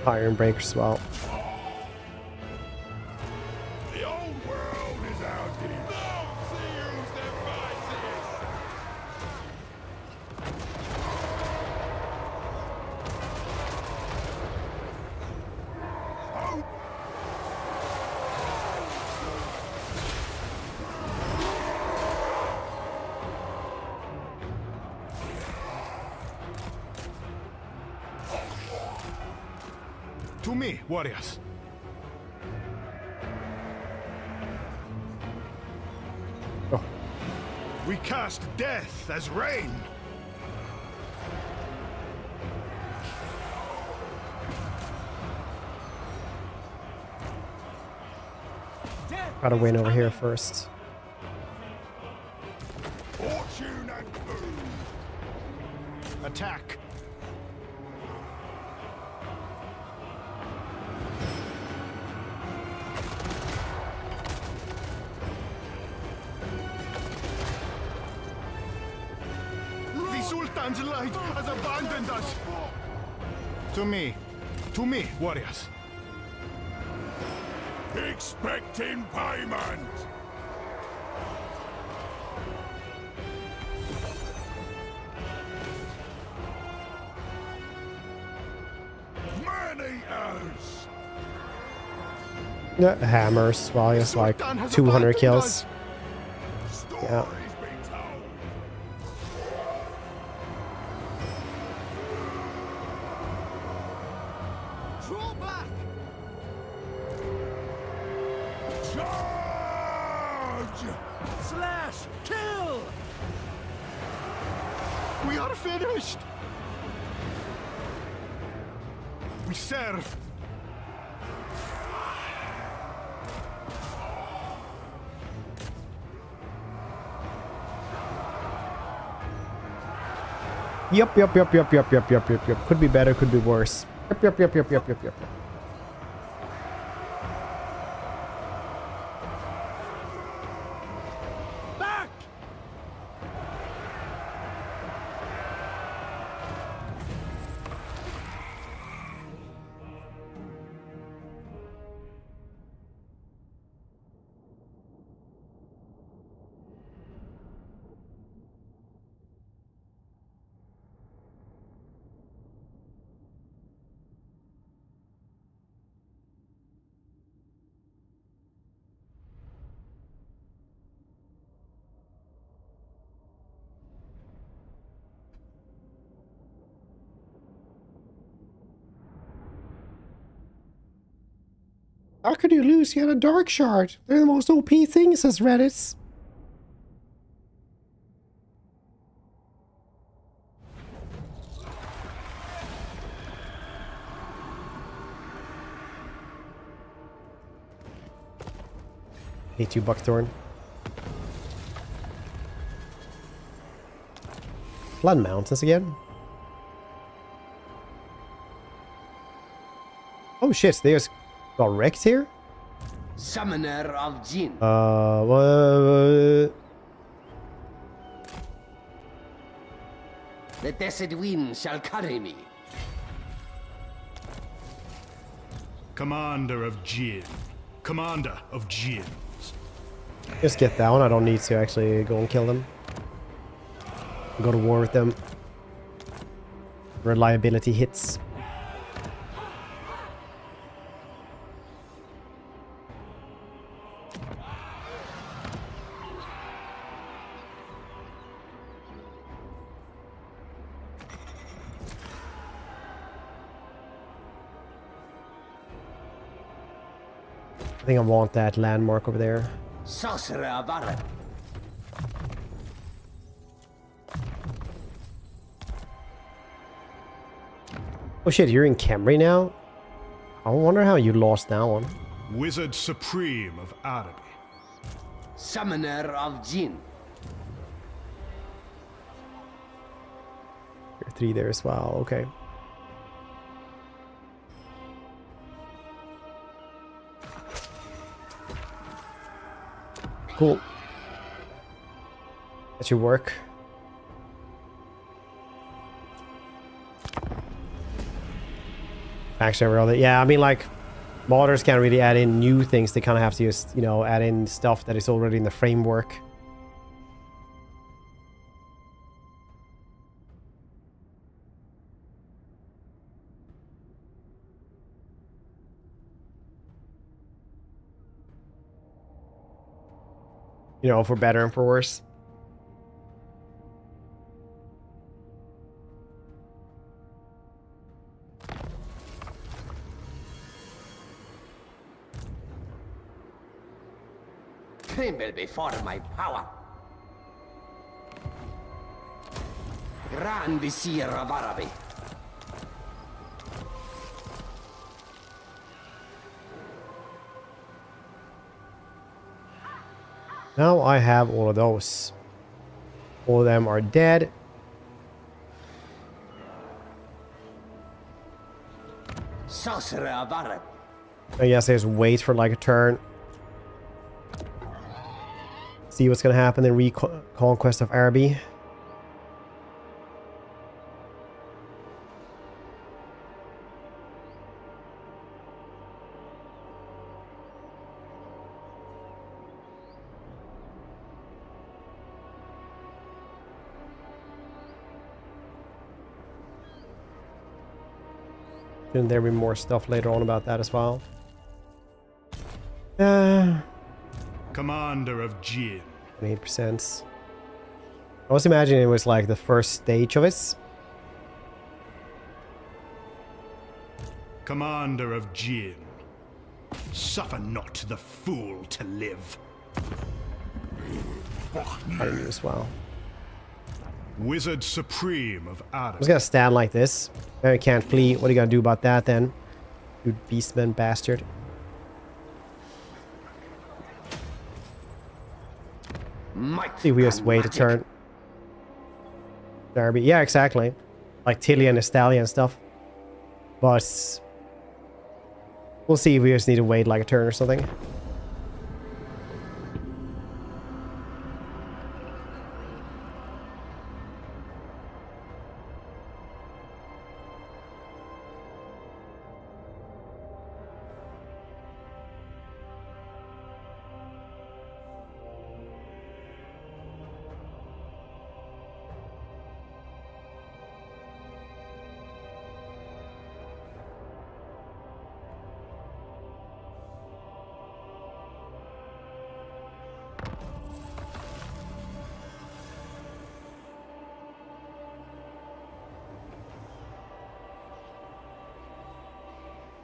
Iron breakers as well. The old world is our deep. To me, warriors. Oh. We cast death as rain. Gotta win over here first. Fortune and boon. Attack. The Sultan's light has abandoned us. To me, warriors. Expecting payment! Man-eaters! Yeah, hammers. Well, I guess like 200 kills. Yeah. Stories be told. Draw back! Charge! Slash! Kill! We are finished. We serve. Yep. Could be better, could be worse. Yep. Back! How could you lose? You had a dark shard. They're the most OP thing, says Reddit. Hate you, Buckthorn. Flood Mountains again? Oh shit, they just got wrecked here? Summoner of Jinn. What? The desert wind shall carry me. Commander of Jinn. Commander of Jinn. Just get that one. I don't need to actually go and kill them. Go to war with them. Reliability hits. I think I want that landmark over there. Sorcerer of Araby. Oh shit, you're in Camry now? I wonder how you lost that one. Wizard Supreme of Araby. Summoner of Jinn. You're 3 there as well, okay. Cool. That should work. Actually, yeah, I mean, like, modders can't really add in new things. They kind of have to just, you know, add in stuff that is already in the framework. You know, for better and for worse. before my power. Grand Vizier of Araby. Now I have all of those. All of them are dead. Sorcerer of Araby. I guess there's wait for like a turn. See what's gonna happen in Reconquest of Araby. Shouldn't there be more stuff later on about that as well? Commander of Jin. 28%. I was imagining it was like the first stage of it. Commander of Jin. Suffer not the fool to live. I do as well. Wizard Supreme of I'm Araby. just gonna stand like this. I can't flee. What are you gonna do about that then? You beastman bastard. Might See if we just and wait a magic. turn. Derby. Yeah, exactly. Like Tilly and Estalia and stuff. But we'll see if we just need to wait like a turn or something.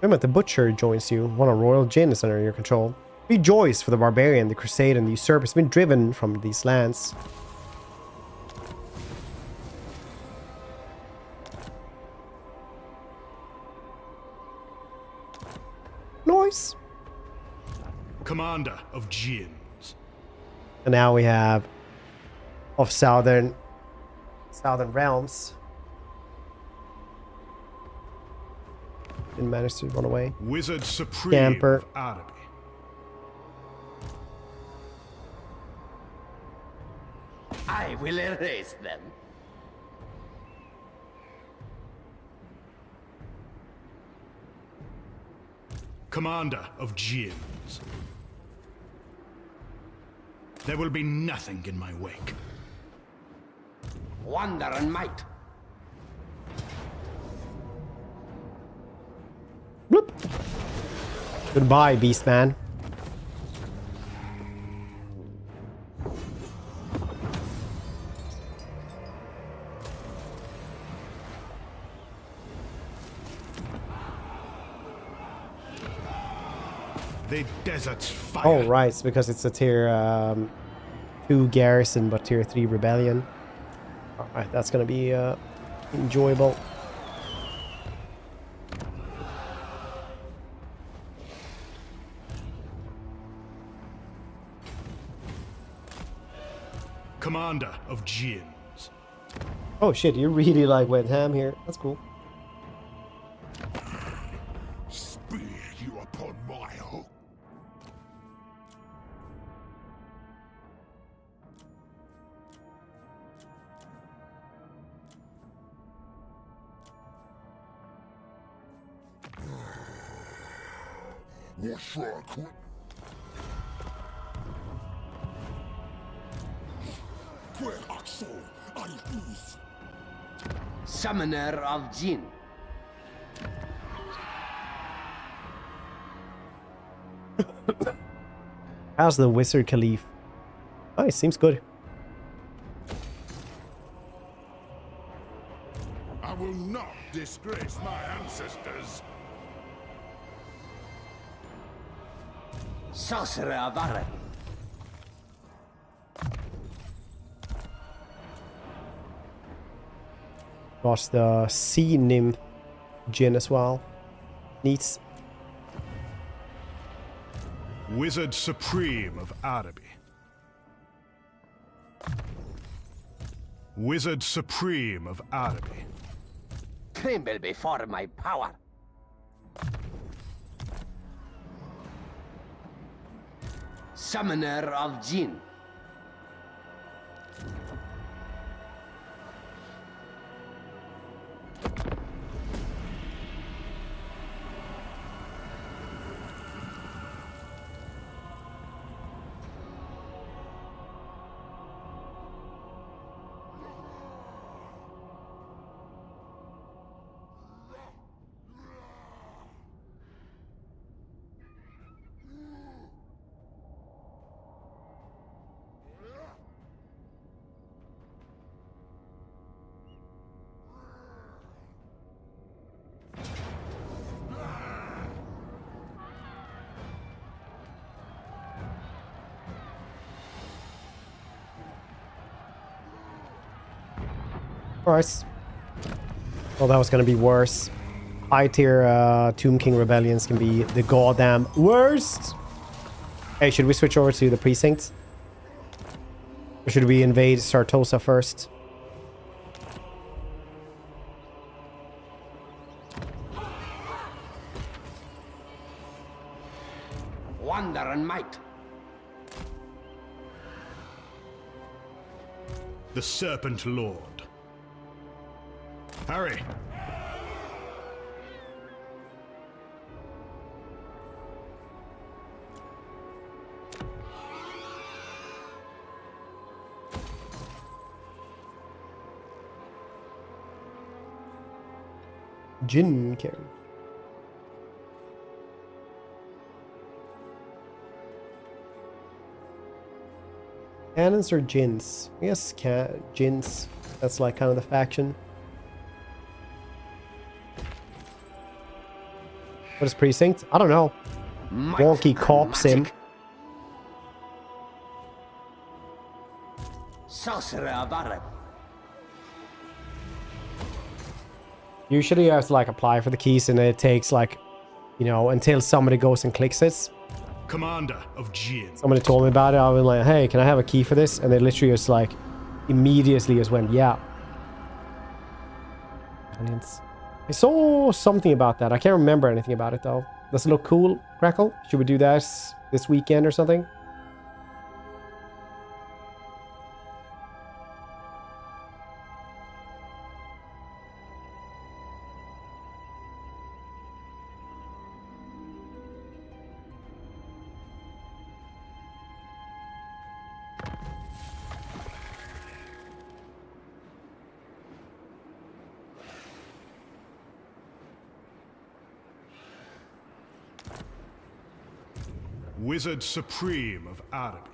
Remember, the Butcher joins you. One of Royal Jin is under your control. Rejoice, for the Barbarian, the Crusade, and the Usurper has been driven from these lands. Nice. Commander of Jins. And now we have of Southern Realms. Didn't manage to run away. Wizard Supreme Camper. of Araby. I will erase them. Commander of Jins. There will be nothing in my wake. Wonder and might. Bloop. Goodbye, Beastman. The desert's fire. Oh, right, it's because it's a tier 2 garrison, but tier 3 rebellion. Alright, that's gonna be enjoyable. Commander of Jins. Oh shit, you really like went ham here. That's cool. Spear you upon my hook. What shall I quit? Where Axel, I refuse. Summoner of Jin. How's the Wizard Caliph? Oh, it seems good. I will not disgrace my ancestors. Sorcerer of Araby. Lost the sea nymph Jin as well. Neat. Wizard Supreme of Araby. Wizard Supreme of Araby. Tremble before my power. Summoner of Jinn. Alright. Well, that was gonna be worse. High tier Tomb King rebellions can be the goddamn worst. Hey, should we switch over to the Precinct? Or should we invade Sartosa first? Wonder and might. The Serpent Lord. Hurry! Jin King. Cannons or Jins? Yes, Jins. That's like kind of the faction. What is Precinct? I don't know. Might Wonky and cop sim. magic. Sorcerer of Araby. Usually you have to like apply for the keys and it takes like, you know, until somebody goes and clicks it. Commander of Jinn. Somebody told me about it. I was like, hey, can I have a key for this? And they literally just like immediately just went, yeah. I saw something about that. I can't remember anything about it though. Does it look cool, Crackle? Should we do that this weekend or something? Wizard Supreme of Araby.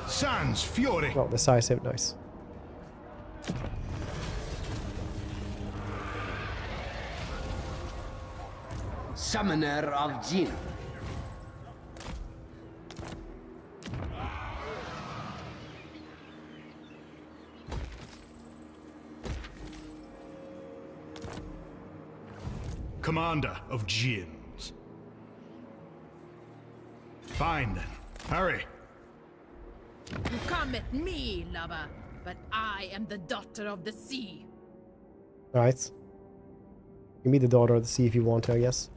Sans Fury. Oh, decisive, nice. Summoner of Jinn. Commander of Jinns. Fine then. Hurry. You come at me, lover, but I am the daughter of the sea. Alright. Give me the daughter of the sea if you want to, I guess.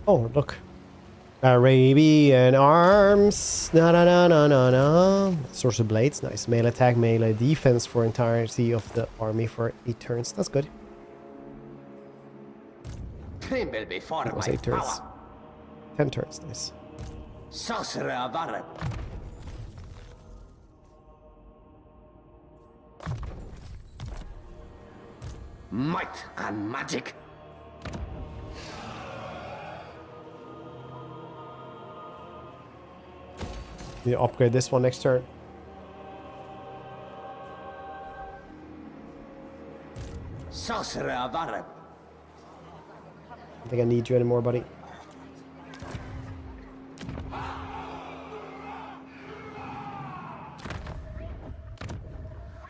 Oh, look. Arabian arms. Na na na na na na. Source of blades, nice. Melee attack, melee defense for entirety of the army for 8 turns. That's good. Tremble before That was my 8 turns. power. 10 turns, nice. Sorcerer of Araby. Might and magic. Need to upgrade this one next turn. Sorcerer of Araby. I don't think I need you anymore, buddy.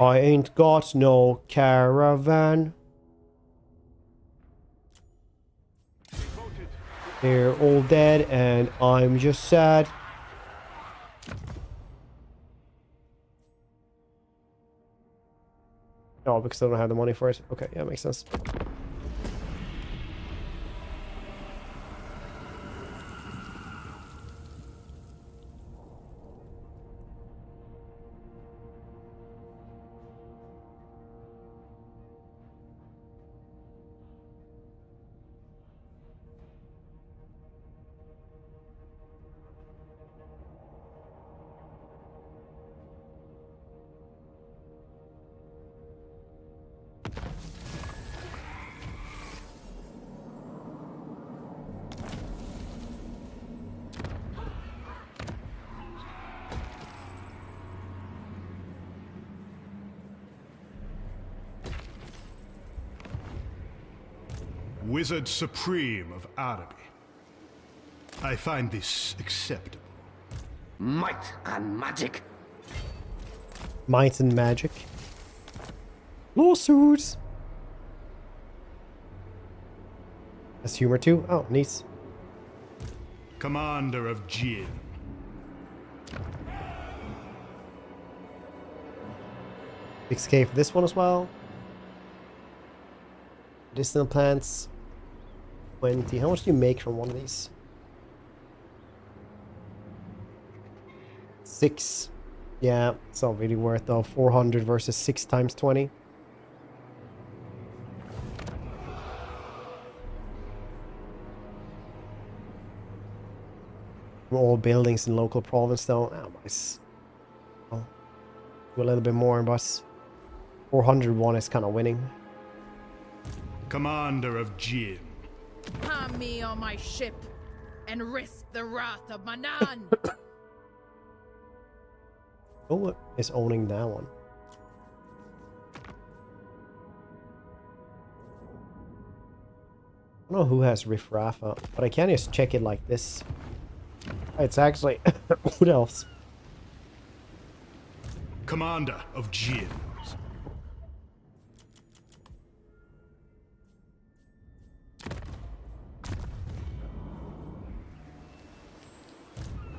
I ain't got no caravan. They're all dead and I'm just sad. Oh, because I don't have the money for it. Okay, yeah, makes sense. Wizard Supreme of Araby. I find this acceptable. Might and magic. Might and magic. Lawsuits. That's humor too. Oh, nice. Commander of Jin. $6K for this one as well. Medicinal plants. 20. How much do you make from one of these? 6. Yeah, it's not really worth though. 400 versus 6 times 20. All buildings in local province though. Oh, nice. I'll do a little bit more, but 401 is kind of winning. Commander of Jin. Palm me on my ship and risk the wrath of Manan. Who is owning that one? I don't know who has Riff Rafa, but I can just check it like this. It's actually what else? Commander of Jin.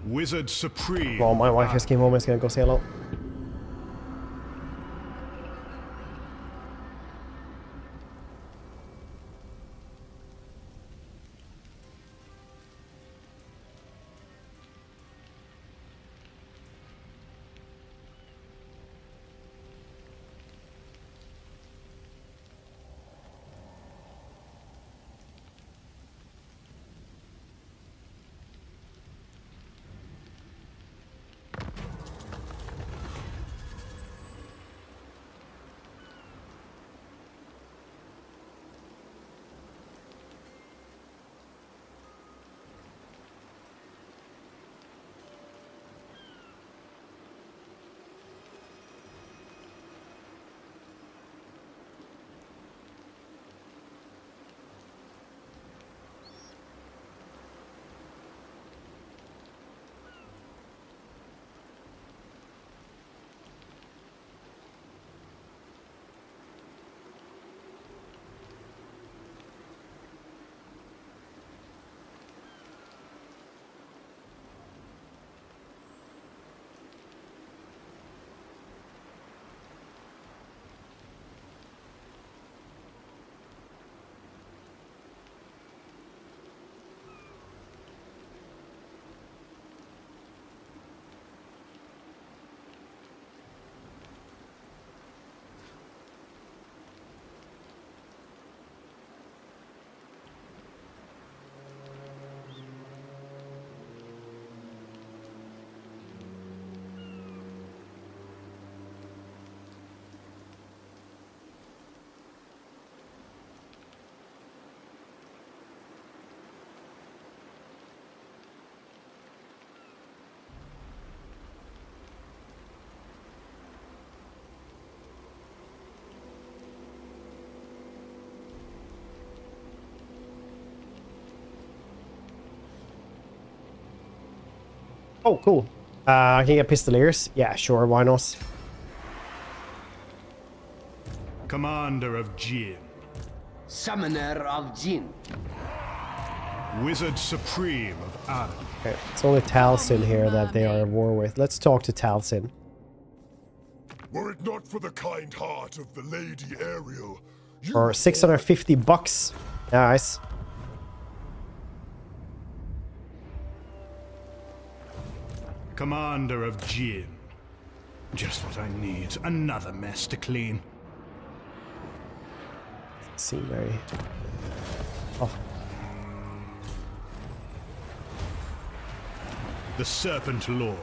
Wizard Supreme. Well, my wife just came home and is gonna go say hello. Oh, cool. I can get Pistoliers. Yeah, sure, why not? Commander of Jin. Summoner of Jin. Wizard Supreme of Araby. Okay, it's only Talcin here that they are at war with. Let's talk to Talcin. Were it not for the kind heart of the Lady Ariel, you For 650 bucks. Nice. Commander of Jin. Just what I need. Another mess to clean. Seem very... Oh. The Serpent Lord.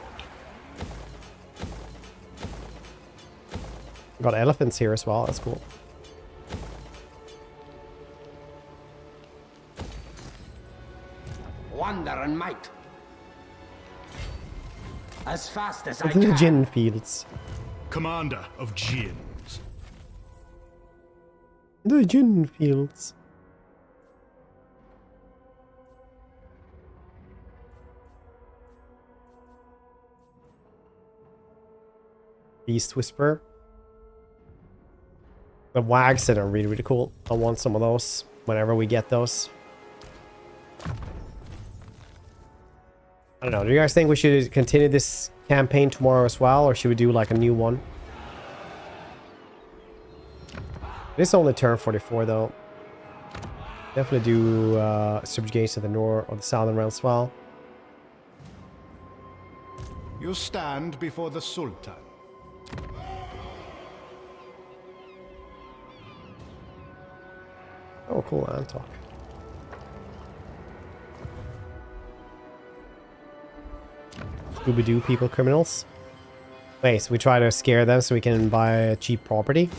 Got elephants here as well. That's cool. Wonder and might. As fast as I The can. Jin fields. Commander of Jins. The Jin fields. Beast Whisperer. The wags that are really, really cool. I want some of those whenever we get those. I don't know. Do you guys think we should continue this campaign tomorrow as well, or should we do like a new one? This is only turn 44 though. Definitely do subjugates of the north or the southern realms as well. You stand before the Sultan. Oh, cool, Antok. Scooby-Doo people criminals. Wait, so we try to scare them so we can buy a cheap property?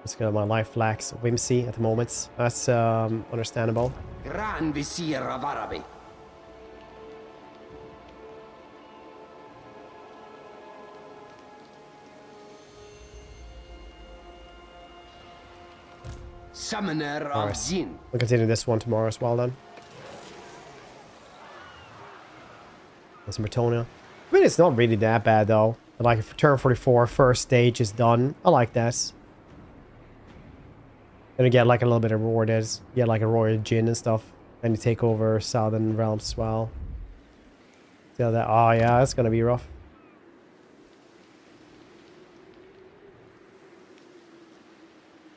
Just got my life lacks whimsy at the moment. That's understandable. Grand Vizier of Araby. Summoner of Alright. Jin. We'll continue this one tomorrow as well then. And some Bretonia. I mean, it's not really that bad though. Like if turn 44, first stage is done. I like that. Then you get like a little bit of rewarded. You get like a royal Jin and stuff. And you take over Southern Realms as well. See how that? Oh yeah, that's gonna be rough.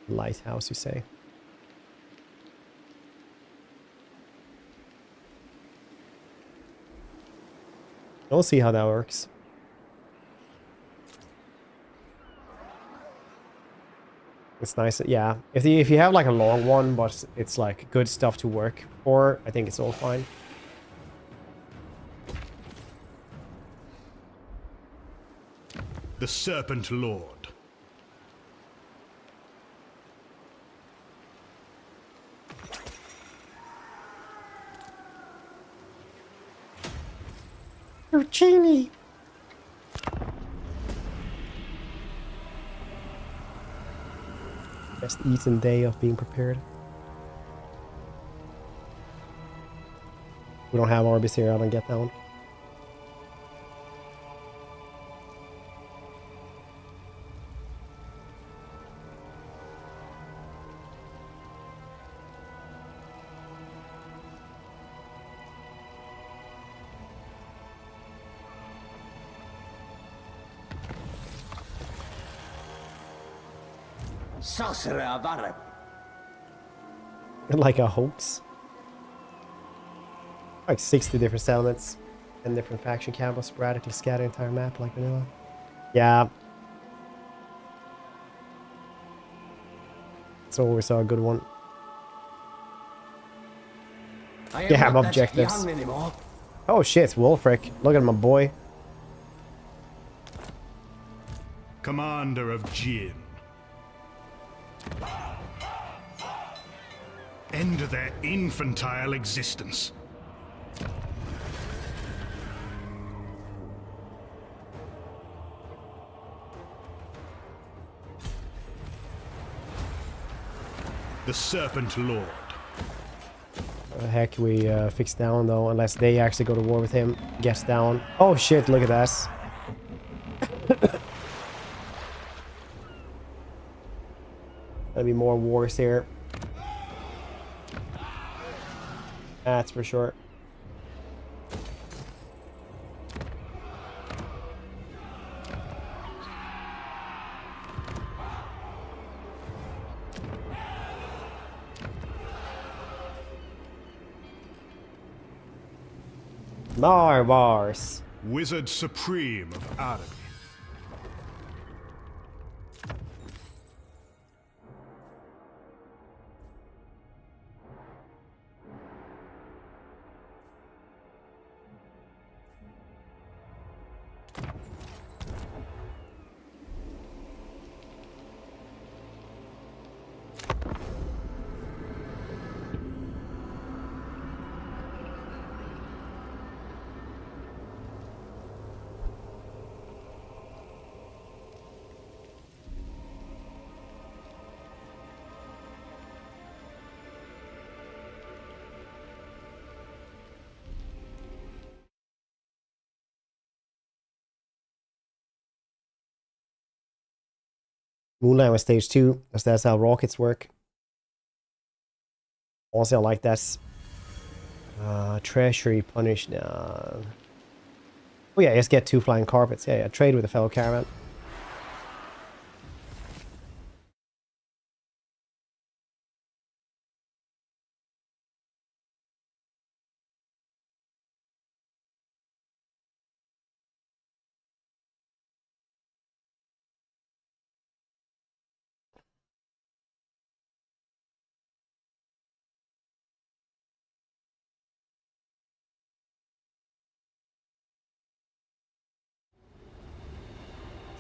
Lighthouse, you say? We'll see how that works. It's nice, yeah. If you have like a long one, but it's like good stuff to work for, I think it's all fine. The Serpent Lord. Genie. Best eaten day of being prepared. We don't have Arby's here. I don't get that one. Sorcerer of Araby. Like a hoax. Like 60 different settlements and different faction campos sporadically scatter the entire map like vanilla. Yeah. It's always a good one. I am Yeah, not that objectives. young anymore. Oh shit, Wolfric. Look at my boy. Commander of Jin. End their infantile existence. The Serpent Lord. The heck we fix down though, unless they actually go to war with him. Gets down. Oh shit, look at that. There'll be more wars here. That's for sure. More wars. Wizard Supreme of Araby. Moonlight was stage 2, because that's how rockets work. Also, I like that. Treasury punish now. Oh yeah, just get 2 flying carpets. Yeah, trade with a fellow caravan.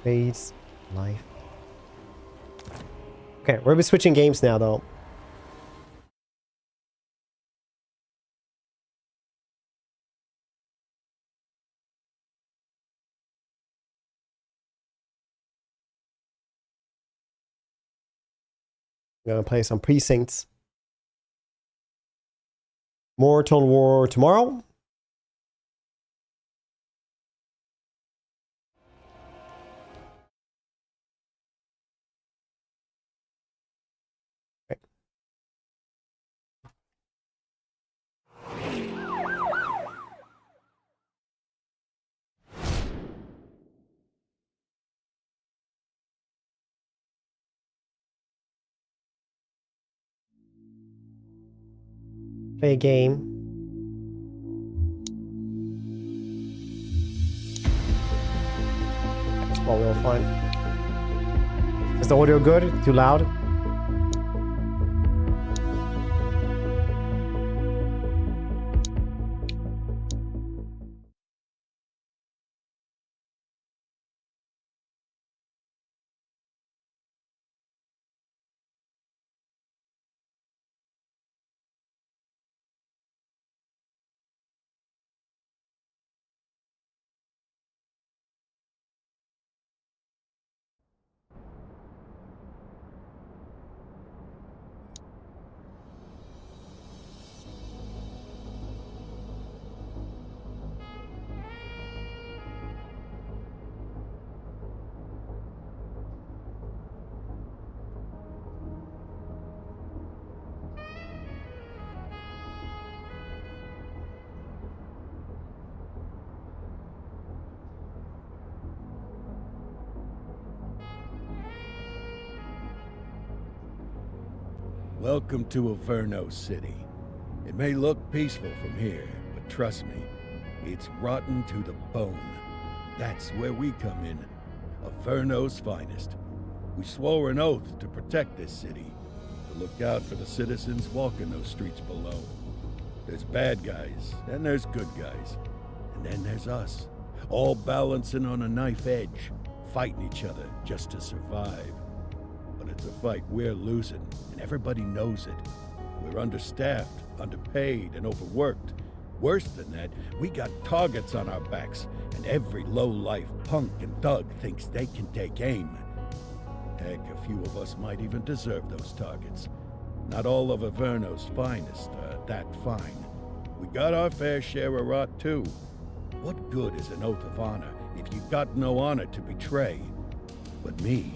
Trades, life. Okay, we're switching games now, though. I'm gonna play some Precincts. More Total War tomorrow. Play a game. That's what we'll find. Is the audio good? Too loud? Welcome to Averno City. It may look peaceful from here, but trust me, it's rotten to the bone. That's where we come in. Averno's finest. We swore an oath to protect this city, to look out for the citizens walking those streets below. There's bad guys, and there's good guys. And then there's us, all balancing on a knife edge, fighting each other just to survive. But it's a fight we're losing, and everybody knows it. We're understaffed, underpaid, and overworked. Worse than that, we got targets on our backs, and every low-life punk and thug thinks they can take aim. Heck, a few of us might even deserve those targets. Not all of Averno's finest are that fine. We got our fair share of rot, too. What good is an oath of honor if you got no honor to betray. But me,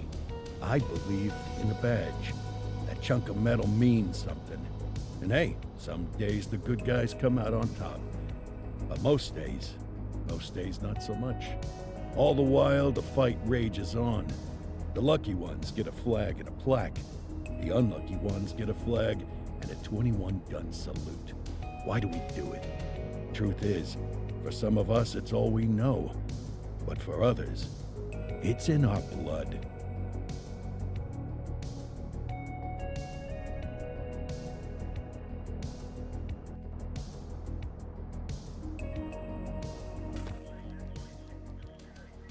I believe in the badge. That chunk of metal means something. And hey, some days the good guys come out on top. But most days not so much. All the while, the fight rages on. The lucky ones get a flag and a plaque. The unlucky ones get a flag and a 21-gun salute. Why do we do it? Truth is, for some of us, it's all we know. But for others, it's in our blood.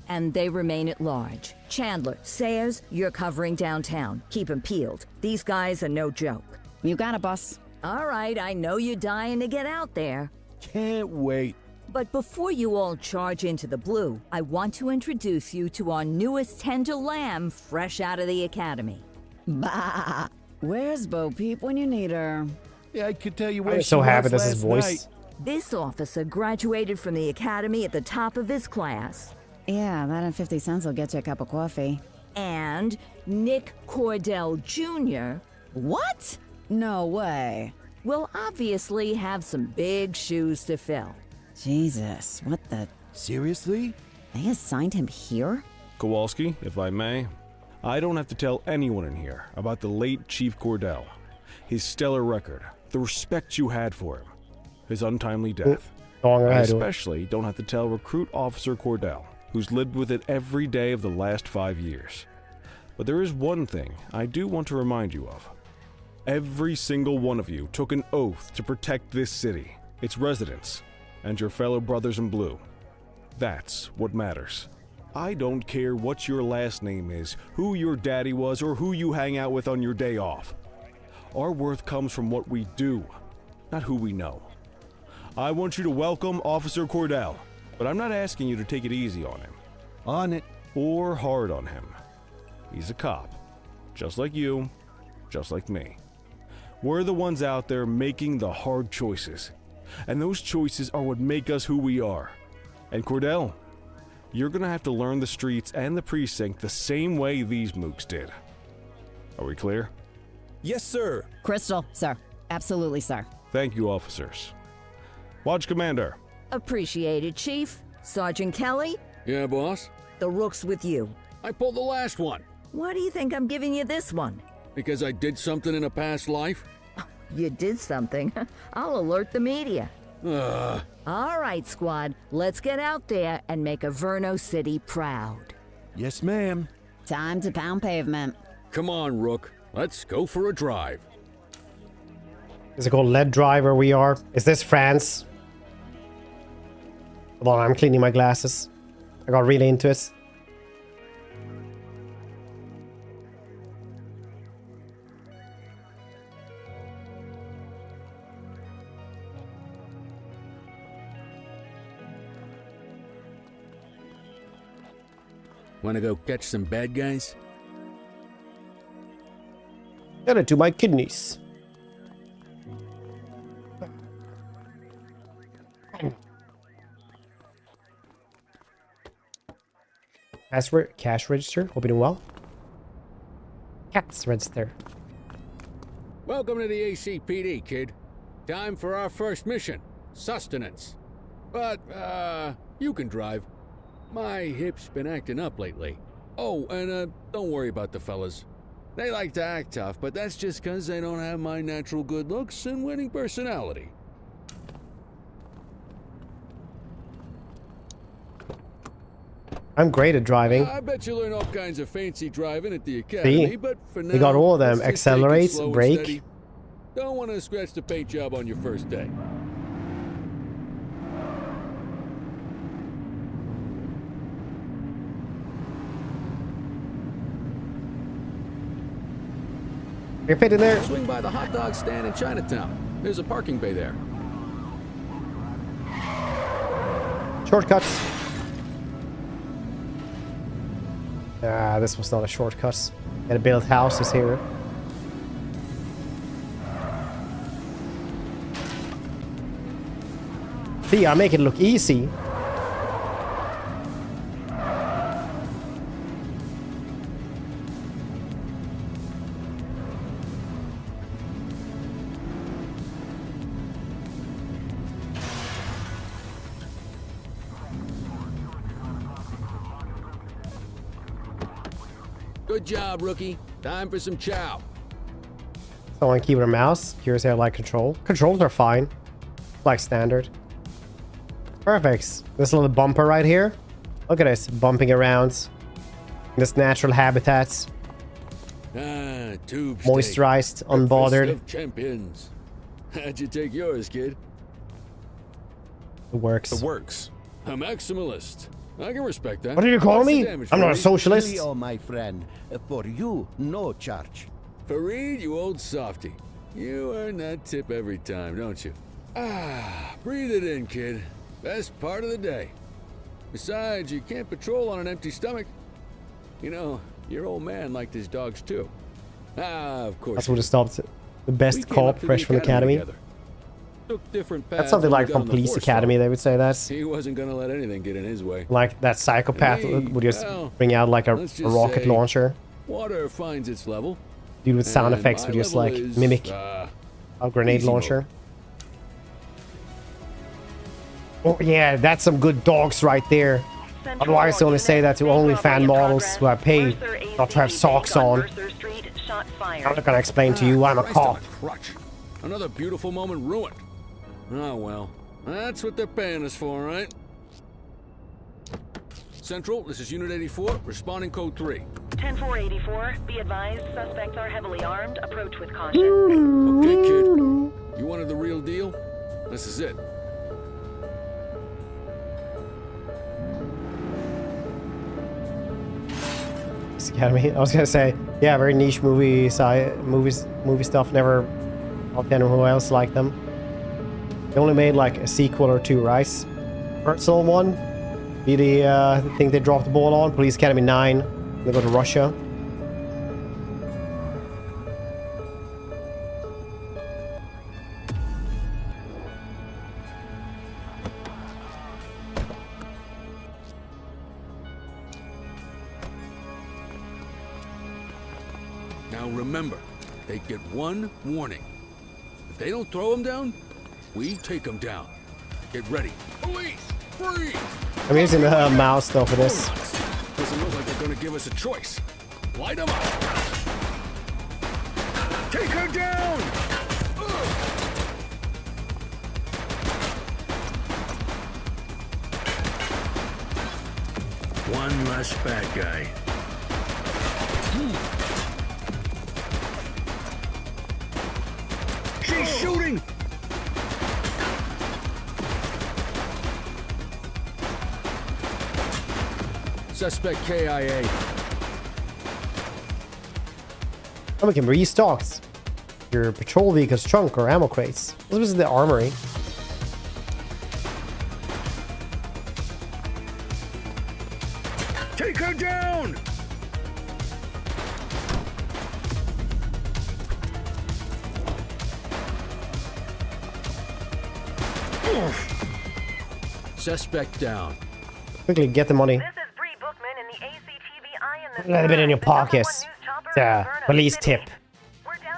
And they remain at large. Chandler, Sayers, you're covering downtown. Keep 'em peeled. These guys are no joke. You got it, boss. All right, I know you're dying to get out there. Can't wait. But before you all charge into the blue, I want to introduce you to our newest tender lamb fresh out of the academy. Bah! Where's Bo Peep when you need her? Yeah, I could tell you where I'm she so happy was that's his last voice. night. This officer graduated from the academy at the top of his class. Yeah, that and 50 cents will get you a cup of coffee. And Nick Cordell Jr. What? No way. will obviously have some big shoes to fill. Jesus, what the... Seriously? They assigned him here? Kowalski, if I may, I don't have to tell anyone in here about the late Chief Cordell, his stellar record, the respect you had for him, his untimely death. I especially don't have to tell Recruit Officer Cordell, who's lived with it every day of the last 5 years. But there is one thing I do want to remind you of. Every single one of you took an oath to protect this city, its residents, and your fellow brothers in blue. That's what matters. I don't care what your last name is, who your daddy was, or who you hang out with on your day off. Our worth comes from what we do, not who we know. I want you to welcome Officer Cordell, but I'm not asking you to take it easy on him. On it. Or hard on him. He's a cop. Just like you, just like me. We're the ones out there making the hard choices. And those choices are what make us who we are. And Cordell, you're gonna have to learn the streets and the precinct the same way these mooks did. Are we clear? Yes, sir. Crystal, sir. Absolutely, sir. Thank you, officers. Watch Commander. Appreciated, Chief. Sergeant Kelly? Yeah, boss? The rook's with you. I pulled the last one. Why do you think I'm giving you this one? Because I did something in a past life? You did something. I'll alert the media. All right, squad. Let's get out there and make Averno City proud. Yes, ma'am. Time to pound pavement. Come on, Rook. Let's go for a drive. Is it called Lead Drive where we are? Is this France? Hold on, I'm cleaning my glasses. I got really into it. Wanna go catch some bad guys? Get it to my kidneys. Cash register. Hope you're doing well. Cash register. Welcome to the ACPD, kid. Time for our first mission. Sustenance. But, you can drive. My hip's been acting up lately. Oh, and, don't worry about the fellas. They like to act tough, but that's just 'cause they don't have my natural good looks and winning personality. I'm great at driving. I bet you learn all kinds of fancy driving at the academy, See? but for now, We got all of them. let's just take it Accelerate, slow and brake. steady. Don't want to scratch the paint job on your first day. You're fit in there. Swing by the hot dog stand in Chinatown. There's a parking bay there. Shortcuts. Ah, this was not a shortcut. Gotta build houses here. See, I make it look easy. Good job, rookie. Time for some chow. So on keyboard and mouse. Curious how I like control. Controls are fine. Like standard. Perfect. This little bumper right here. Look at this. Bumping around. This natural habitats. Tube Moisturized, unbothered. Of champions. How'd you take yours, kid? It works. It works. A maximalist. I can respect that. What did you call What's the me? damage, I'm not a Fareed? socialist. Leo, my friend. For you, no charge. Fareed, you old softy. You earn that tip every time, don't you? Breathe it in, kid. Best part of the day. Besides, you can't patrol on an empty stomach. You know, your old man liked his dogs too. Of course. That's what it stopped. The best cop fresh from the academy. Took different paths That's something when we like got from on the Police force Academy, though. they would say that. He wasn't gonna let anything get in his way. Like that psychopath And would just well, bring out like a let's just rocket say launcher. Water finds its level. Dude with sound and effects my would just level like is, mimic a grenade easy launcher. Oh yeah, that's some good dogs right there. Otherwise, I only say that to only fan models who are paid not to have socks on. I'm not gonna explain to you I'm a cop. Crutch. Another beautiful moment ruined. Oh well, that's what they're paying us for, right? Central, this is Unit 84, responding code 3. 10-484, be advised, suspects are heavily armed, approach with caution. Okay, kid. You wanted the real deal? This is it. Academy. I was gonna say, yeah, very niche movie stuff. Never I'll tell who else liked them. They only made like a sequel or two, right? Personal one, be the thing they dropped the ball on. Police Academy 9. They go to Russia. Now remember, they get one warning. If they don't throw them down, we take them down. Get ready. Police, freeze! I'm using the mouse though for this. Doesn't look like they're gonna give us a choice. Light them up. Take her down! One less bad guy. She's shooting! Suspect KIA. Oh, we can restock your patrol vehicle's trunk or ammo crates. This was the armory. Take her down! Suspect down. Quickly, get the money. A little bit in your pockets. It's a police tip.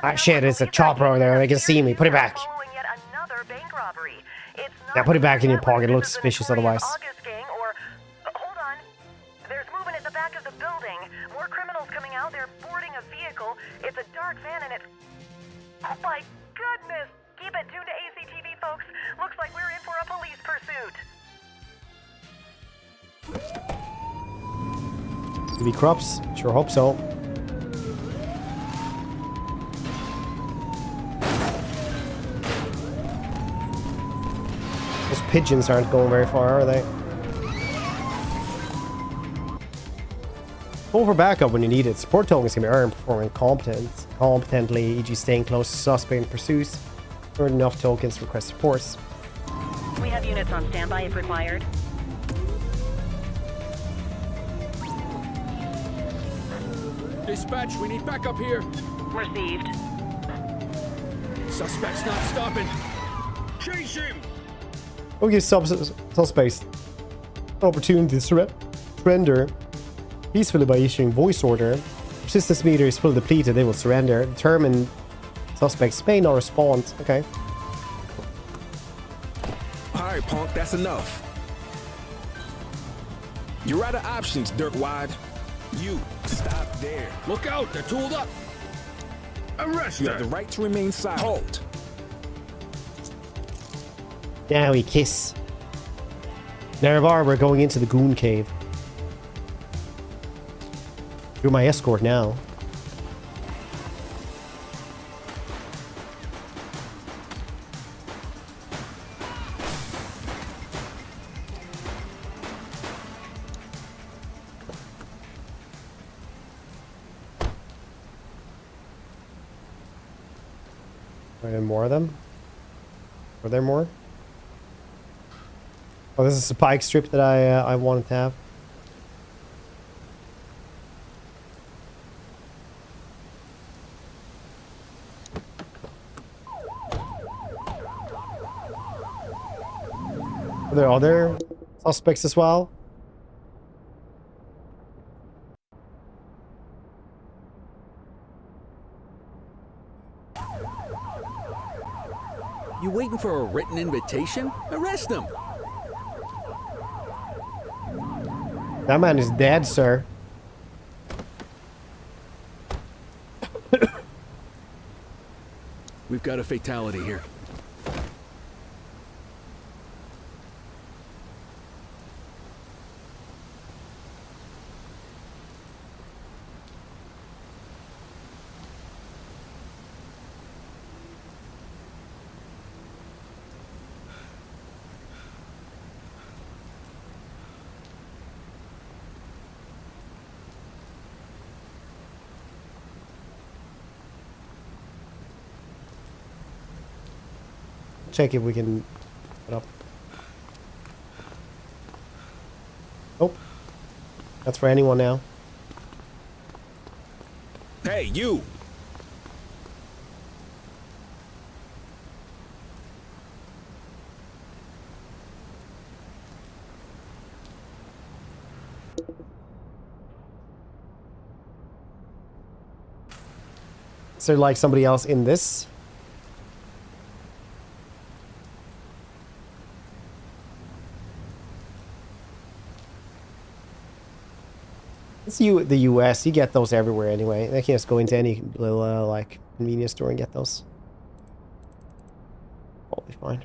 Ah shit, it's a chopper over there. They can see me. Put it back. Now put it back in your pocket. It looks suspicious otherwise. Hold on. There's movement at the back of the building. More criminals coming out. They're boarding a vehicle. It's a dark van and it's... Oh my goodness! Keep it tuned to ACTV, folks. Looks like we're in for a police pursuit. TV crops? Sure hope so. Those pigeons aren't going very far, are they? Call for backup when you need it. Support tokens can be earned performing competently, e.g. staying close to suspect in pursuits. Earn enough tokens to request supports. We have units on standby if required. Dispatch, we need backup here. Received. Suspect's not stopping. Chase him! We'll give suspects opportunity to surrender peacefully by issuing voice order. Persistence meter is fully depleted, they will surrender. Determined suspects may not respond. Okay. Alright, punk, that's enough. You're out of options, Dirkwad. You, stop there. Look out, they're tooled up. Arrest You her. have the right to remain silent. Halt. Now we kiss. Nerevar, we're going into the Goon Cave. You're my escort now. Are there more of them? Are there more? Oh, this is a pike strip that I wanted to have. Are there other suspects as well? You waiting for a written invitation? Arrest them. That man is dead, sir. We've got a fatality here. Check if we can put up. Nope. That's for anyone now. Hey, you! Is there like somebody else in this? It's the US. You get those everywhere anyway. They can just go into any little like convenience store and get those. Probably fine.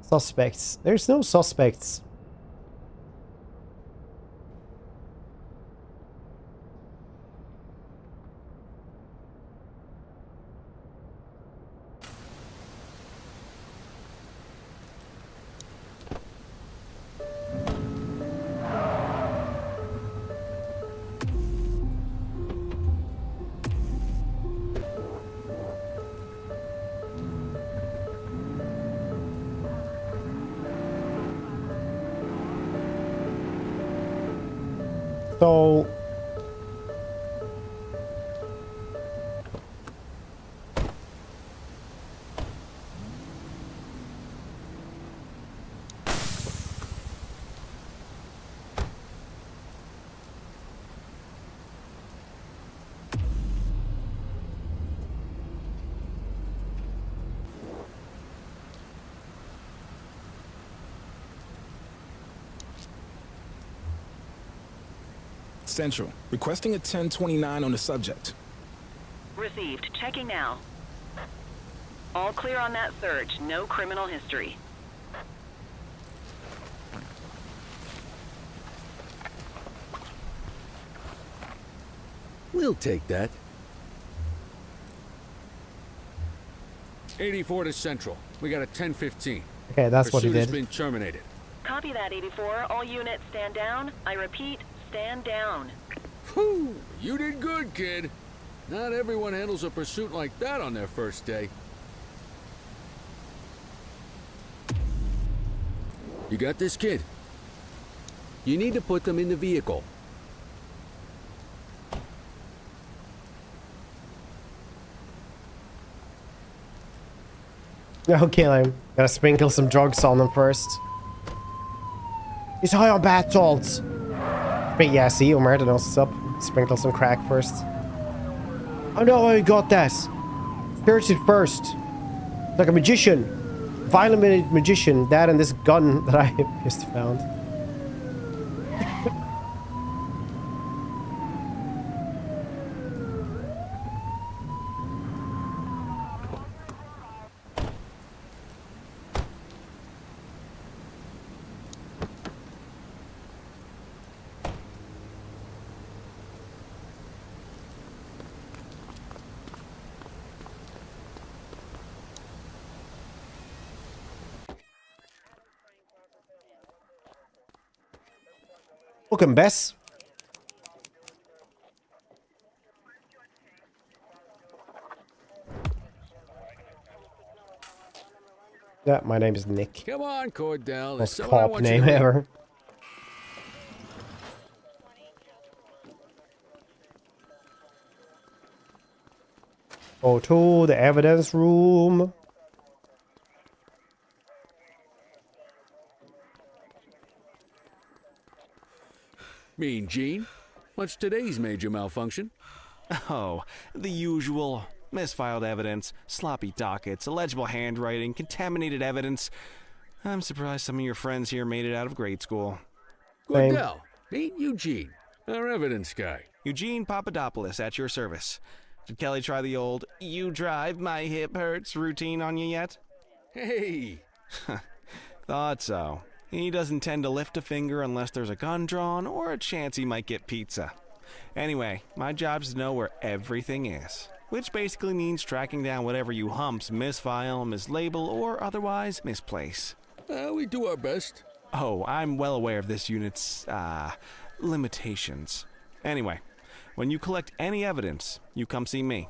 Suspects. There's no suspects. So Central, requesting a 1029 on the subject. Received. Checking now. All clear on that search. No criminal history. We'll take that. 84 to Central. We got a 1015. okay, that's what he Pursuit has did. been terminated. Copy that, 84. All units stand down. I repeat, stand down. Whew, you did good, kid. Not everyone handles a pursuit like that on their first day. You got this, kid? You need to put them in the vehicle. Okay, like, gotta sprinkle some drugs on them first. He's high on bath salts. But yeah, see, Omar knows what's up. Sprinkle some crack first. I know how you got that. Search it first. Like a magician. Violent magician. That and this gun that I just found. Welcome, Bess. Yeah, my name is Nick. Come on, Cordell. Most cop name ever. Go to the evidence room. Mean Gene, what's today's major malfunction? Oh, the usual. Misfiled evidence, sloppy dockets, illegible handwriting, contaminated evidence. I'm surprised some of your friends here made it out of grade school. Cordell, meet Eugene, our evidence guy. Eugene Papadopoulos at your service. Did Kelly try the old, you drive, my hip hurts routine on you yet? Hey! Thought so. He doesn't tend to lift a finger unless there's a gun drawn or a chance he might get pizza. Anyway, my job's to know where everything is, which basically means tracking down whatever you humps misfile, mislabel, or otherwise misplace. We do our best. Oh, I'm well aware of this unit's, limitations. Anyway, when you collect any evidence, you come see me.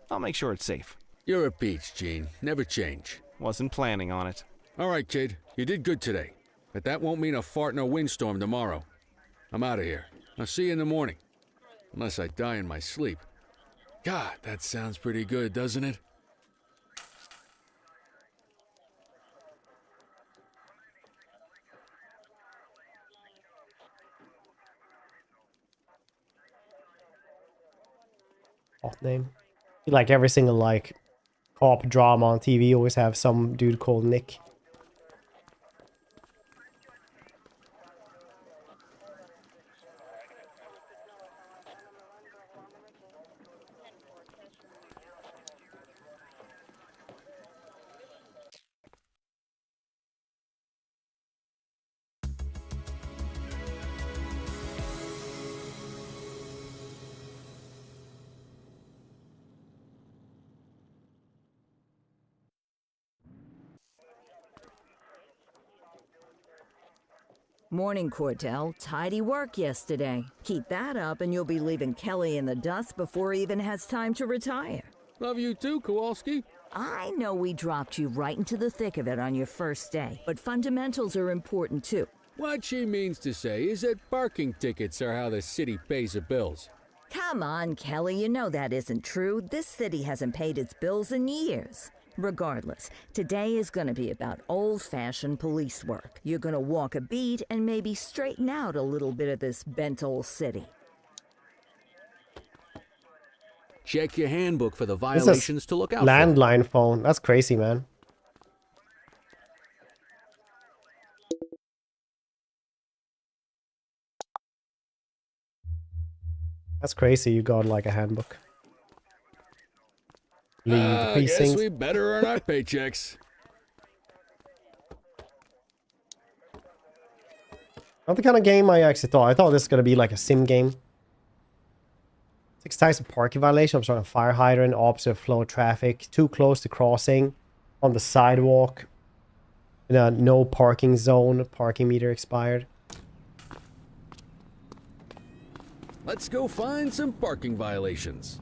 I'll make sure it's safe. You're a peach, Gene. Never change. Wasn't planning on it. All right, kid. You did good today. But that won't mean a fart in a windstorm tomorrow. I'm out of here. I'll see you in the morning. Unless I die in my sleep. God, that sounds pretty good, doesn't it? Name. Like every single like cop drama on TV always have some dude called Nick. Morning, Cordell. Tidy work yesterday. Keep that up and you'll be leaving Kelly in the dust before he even has time to retire. Love you too, Kowalski. I know we dropped you right into the thick of it on your first day, but fundamentals are important too. What she means to say is that parking tickets are how the city pays the bills. Come on, Kelly, you know that isn't true. This city hasn't paid its bills in years. Regardless, today is going to be about old-fashioned police work. You're going to walk a beat and maybe straighten out a little bit of this bent old city. Check your handbook for the violations to look out landline phone. That's crazy, man. That's crazy. You got like a handbook. I guess we better earn our paychecks. Not the kind of game I actually thought. I thought this was going to be like a sim game. 6 types of parking violation. I'm sorry, fire hydrant, opposite flow traffic, too close to crossing, on the sidewalk, in a no parking zone, parking meter expired. Let's go find some parking violations.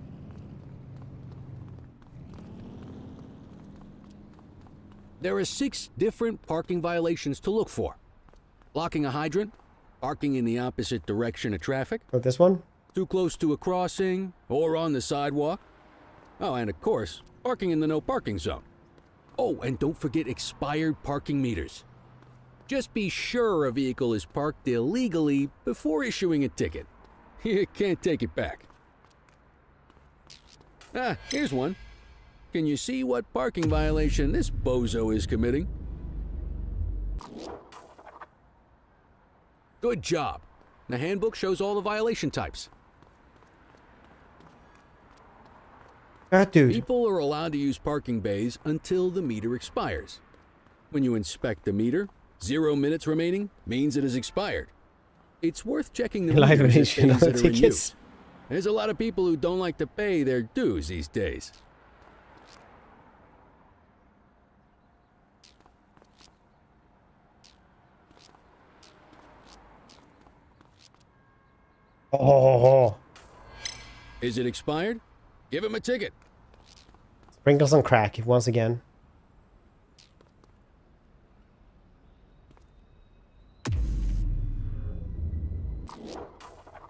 There are 6 different parking violations to look for. Blocking a hydrant, parking in the opposite direction of traffic. But this one? Too close to a crossing or on the sidewalk. Oh, and of course, parking in the no parking zone. Oh, and don't forget expired parking meters. Just be sure a vehicle is parked illegally before issuing a ticket. You can't take it back. Ah, here's one. can you see what parking violation this bozo is committing? Good job. The handbook shows all the violation types. Dude. People are allowed to use parking bays until the meter expires. When you inspect the meter, 0 minutes remaining means it is expired. It's worth checking the Live meters edition at bays that are in tickets. use. There's a lot of people who don't like to pay their dues these days. Oh. Is it expired? Give him a ticket. Sprinkles on crack once again.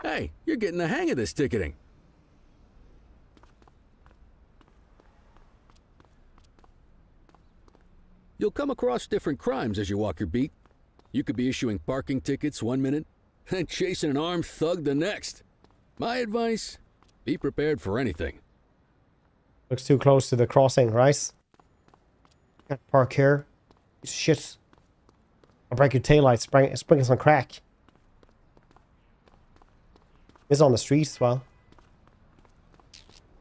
Hey, you're getting the hang of this ticketing. You'll come across different crimes as you walk your beat. You could be issuing parking tickets 1 minute and chasing an armed thug the next. My advice, be prepared for anything. Looks too close to the crossing, right? Got park here. Piece of shit. I'll break your taillights, sprinkles on crack. It's on the street as well.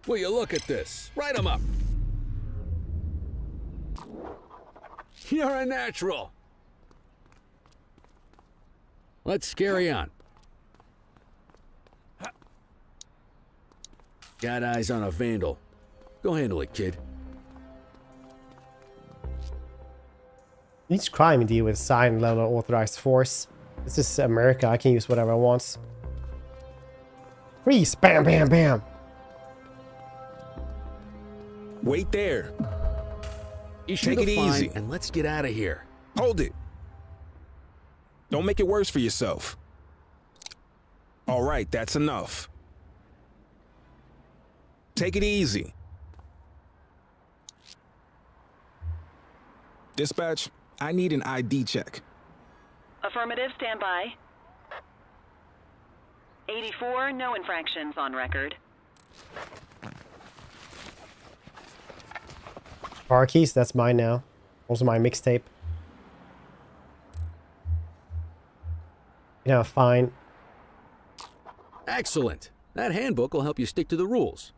Will you look at this? Write 'em up. You're a natural. Let's carry on. Got eyes on a vandal. Go handle it, kid. Each crime you deal with signed level authorized force. This is America. I can use whatever I want. Freeze! Bam, bam, bam! Wait there. Issue Take it the fine easy. and let's get out of here. Hold it. Don't make it worse for yourself. All right, that's enough. Take it easy. Dispatch, I need an ID check. Affirmative, stand by. 84, no infractions on record. Car keys, that's mine now. Also my mixtape. You know, fine. Excellent. That handbook will help you stick to the rules.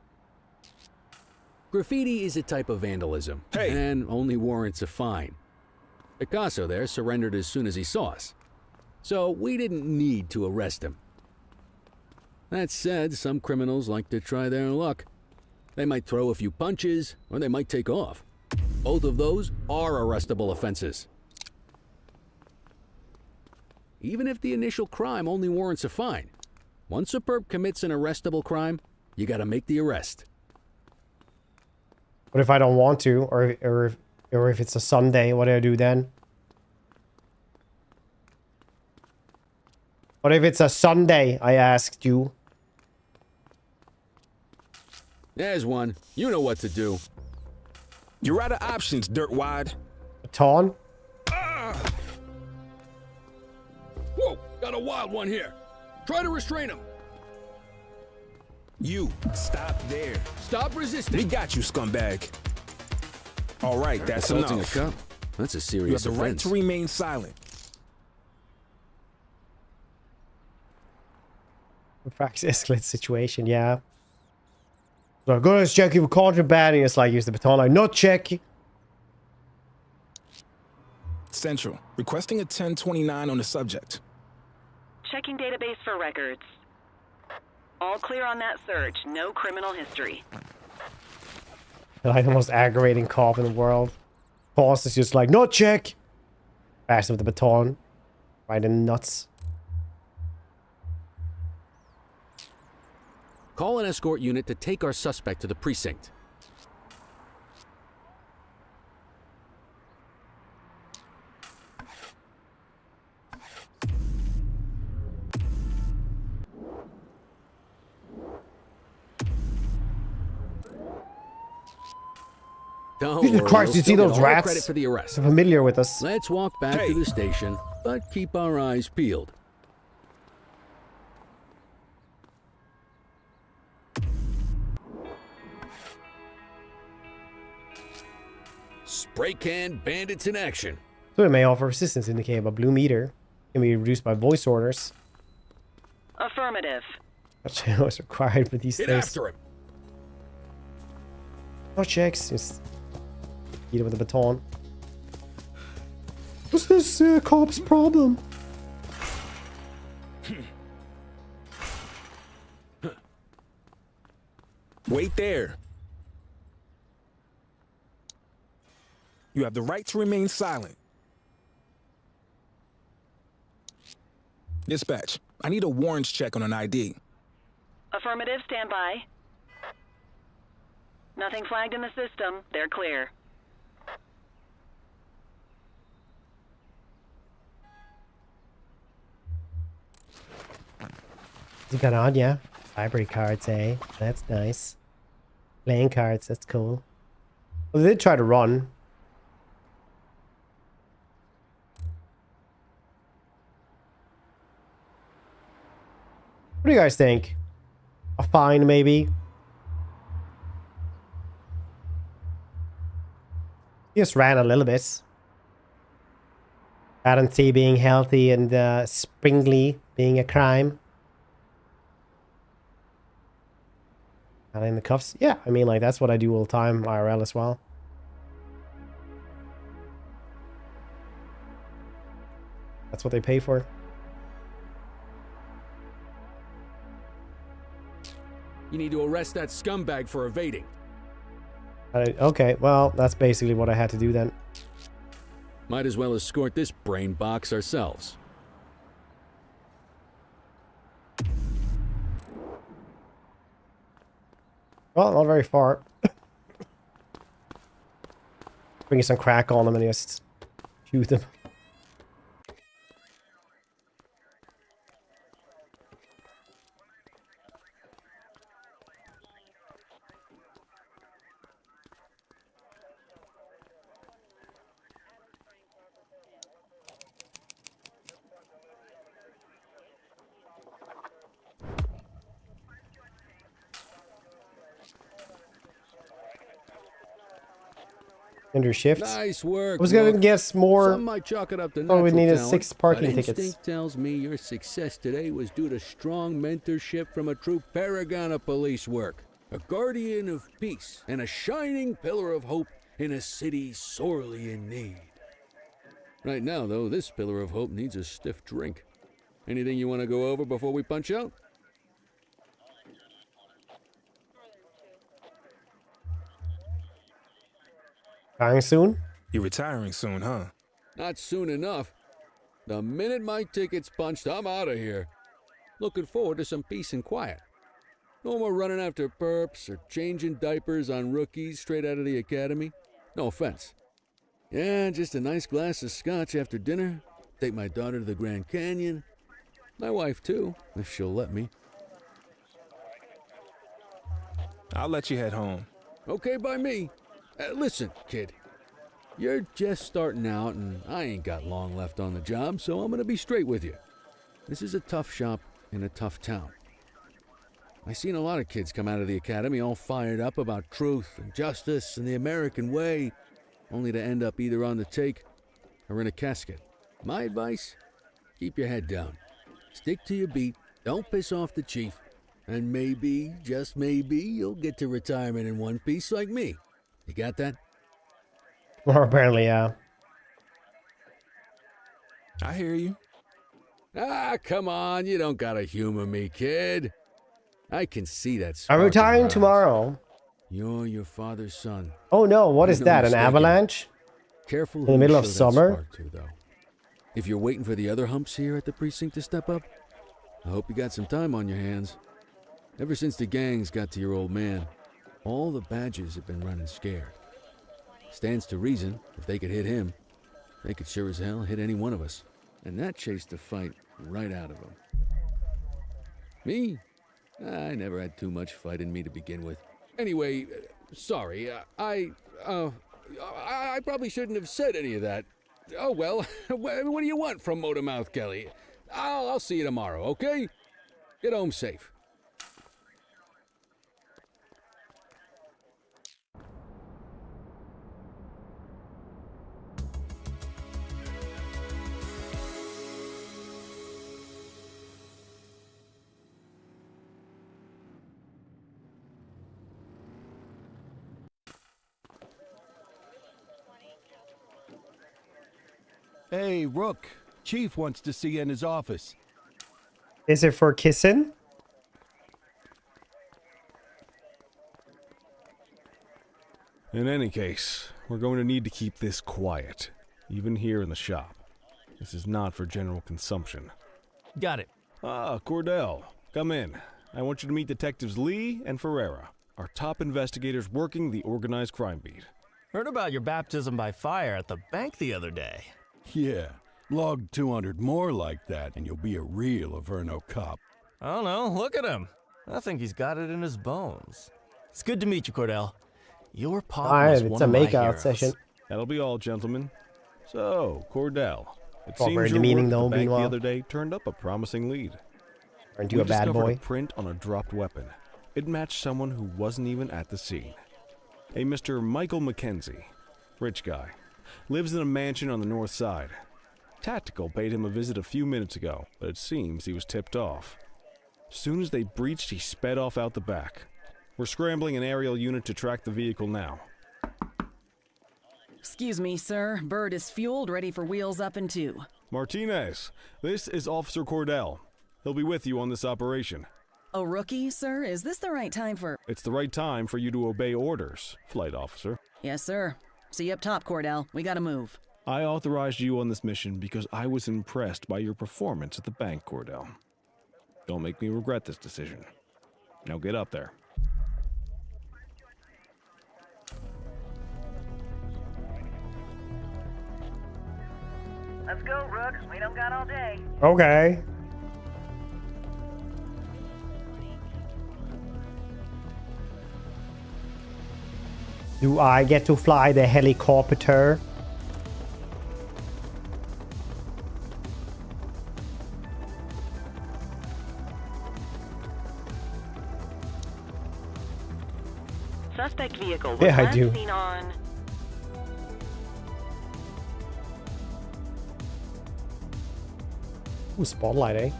Graffiti is a type of vandalism, and only warrants a fine. Picasso there surrendered as soon as he saw us, so we didn't need to arrest him. That said, some criminals like to try their luck. They might throw a few punches, or they might take off. Both of those are arrestable offenses. Even if the initial crime only warrants a fine, once a perp commits an arrestable crime, you gotta make the arrest. What if I don't want to, or if it's a Sunday, what do I do then? What if it's a Sunday, I asked you? There's one. You know what to do. You're out of options, dirtwad. Baton? Whoa, got a wild one here. Try to restrain him. You, stop there. Stop resisting. We got you, scumbag. All right, that's Assaulting enough. a cop? That's a You have serious the right offense. to remain silent. Facts escalate situation, yeah. So go to check you for contraband, and it's like use the baton, like not check. Central, requesting a 1029 on the subject. Checking database for records. All clear on that search. No criminal history. Like the most aggravating cop in the world. Boss is just like, not check. Bash him with the baton. Right in the nuts. Call an escort unit to take our suspect to the precinct. Don't Jesus worry, Christ, you'll you see still get those all the rats? credit for the arrest. They're familiar with us. Let's walk back to the station, but keep our eyes peeled. Spray can bandits in action. So it may offer resistance indicate, but blue meter can be reduced by voice orders. Affirmative. Which was required for these Get things. after him. No checks. Just beat it with a baton. What's this cop's problem? Wait there. You have the right to remain silent. Dispatch, I need a warrants check on an ID. Affirmative, stand by. Nothing flagged in the system. They're clear. You got on, yeah? Library cards, eh? That's nice. Playing cards, that's cool. Well, they did try to run. What do you guys think? A fine, maybe? He just ran a little bit. I don't see being healthy and springly being a crime. And in the cuffs? Yeah, I mean, like, that's what I do all the time, IRL as well. That's what they pay for. You need to arrest that scumbag for evading. Okay, well, that's basically what I had to do then. Might as well escort this brain box ourselves. Well, not very far. Bring some crack on them and just shoot them. Under shift. Nice work. I was gonna guess more. Some might chalk it up to Oh, we natural needed talent, 6 parking but tickets. Instinct tells me your success today was due to strong mentorship from a true paragon of police work, a guardian of peace, and a shining pillar of hope in a city sorely in need. Right now, though, this pillar of hope needs a stiff drink. Anything you want to go over before we punch out? Dying soon? You're retiring soon, huh? Not soon enough. The minute my ticket's punched, I'm out of here. Looking forward to some peace and quiet. No more running after perps or changing diapers on rookies straight out of the academy. No offense. Yeah, just a nice glass of scotch after dinner. Take my daughter to the Grand Canyon. My wife, too, if she'll let me. I'll let you head home. Okay by me. Listen, kid. You're just starting out, and I ain't got long left on the job, so I'm gonna be straight with you. This is a tough shop in a tough town. I seen a lot of kids come out of the academy all fired up about truth and justice and the American way, only to end up either on the take or in a casket. My advice? Keep your head down. Stick to your beat, don't piss off the chief, and maybe, just maybe, you'll get to retirement in one piece like me. You got that? Well, apparently, yeah. I hear you. Ah, come on, you don't gotta humor me, kid. I can see that I'm spark in retiring your eyes. tomorrow. You're your father's son. Oh no, what is No that? An mistaking. avalanche? Careful In who the you middle of show that summer? spark to, though. If you're waiting for the other humps here at the precinct to step up, I hope you got some time on your hands. Ever since the gangs got to your old man, all the badges have been running scared. Stands to reason, if they could hit him, they could sure as hell hit any one of us. And that chased the fight right out of him. Me? I never had too much fight in me to begin with. Anyway, sorry, I probably shouldn't have said any of that. Oh well, what do you want from Motormouth Kelly? I'll see you tomorrow, okay? Get home safe. Hey, Rook. Chief wants to see you in his office. Is it for kissing? In any case, we're going to need to keep this quiet, even here in the shop. This is not for general consumption. Got it. Ah, Cordell, come in. I want you to meet Detectives Lee and Ferreira, our top investigators working the organized crime beat. Heard about your baptism by fire at the bank the other day. Yeah, log 200 more like that and you'll be a real Averno cop. I don't know, look at him. I think he's got it in his bones. It's good to meet you, Cordell. Your pop was one of my heroes. Session. That'll be all, gentlemen. So, Cordell, it Well, seems very your work demeaning, at the though, bank the meanwhile. other day turned up a promising lead. Aren't you a bad discovered boy? a print on a dropped weapon. It matched someone who wasn't even at the scene. A Mr. Michael Mackenzie, rich guy, lives in a mansion on the north side. Tactical paid him a visit a few minutes ago, but it seems he was tipped off. Soon as they breached, he sped off out the back. We're scrambling an aerial unit to track the vehicle now. Excuse me, sir. Bird is fueled, ready for wheels up in 2. Martinez, this is Officer Cordell. He'll be with you on this operation. A rookie, sir? Is this the right time for... It's the right time for you to obey orders, flight officer. Yes, sir. See you up top, Cordell. We gotta move. I authorized you on this mission because I was impressed by your performance at the bank, Cordell. Don't make me regret this decision. Now get up there. Let's go, Rook. We don't got all day. Okay. Do I get to fly the helicopter? Suspect vehicle was Yeah, I last do. seen on Ooh, spotlight, eh?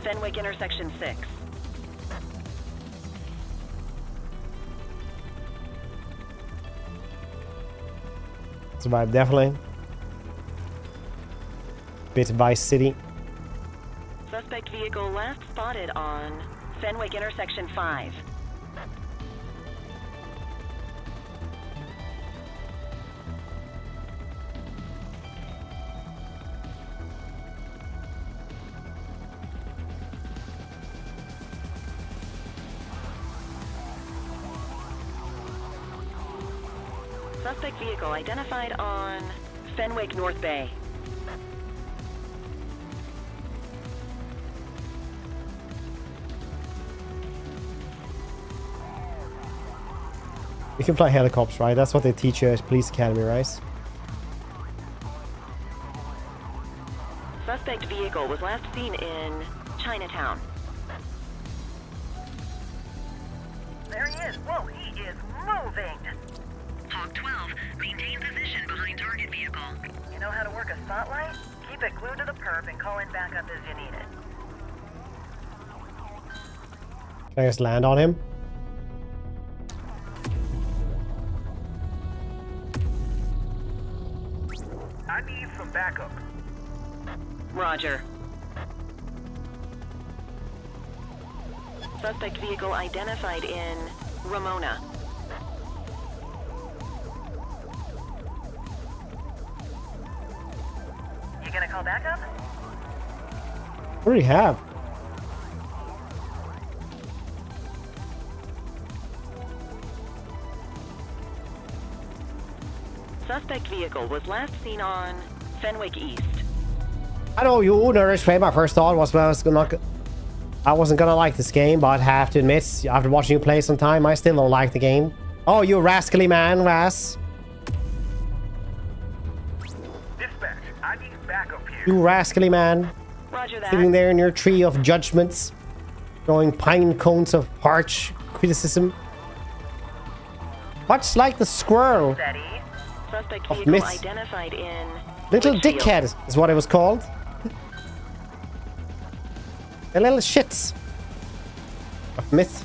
Fenwick intersection 6. Survive, definitely. Bit Vice City. Suspect vehicle last spotted on Fenwick intersection 5. Suspect vehicle identified on Fenwick North Bay. You can fly helicopters, right? That's what they teach you at Police Academy, right? Suspect vehicle was last seen in Chinatown. There he is. Whoa, he is moving. Hawk 12, maintain position behind target vehicle. You know how to work a spotlight? Keep it glued to the perp and call in backup as you need it. Can I just land on him? I need some backup. Roger. Suspect vehicle identified in Ramona. You gonna call backup? What do you have? Suspect vehicle was last seen on Fenwick East. I know you, Nourish Fame. My first thought was I wasn't gonna like this game, but I have to admit, after watching you play some time, I still don't like the game. Oh, you rascally man, Ras. Dispatch, I need backup here. You rascally man. Roger that. Sitting there in your tree of judgments, throwing pine cones of harsh criticism. Much like the squirrel Steady. Suspect of vehicle myths. identified in Little Litchfield. dickhead is what it was called. The little shits of myth.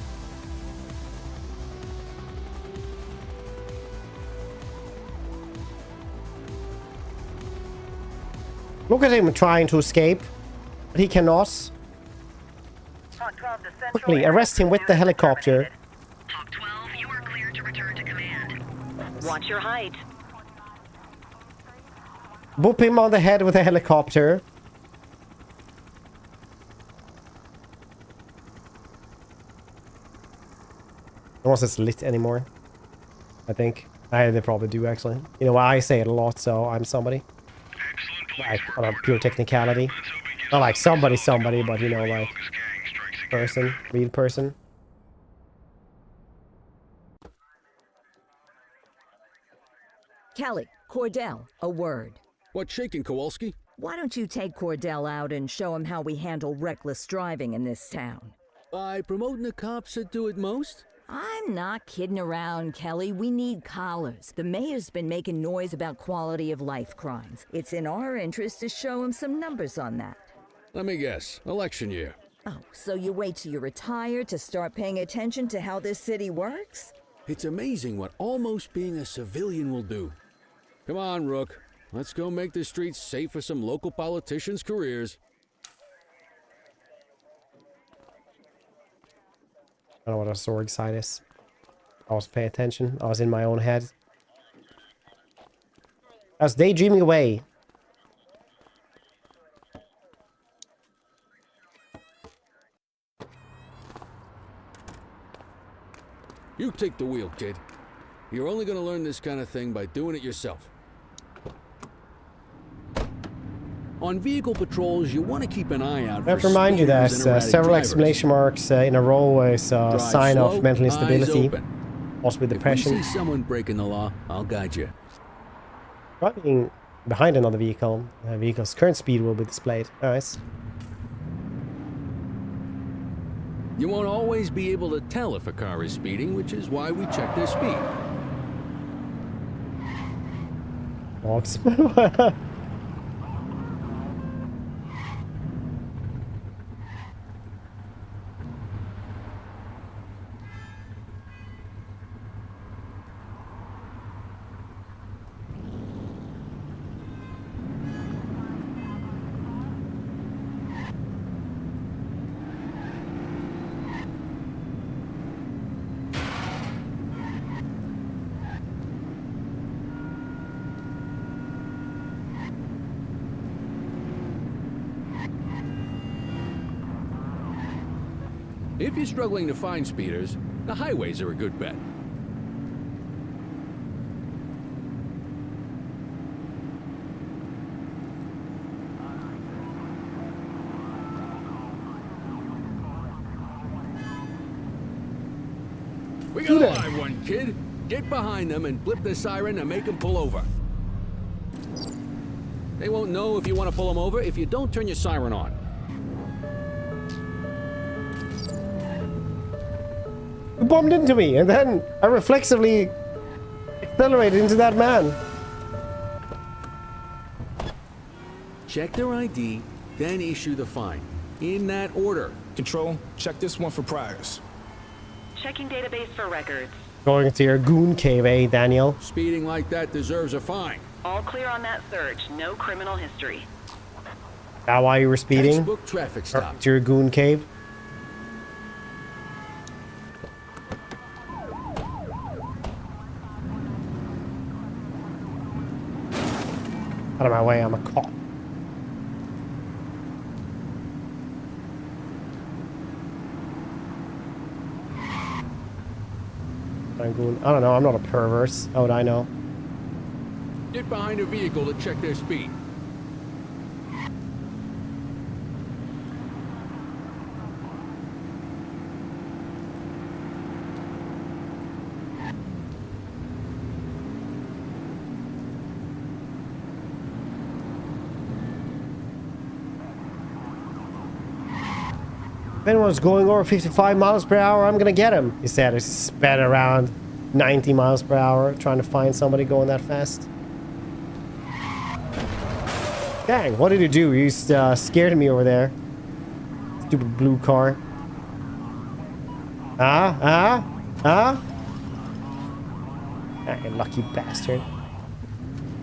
Look at him trying to escape, but he cannot. Quickly, arrest him with the helicopter. Talk 12, you are clear to return to command. Watch your height. Boop him on the head with a helicopter. No one says lit anymore, I think. They probably do, actually. You know, I say it a lot, so I'm somebody. Like, on a pure technicality. Not like somebody, but, you know, like, person, real person. Kelly, Cordell, a word. What's shaking, Kowalski? Why don't you take Cordell out and show him how we handle reckless driving in this town? By promoting the cops that do it most? I'm not kidding around, Kelly. We need collars. The mayor's been making noise about quality of life crimes. It's in our interest to show him some numbers on that. Let me guess. Election year. Oh, so you wait till you retire to start paying attention to how this city works? It's amazing what almost being a civilian will do. Come on, Rook. Let's go make the streets safe for some local politicians' careers. I don't know what a sword sign is. I was paying attention. I was in my own head. I was daydreaming away. You take the wheel, kid. You're only gonna learn this kind of thing by doing it yourself. On vehicle patrols, you want to keep an eye out for I have to remind you that several drivers. exclamation marks in a row is a sign slow, of mental eyes instability. open. Also with If we depression. see someone breaking the law, I'll guide you. Driving behind another vehicle. The vehicle's current speed will be displayed. Nice. You won't always be able to tell if a car is speeding, which is why we check their speed. Dogs. If you're struggling to find speeders, the highways are a good bet. We got a live one, kid. Get behind them and blip the siren and make them pull over. They won't know if you want to pull them over if you don't turn your siren on. You bumped into me, and then I reflexively accelerated into that man. Check their ID, then issue the fine. In that order. Control, check this one for priors. Checking database for records. Going to your goon cave, eh, Daniel? Speeding like that deserves a fine. All clear on that search. No criminal history. That why you were speeding? Textbook traffic stop. To your goon cave? Out of my way, I'm a cop. I don't know, I'm not a perverse. How would I know? Get behind a vehicle to check their speed. If anyone's going over 55 miles per hour, I'm gonna get him, he said as he sped around 90 miles per hour, trying to find somebody going that fast. Dang, what did he do? He scared me over there. Stupid blue car. Ah, you lucky bastard.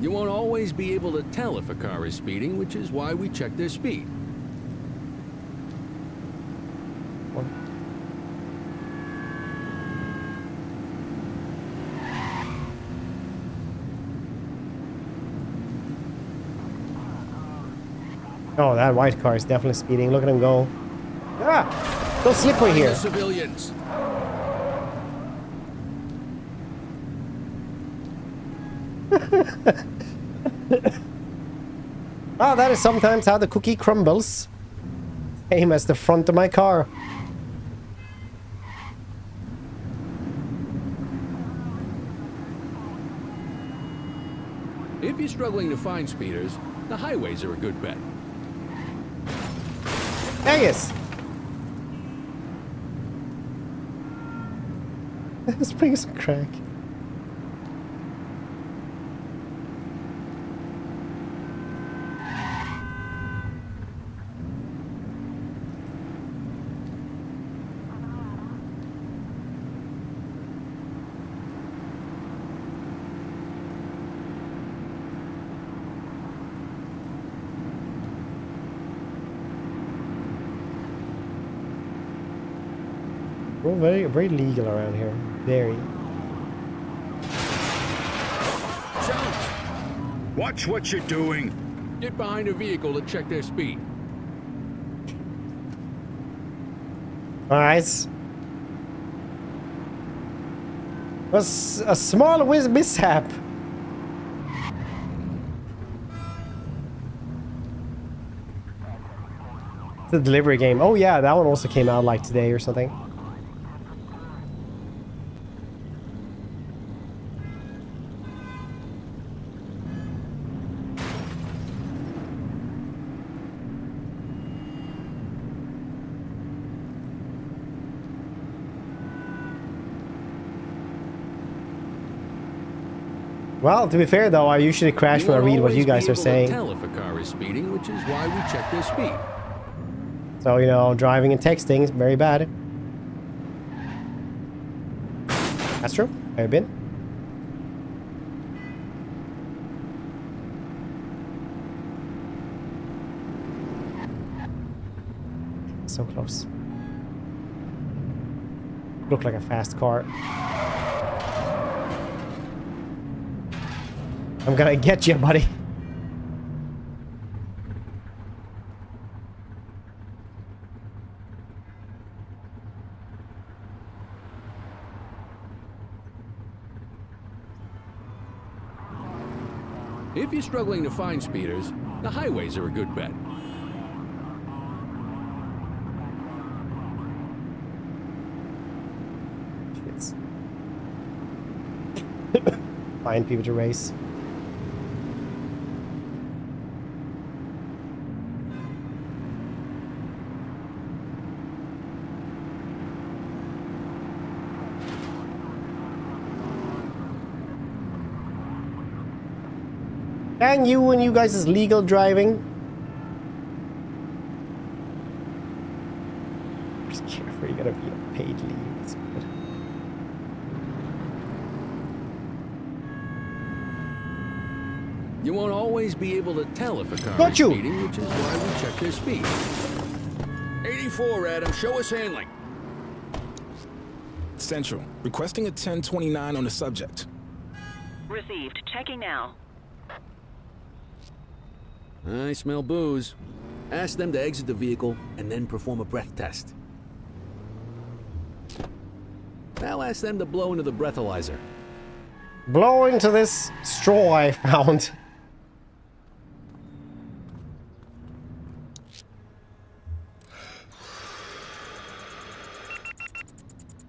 You won't always be able to tell if a car is speeding, which is why we check their speed. Oh, that white car is definitely speeding. Look at him go. Ah! So slippery here. Civilians. Oh, that is sometimes how the cookie crumbles. Same as the front of my car. If you're struggling to find speeders, the highways are a good bet. Angus! This brings a crack. We're very, very legal around here. Very. Watch what you're doing. Get behind a vehicle to check their speed. Alright. Was a small mishap. The delivery game. Oh yeah, that one also came out like today or something. Well, to be fair though, I usually crash when I read what you guys are saying. Tell if a car is speeding, which is why we check their speed. So, you know, driving and texting is very bad. That's true. I've been. So close. Look like a fast car. I'm gonna get you, buddy. If you're struggling to find speeders, the highways are a good bet. Find people to race. And you and you guys is legal driving. Just careful, you gotta be a paid leave. That's good. You won't always be able to tell if a car is speeding, which is why we check their speed. 84, Adam. Show us handling. Central. Requesting a 1029 on the subject. Received. Checking now. I smell booze. Ask them to exit the vehicle and then perform a breath test. Now ask them to blow into the breathalyzer. Blow into this straw I found.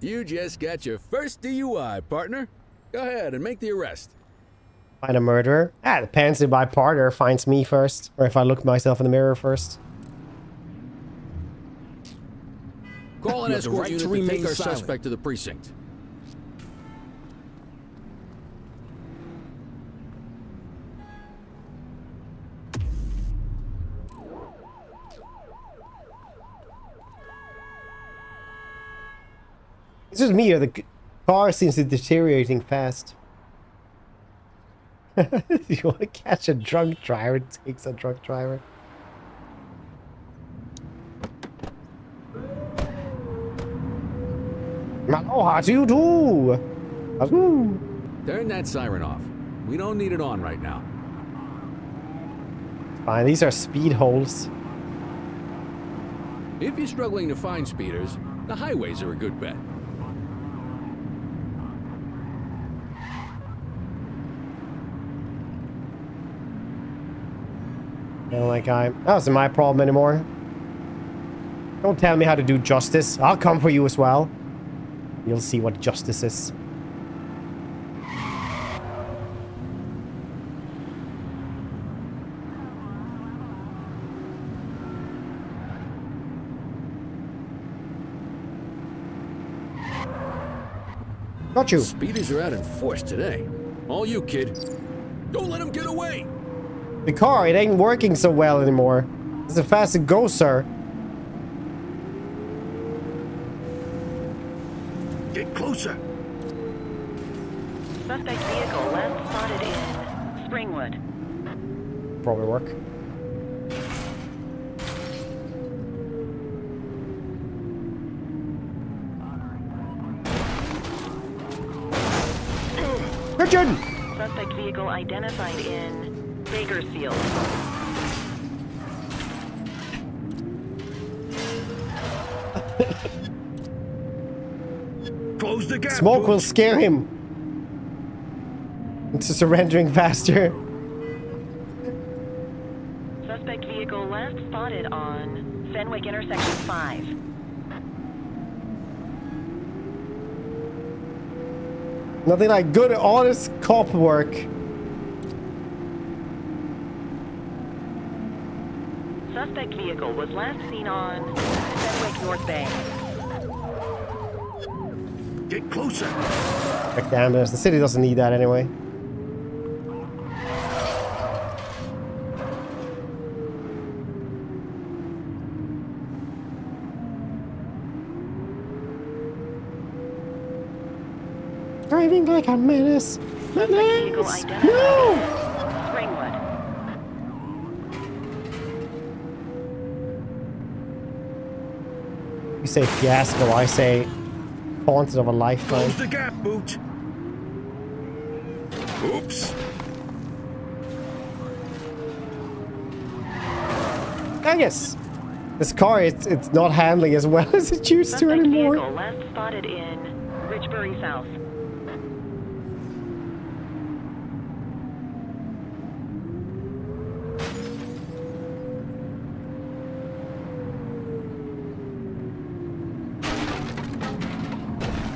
You just got your first DUI, partner. Go ahead and make the arrest. Find a murderer? Ah, depends if my partner finds me first, or if I look myself in the mirror first. Call an escort unit to take our suspect to the precinct. It's just me, or the car seems to be deteriorating fast. You want to catch a drunk driver? It takes a drunk driver. Aloha to you too! Ahoo. Turn that siren off. We don't need it on right now. Fine, these are speed holes. If you're struggling to find speeders, the highways are a good bet. Like that wasn't my problem anymore. Don't tell me how to do justice. I'll come for you as well. You'll see what justice is. Got you. Speeders are out in force today. All you, kid. Don't let them get away. The car, it ain't working so well anymore. It's as fast as it goes, sir. Get closer. Suspect vehicle last spotted in Springwood. Probably work. Richard! Suspect vehicle identified in Bakersfield. Close the gap. Smoke will scare him into surrendering faster. Suspect vehicle last spotted on Fenwick intersection 5. Nothing like good, honest cop work. Suspect vehicle was last seen on Fenwick North Bay. Get closer. Heck, damn, the city doesn't need that anyway. Driving like a menace. Menace! No! Springwood. You say fiasco, I say haunted of a lifetime. Close the gap, Boot. Oops. Angus! This car, it's not handling as well as it used to anymore. Vehicle last spotted in Richbury South.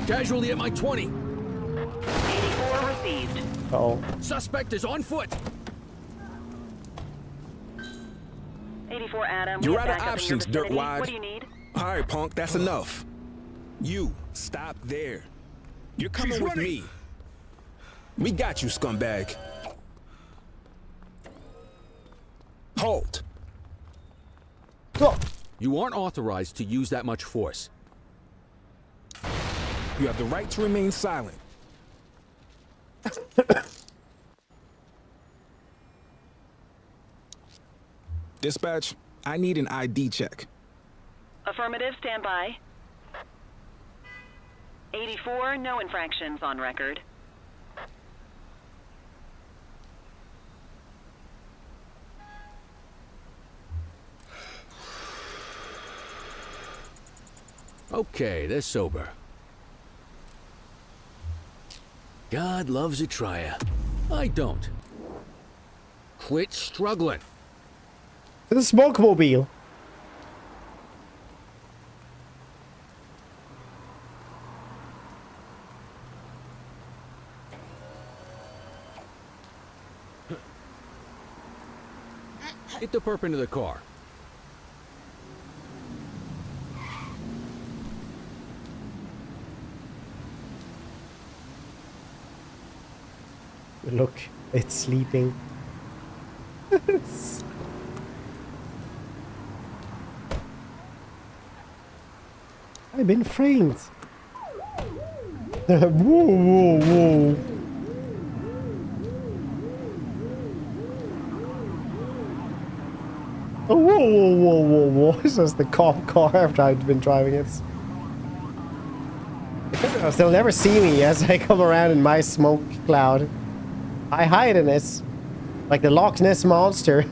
Casualty at my 20. 84 received. Uh-oh. Suspect is on foot. 84 Adam. You're out of options, dirtwad. What do you need? All right, punk, that's enough. You, stop there. You're coming with me. We got you, scumbag. Halt. You aren't authorized to use that much force. You have the right to remain silent. Dispatch, I need an ID check. Affirmative, stand by. 84, no infractions on record. Okay, they're sober. God loves a trier. I don't. Quit struggling. To the smoke-mobile. Get the perp into the car. Look, it's sleeping. I've been framed. Whoa, whoa, whoa. Oh, whoa. This is the cop car after I've been driving it. They'll never see me as I come around in my smoke cloud. I hide in it. Like the Loch Ness monster.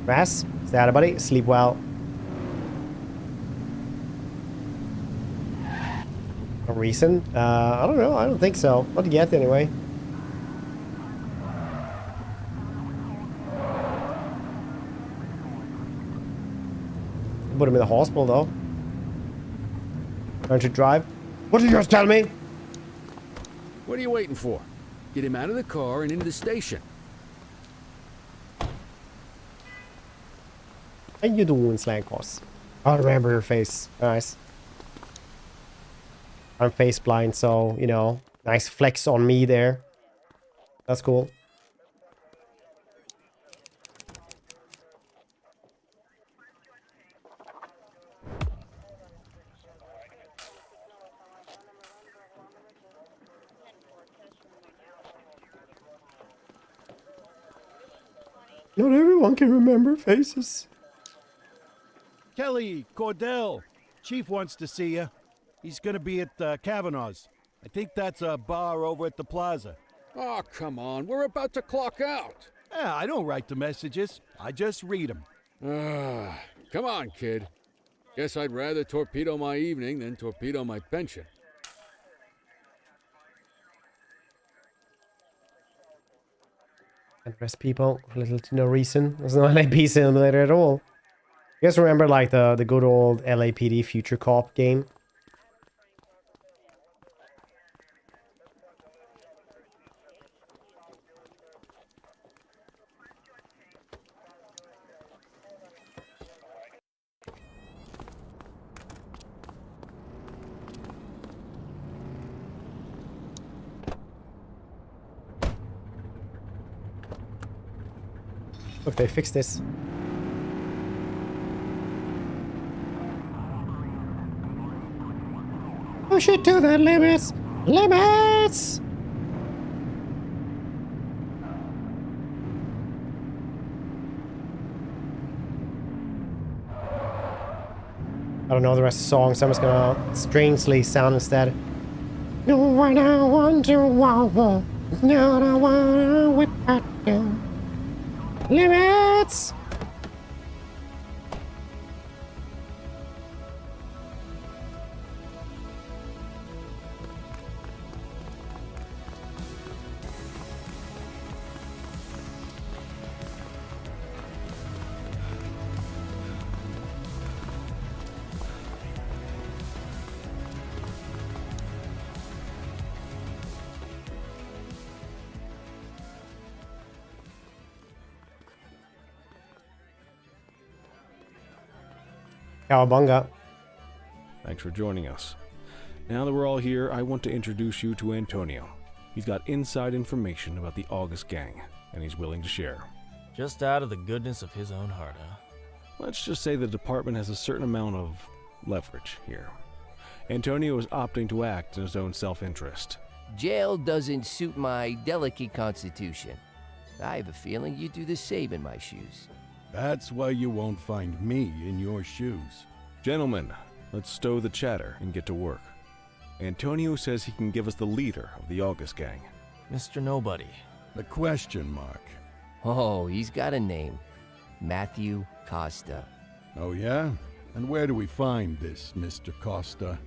Ras, stay out, buddy. Sleep well. A reason? I don't know. I don't think so. Not yet, anyway. Put him in the hospital, though. Don't you drive? What did you just tell me? What are you waiting for? Get him out of the car and into the station. How you doing, Slankos? I remember your face. Nice. I'm face blind, so, you know, nice flex on me there. That's cool. Not everyone can remember faces. Kelly, Cordell, Chief wants to see you. He's gonna be at Kavanaugh's. I think that's a bar over at the plaza. Oh, come on. We're about to clock out. Yeah, I don't write the messages. I just read them. Come on, kid. Guess I'd rather torpedo my evening than torpedo my pension. And rest people, little to no reason. There's no LAP simulator at all. You guys remember like the good old LAPD Future Cop game? Look, they fixed this. Push it to the limits! Limits! I don't know the rest of the song, so I'm just gonna strangely sound instead. No, I don't want to wobble. No, I want to whip at you. Limits! Cowabunga. Thanks for joining us. Now that we're all here, I want to introduce you to Antonio. He's got inside information about the August gang, and he's willing to share. Just out of the goodness of his own heart, huh? Let's just say the department has a certain amount of leverage here. Antonio is opting to act in his own self-interest. Jail doesn't suit my delicate constitution. I have a feeling you'd do the same in my shoes. That's why you won't find me in your shoes. Gentlemen, let's stow the chatter and get to work. Antonio says he can give us the leader of the August gang. Mr. Nobody. The question mark. Oh, he's got a name. Matthew Costa. Oh, yeah? And where do we find this Mr. Costa?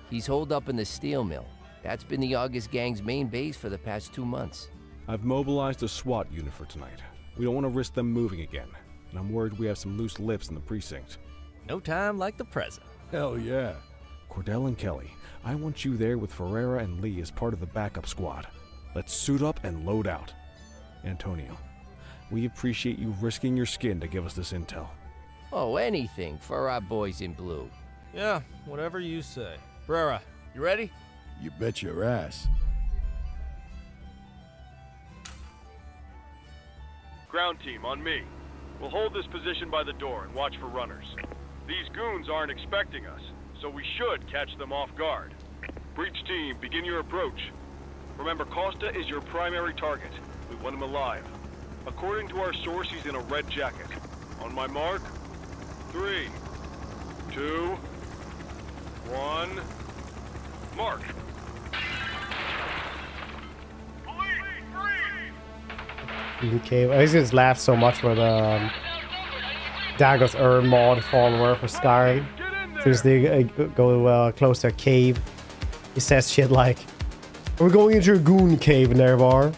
He's holed up in the steel mill. That's been the August gang's main base for the past 2 months. I've mobilized a SWAT unit for tonight. We don't want to risk them moving again, and I'm worried we have some loose lips in the precinct. No time like the present. Hell yeah. Cordell and Kelly, I want you there with Ferreira and Lee as part of the backup squad. Let's suit up and load out. Antonio, we appreciate you risking your skin to give us this intel. Oh, anything for our boys in blue. Yeah, whatever you say. Ferreira, you ready? You bet your ass. Ground team, on me. We'll hold this position by the door and watch for runners. These goons aren't expecting us, so we should catch them off guard. Breach team, begin your approach. Remember, Costa is your primary target. We want him alive. According to our source, he's in a red jacket. On my mark, 3, 2, 1, mark. Okay, I just laughed so much for the Daggers mod follower for Skyrim. Since they go close to a cave, he says shit like, "We're going into a goon cave, Nervar."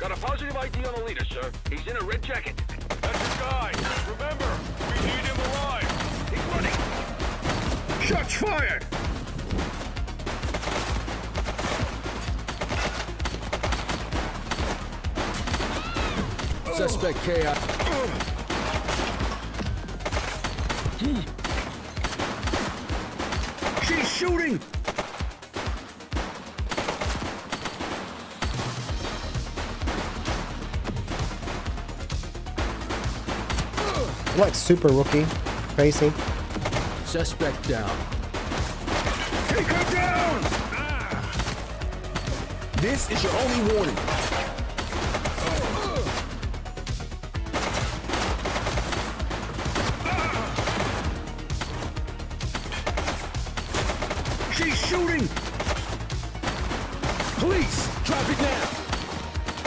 Got a positive ID on the leader, sir. He's in a red jacket. That's your guy. Remember, we need him alive. He's running. Shots fired! Suspect KI. She's shooting! Like super rookie. Crazy. Suspect down. Take her down! This is your only warning. She's shooting! Police, drop it now.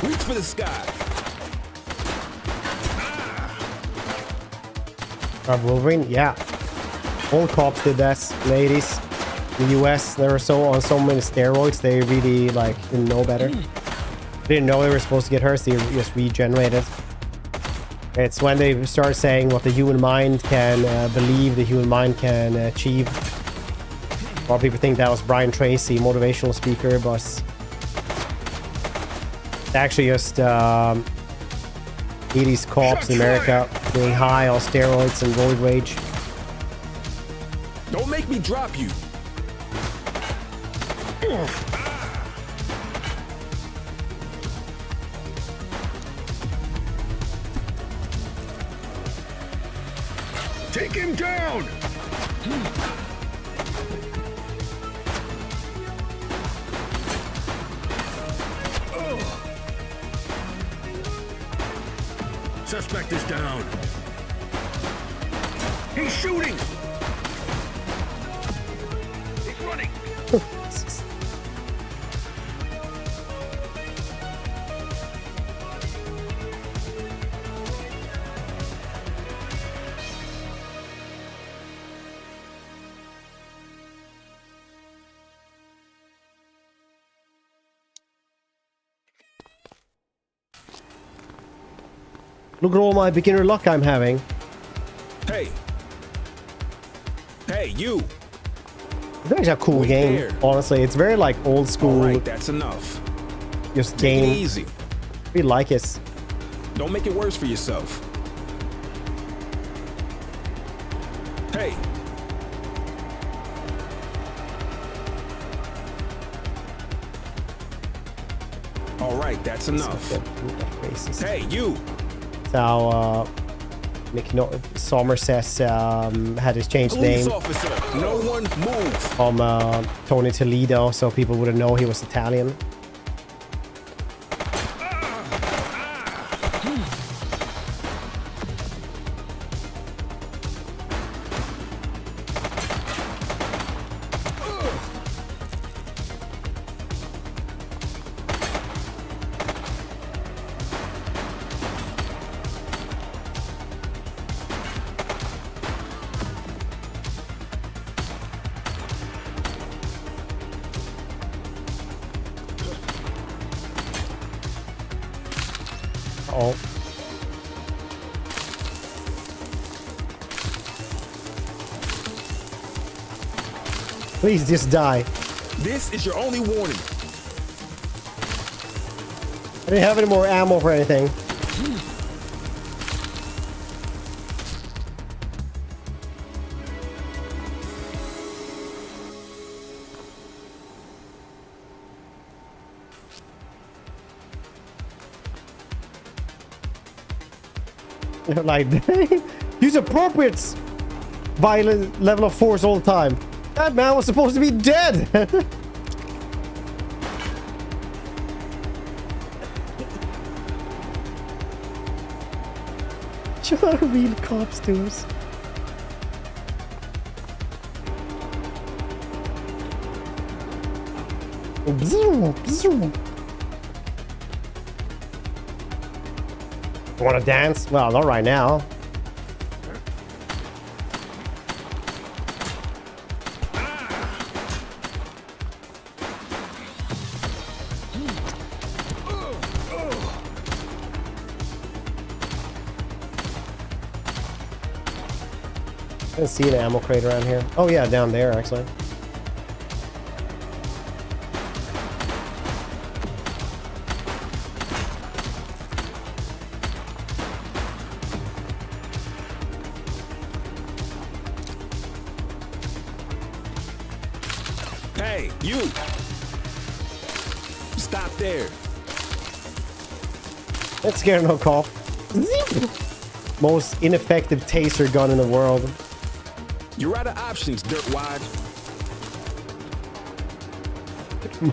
Reach for the sky. Wolverine, yeah. All cops did that, ladies. In the US, they were on so many steroids, they really like didn't know better. They didn't know they were supposed to get hurt, so they just regenerated. It's when they start saying what the human mind can believe the human mind can achieve. A lot of people think that was Brian Tracy, motivational speaker, but it's actually just 80s cops in America being high on steroids and roid rage. Don't make me drop you. Take him down! Suspect is down. He's shooting! He's running! Look at all my beginner luck I'm having. Hey. Hey, you. It's actually a cool game, there. honestly. It's very like old school. All right, that's enough. Just Take game. it easy. We like it. Don't make it worse for yourself. Hey. All right, that's enough. Hey, you. So, Somerset had his changed Police name officer, no one move. from Tony Toledo, so people wouldn't know he was Italian. Oh. Please just die. This is your only warning. I didn't have any more ammo for anything. Like, use appropriate violent level of force all the time. That man was supposed to be dead. You are real cops to us. Want to dance? Well, not right now. I didn't see an ammo crate around here. Oh yeah, down there actually. Hey, you! Stop there. That's scare no call. Most ineffective taser gun in the world. You're out of options, dirtwad.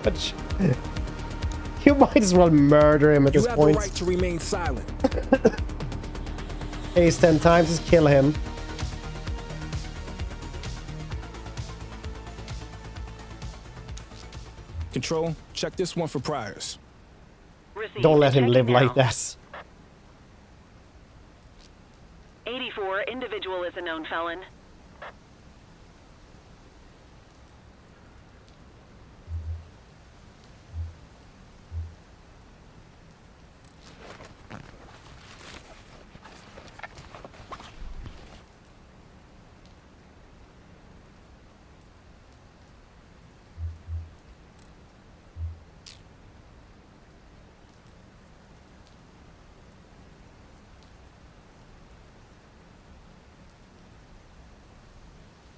Much. You might as well murder him at this point. You have the right to remain silent. Ace 10 times, just kill him. Control, check this one for priors. Don't let him live like that. 84, individual is a known felon.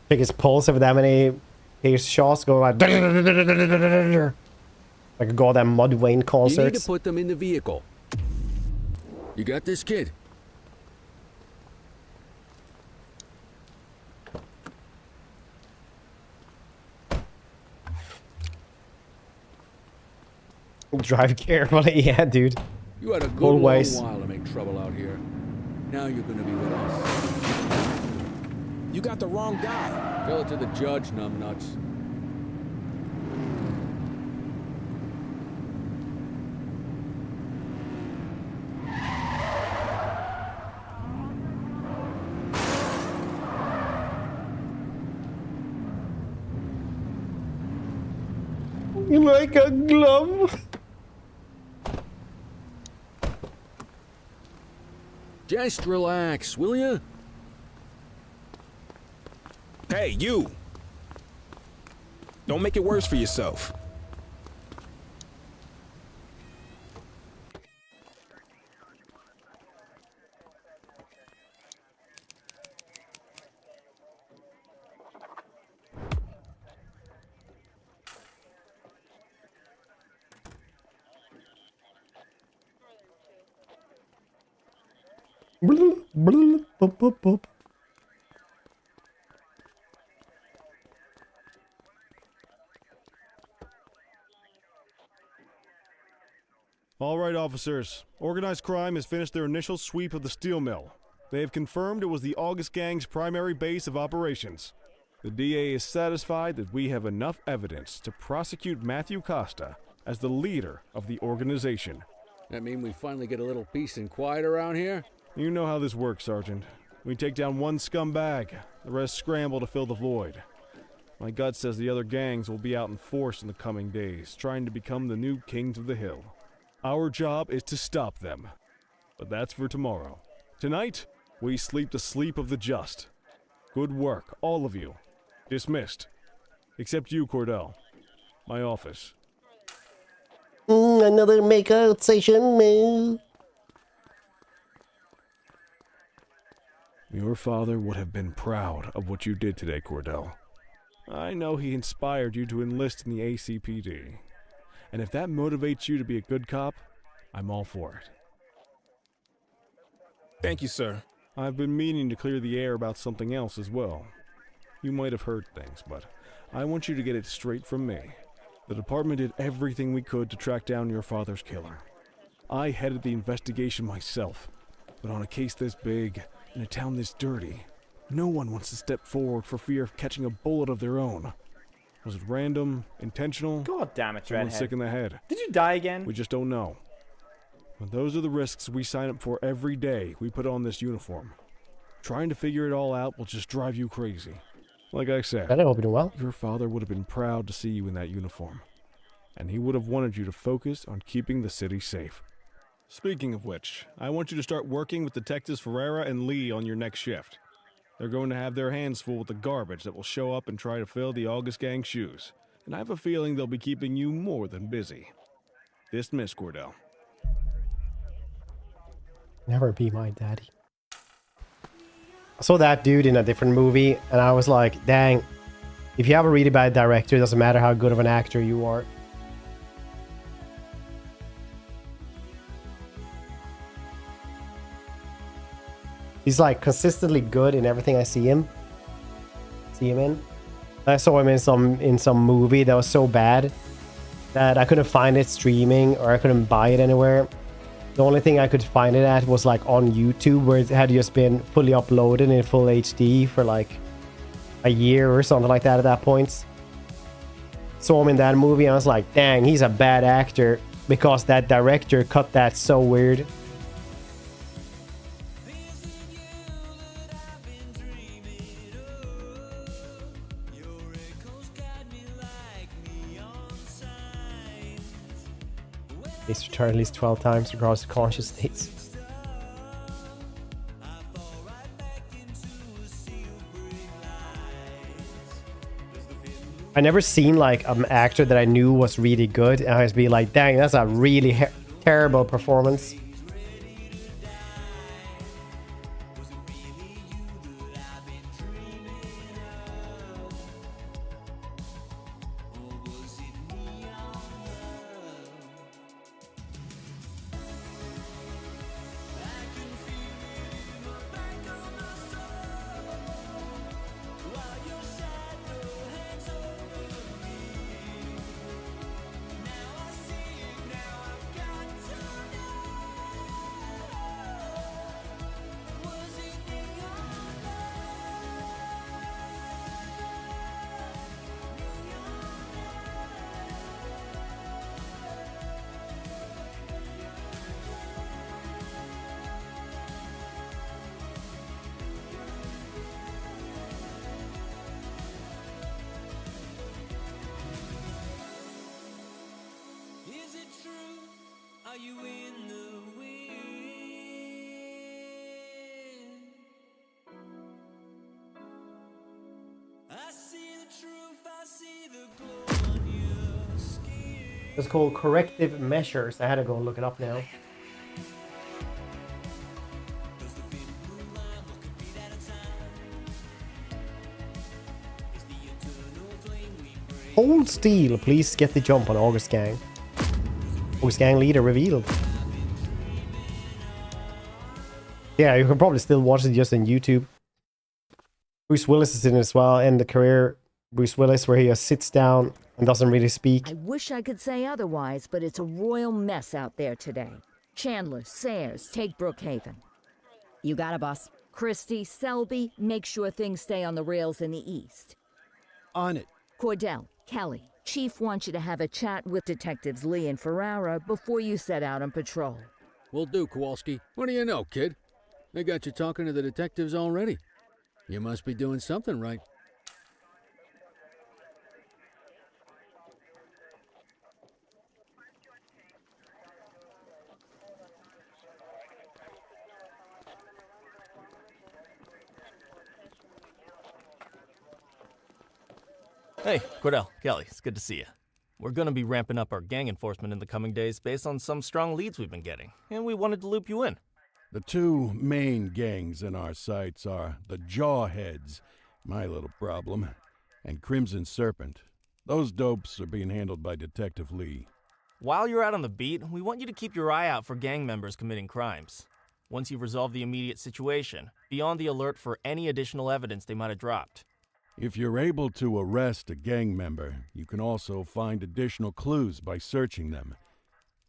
Check his pulse over that many his shots go like a goddamn Mud Wayne concert. You need to put them in the vehicle. You got this, kid? Drive carefully, yeah, dude. You had a good Always. long while to make trouble out here. Now you're gonna be with us. You got the wrong guy. Tell it to the judge, numbnuts. Like a glove. Just relax, will you? Hey, you! Don't make it worse for yourself. All right, officers. Organized crime has finished their initial sweep of the steel mill. They have confirmed it was the August Gang's primary base of operations. The DA is satisfied that we have enough evidence to prosecute Matthew Costa as the leader of the organization. That mean we finally get a little peace and quiet around here? You know how this works, Sergeant. We take down one scumbag, the rest scramble to fill the void. My gut says the other gangs will be out in force in the coming days, trying to become the new kings of the hill. Our job is to stop them. But that's for tomorrow. Tonight, we sleep the sleep of the just. Good work, all of you. Dismissed. Except you, Cordell. My office. Another makeout session, man. Your father would have been proud of what you did today, Cordell. I know he inspired you to enlist in the ACPD. And if that motivates you to be a good cop, I'm all for it. Thank you, sir. I've been meaning to clear the air about something else as well. You might have heard things, but I want you to get it straight from me. The department did everything we could to track down your father's killer. I headed the investigation myself, but on a case this big, in a town this dirty, no one wants to step forward for fear of catching a bullet of their own. Was it random, intentional? God damn it, Someone Redhead. sick in the head? Did you die again? We just don't know. But those are the risks we sign up for every day we put on this uniform. Trying to figure it all out will just drive you crazy. Like I said, I hope you do well. Your father would have been proud to see you in that uniform, and he would have wanted you to focus on keeping the city safe. Speaking of which, I want you to start working with Detectives Ferreira and Lee on your next shift. They're going to have their hands full with the garbage that will show up and try to fill the August Gang's shoes, and I have a feeling they'll be keeping you more than busy. Dismiss, Cordell. Never be my daddy. I saw that dude in a different movie, and I was like, dang, if you have a really bad director, it doesn't matter how good of an actor you are. He's like consistently good in everything I see him in. I saw him in some movie that was so bad that I couldn't find it streaming or I couldn't buy it anywhere. The only thing I could find it at was like on YouTube, where it had just been fully uploaded in full HD for like a year or something like that at that point. Saw him in that movie and I was like, dang, he's a bad actor because that director cut that so weird. He's returned at least 12 times across the conscious states. I never seen like an actor that I knew was really good and I was be like, dang, that's a really terrible performance. It's called corrective measures. I had to go look it up now. Hold Steel, please get the jump on August Gang. August Gang leader revealed. Yeah, you can probably still watch it just on YouTube. Bruce Willis is in it as well, and the career Bruce Willis, where he just sits down and doesn't really speak. I wish I could say otherwise, but it's a royal mess out there today. Chandler, Sayers, take Brookhaven. You got it, boss. Christie, Selby, make sure things stay on the rails in the east. On it. Cordell, Kelly, Chief wants you to have a chat with Detectives Lee and Ferrara before you set out on patrol. Will do, Kowalski. What do you know, kid? They got you talking to the detectives already. You must be doing something right. Hey, Cordell, Kelly, it's good to see you. We're gonna be ramping up our gang enforcement in the coming days based on some strong leads we've been getting, and we wanted to loop you in. The two main gangs in our sights are the Jawheads, my little problem, and Crimson Serpent. Those dopes are being handled by Detective Lee. While you're out on the beat, we want you to keep your eye out for gang members committing crimes. Once you've resolved the immediate situation, be on the alert for any additional evidence they might have dropped. If you're able to arrest a gang member, you can also find additional clues by searching them.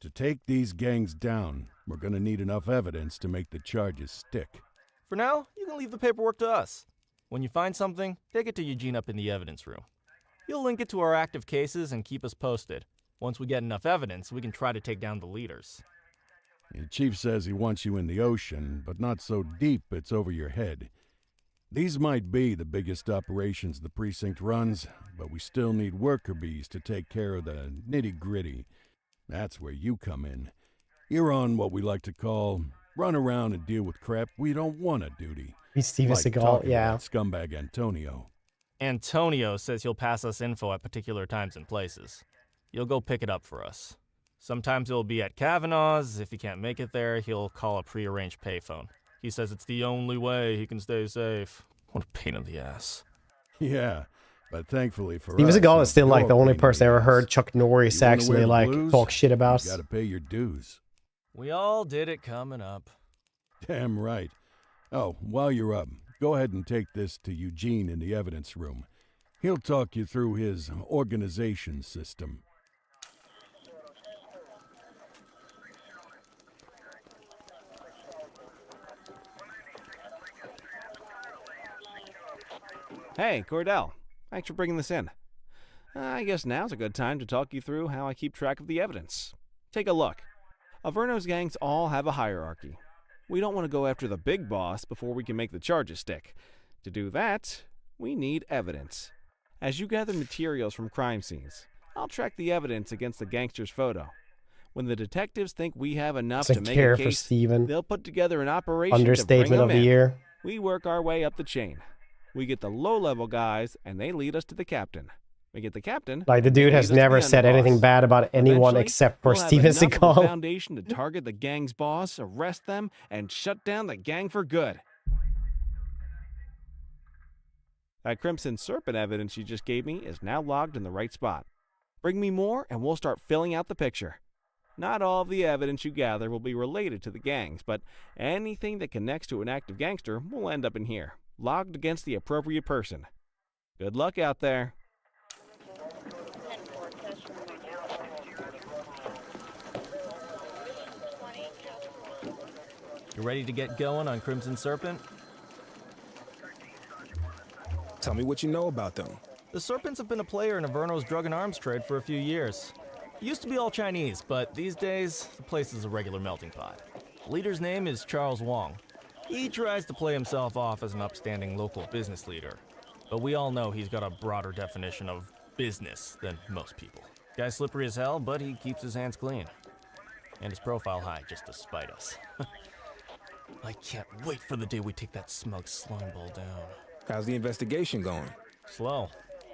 To take these gangs down, we're gonna need enough evidence to make the charges stick. For now, you can leave the paperwork to us. When you find something, take it to Eugene up in the evidence room. He'll link it to our active cases and keep us posted. Once we get enough evidence, we can try to take down the leaders. The chief says he wants you in the ocean, but not so deep it's over your head. These might be the biggest operations the precinct runs, but we still need worker bees to take care of the nitty-gritty. That's where you come in. You're on what we like to call run around and deal with crap we don't want to duty. He's Steven Like Seagal, talking yeah. about scumbag Antonio. Antonio says he'll pass us info at particular times and places. You'll go pick it up for us. Sometimes it'll be at Kavanaugh's. If he can't make it there, he'll call a prearranged payphone. He says it's the only way he can stay safe. What a pain in the ass. Yeah, but thankfully for Steven us, Seagal is still you're like the only paying person I ever dues. heard Chuck Norris You wanna actually wear the like blues? talk shit about. You gotta pay your dues. We all did it coming up. Damn right. Oh, while you're up, go ahead and take this to Eugene in the evidence room. He'll talk you through his organization system. Hey, Cordell. Thanks for bringing this in. I guess now's a good time to talk you through how I keep track of the evidence. Take a look. Averno's gangs all have a hierarchy. We don't want to go after the big boss before we can make the charges stick. To do that, we need evidence. As you gather materials from crime scenes, I'll track the evidence against the gangster's photo. When the detectives think we have enough to Doesn't make care a for case, Steven. they'll put together an operation Understatement to bring of them the in. year. We work our way up the chain. We get the low-level guys, and they lead us to the captain. We get the captain. Like the they dude lead has us to never the said underboss. anything bad about anyone Eventually, except for we'll have Steven enough of a Seagal. foundation to target the gang's boss, arrest them, and shut down the gang for good. That Crimson Serpent evidence you just gave me is now logged in the right spot. Bring me more, and we'll start filling out the picture. Not all of the evidence you gather will be related to the gangs, but anything that connects to an active gangster will end up in here, logged against the appropriate person. Good luck out there. You ready to get going on Crimson Serpent? Tell me what you know about them. The Serpents have been a player in Averno's drug and arms trade for a few years. It used to be all Chinese, but these days, the place is a regular melting pot. The leader's name is Charles Wong. He tries to play himself off as an upstanding local business leader, but we all know he's got a broader definition of business than most people. Guy's slippery as hell, but he keeps his hands clean. And his profile high just to spite us. I can't wait for the day we take that smug slime ball down. How's the investigation going? Slow.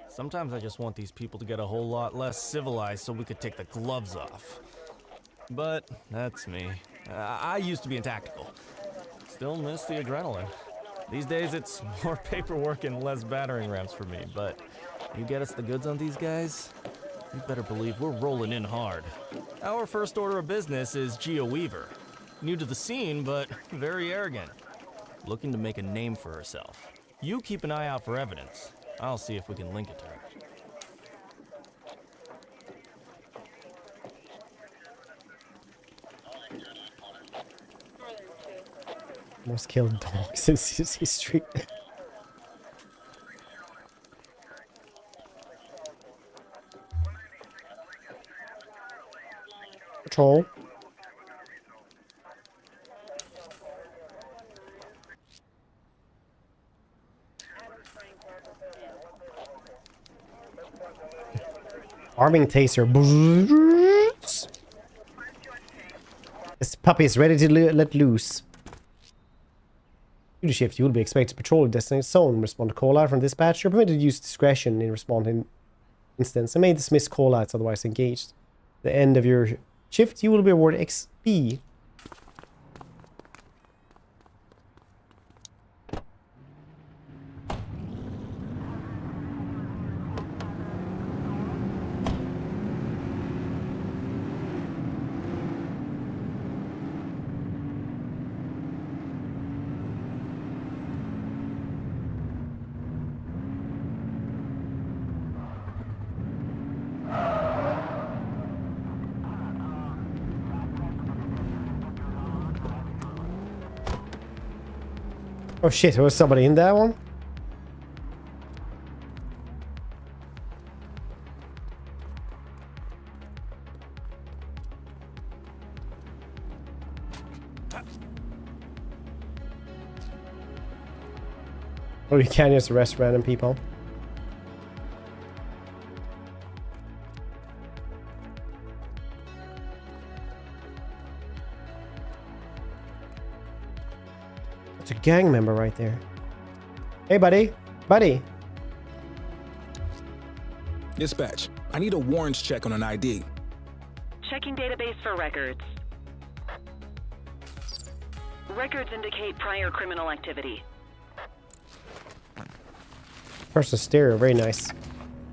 Sometimes I just want these people to get a whole lot less civilized so we could take the gloves off. But that's me. I used to be in tactical. Still miss the adrenaline. These days it's more paperwork and less battering rams for me, but you get us the goods on these guys, you better believe we're rolling in hard. Our first order of business is Gia Weaver. New to the scene, but very arrogant. Looking to make a name for herself. You keep an eye out for evidence. I'll see if we can link it to her. Most killed dogs in his history. Patrol. Arming taser. This puppy is ready to let loose. Due to shift, you will be expected to patrol a designated zone, respond to call out from dispatch. You're permitted to use discretion in responding instance and may dismiss call outs otherwise engaged. At the end of your shift, you will be awarded XP. Oh shit, there was somebody in that one? Oh, you can't just arrest random people. It's a gang member right there. Hey, buddy. Buddy. Dispatch, I need a warrants check on an ID. Checking database for records. Records indicate prior criminal activity. Personal stereo, very nice.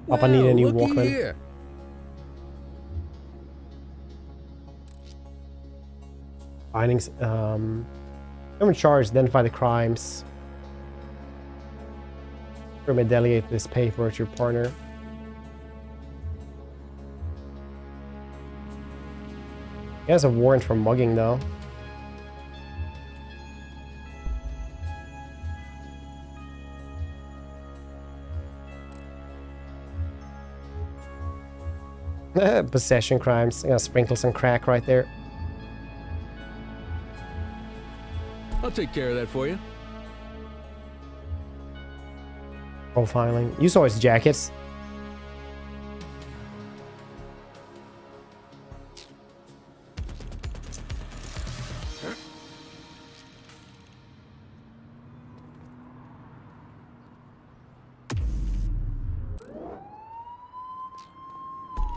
Papa need a new Walkman. Here. Findings. I'm in charge. Identify the crimes. Medalliate this paper to your partner. He has a warrant for mugging, though. Possession crimes. Yeah, sprinkle some crack right there. I'll take care of that for you. Profiling. You saw his jackets.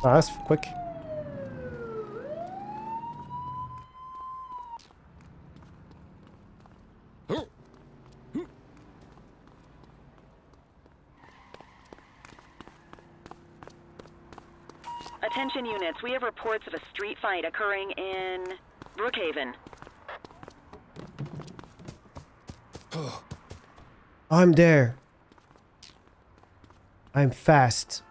Oh, that's quick. Attention units, we have reports of a street fight occurring in Brookhaven. I'm there. I'm fast.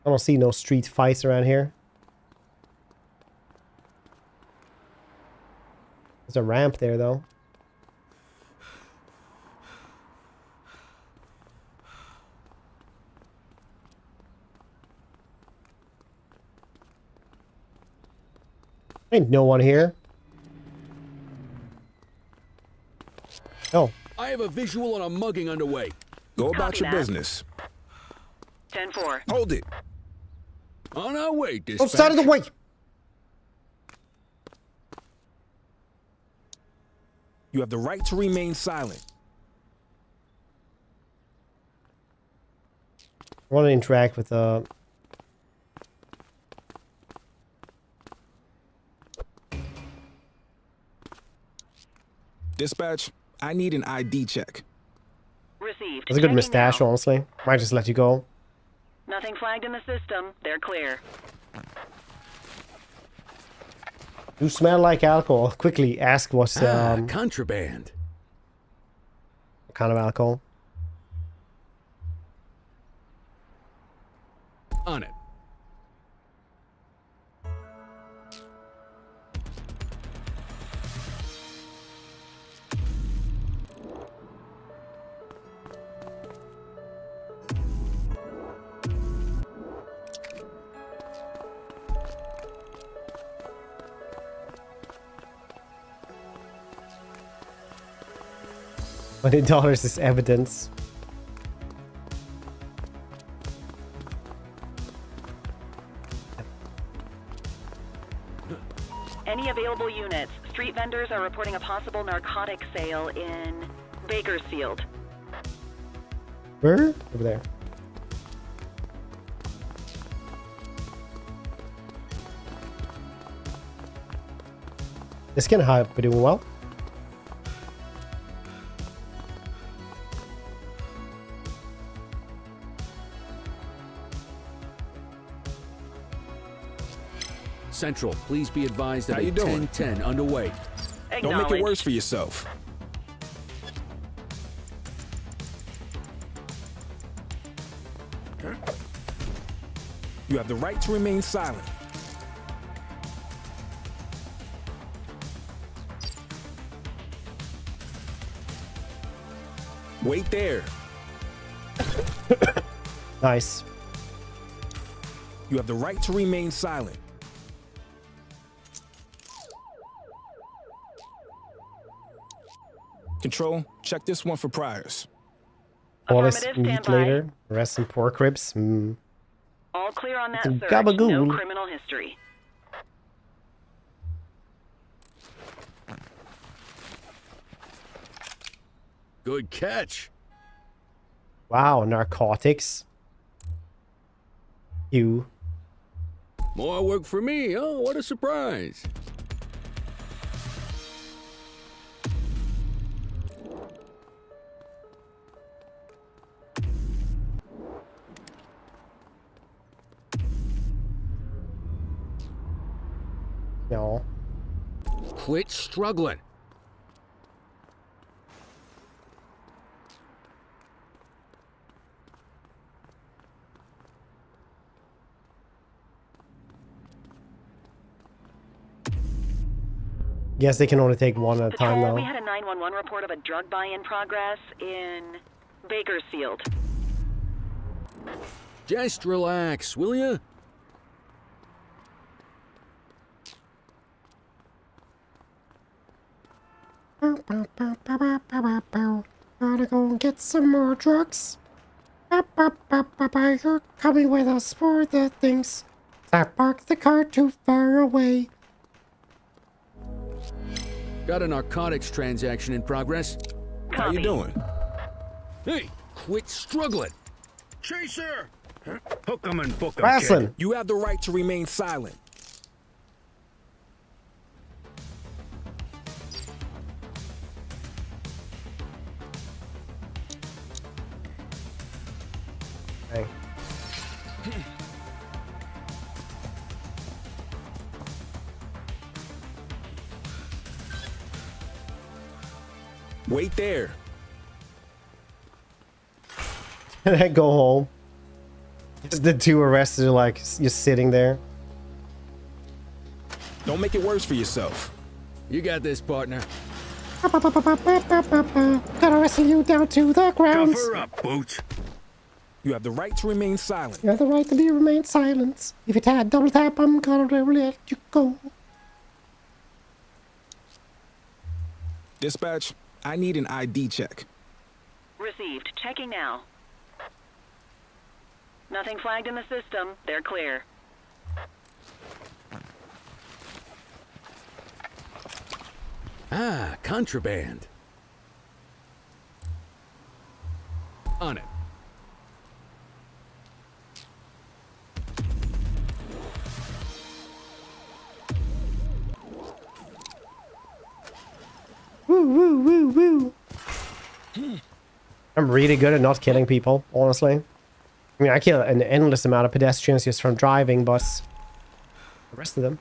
I don't see no street fights around here. There's a ramp there, though. Ain't no one here. No. I have a visual on a mugging underway. Go about Copy your that. business. 10-4. Hold it. On our way, dispatch. Outside of the way. You have the right to remain silent. I want to interact with Dispatch, I need an ID check. Received. That's a good Checking mustache, now. honestly. Might just let you go. Nothing flagged in the system. They're clear. You smell like alcohol. Quickly ask what's contraband. What kind of alcohol? On it. $20 is evidence. Any available units. Street vendors are reporting a possible narcotic sale in Bakersfield. Where? Over there. This can be doing well. Central, please be advised of How a you doing? 10-10 underway. Don't make it worse for yourself. You have the right to remain silent. Wait there. Nice. You have the right to remain silent. Control, check this one for priors. All this meat later. Rest some pork ribs. All clear on that It's a search. gabagool. No criminal history. Good catch. Wow, narcotics. You. More work for me. Oh, what a surprise. No. Quit struggling. Guess they can only take one at a time Patrol, though. we had a 911 report of a drug buy in progress in Bakersfield. Just relax, will ya? Gotta go get some more drugs. You're coming with us for the things. I parked the car too far away. Got a narcotics transaction in progress. How you doing? Hey, quit struggling. Chaser! Hook 'em and book 'em, Wrestling. kid. You have the right to remain silent. Hey. Wait there. And I go home. Just the two arrested are like just sitting there. Don't make it worse for yourself. You got this, partner. Gotta wrestle you down to the ground. Cover up, Boots. You have the right to remain silent. You have the right to remain silent. If it had double tap, I'm gonna let you go. Dispatch, I need an ID check. Received. Checking now. Nothing flagged in the system. They're clear. Ah, contraband. On it. Woo, woo, woo, woo. I'm really good at not killing people, honestly. I mean, I kill an endless amount of pedestrians just from driving, but the rest of them.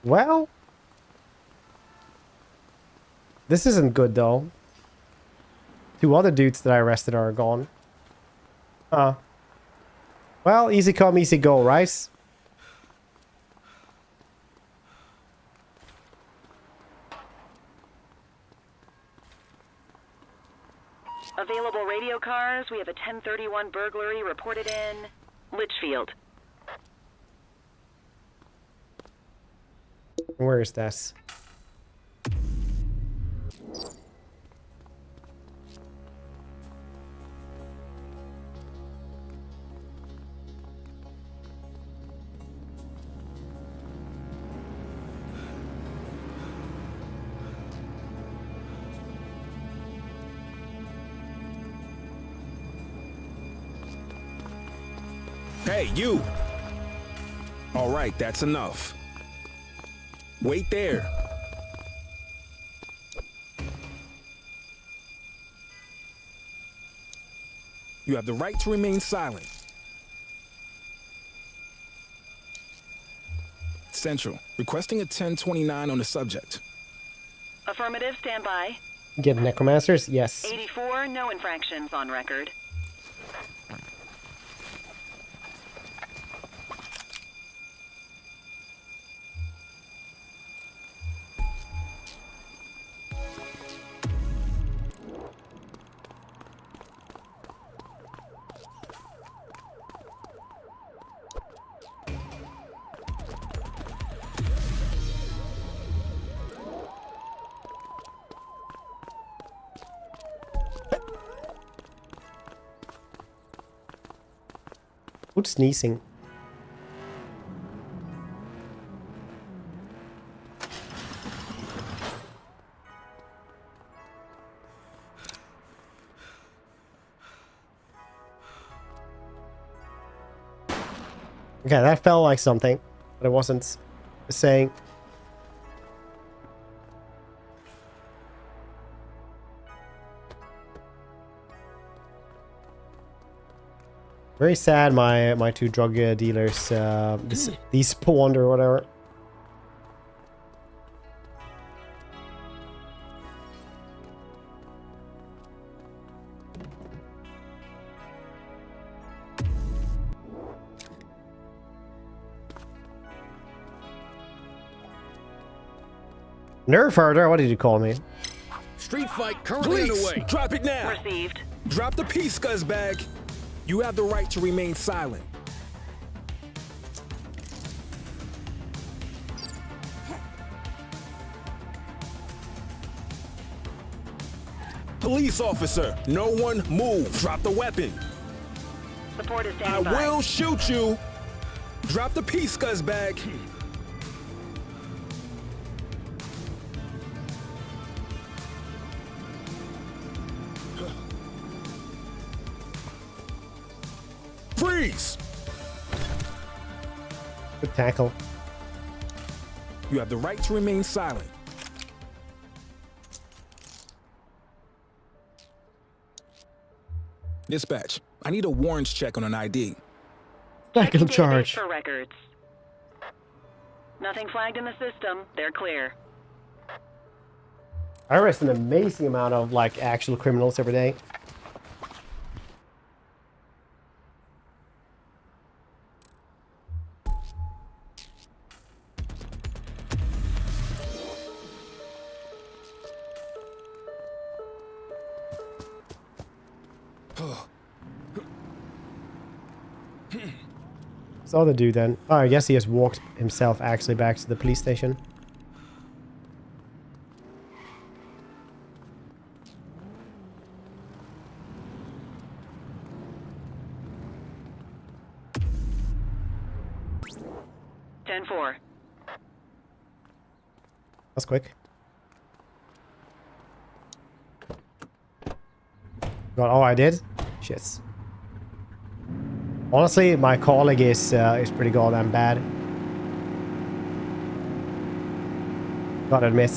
Well, this isn't good though. Two other dudes that I arrested are gone. Well, easy come, easy go, right? Available radio cars. We have a 1031 burglary reported in Litchfield. Where is this? Hey, you! All right, that's enough. Wait there. You have the right to remain silent. Central, requesting a 1029 on the subject. Affirmative, stand by. Get necromancers? Yes. 84, no infractions on record. Who's sneezing? Okay, that felt like something, but it wasn't saying. Very sad my two drug dealers these spawned or whatever. Nerf herder, what did you call me? Street fight currently underway. Drop it now. Received. Drop the piece, scuzzbag. You have the right to remain silent. Police officer, no one move. Drop the weapon. Support is I standing by. will shoot you. Drop the piece, scuzzbag. Freeze! Good tackle. You have the right to remain silent. Dispatch, I need a warrants check on an ID. Back in charge. For records. Nothing flagged in the system. They're clear. I arrest an amazing amount of like actual criminals every day. Saw the dude then. Oh, I guess he has walked himself actually back to the police station. (10-4). That's quick. God, oh, I did? Shit. Honestly, my colleague is pretty goddamn bad. Gotta admit.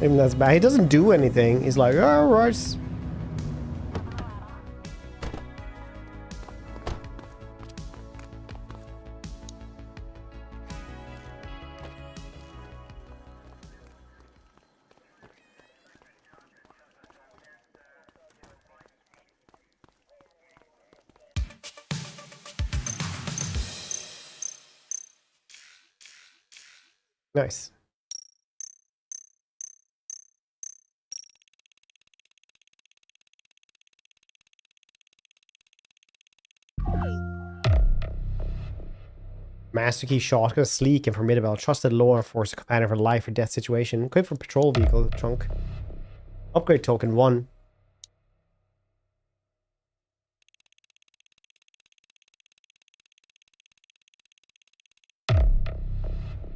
Even that's bad. He doesn't do anything. He's like, all right. Nice. Master key shotgun, sleek and formidable. Trusted law enforcer companion for life or death situation. Equipped for patrol vehicle trunk. Upgrade token 1.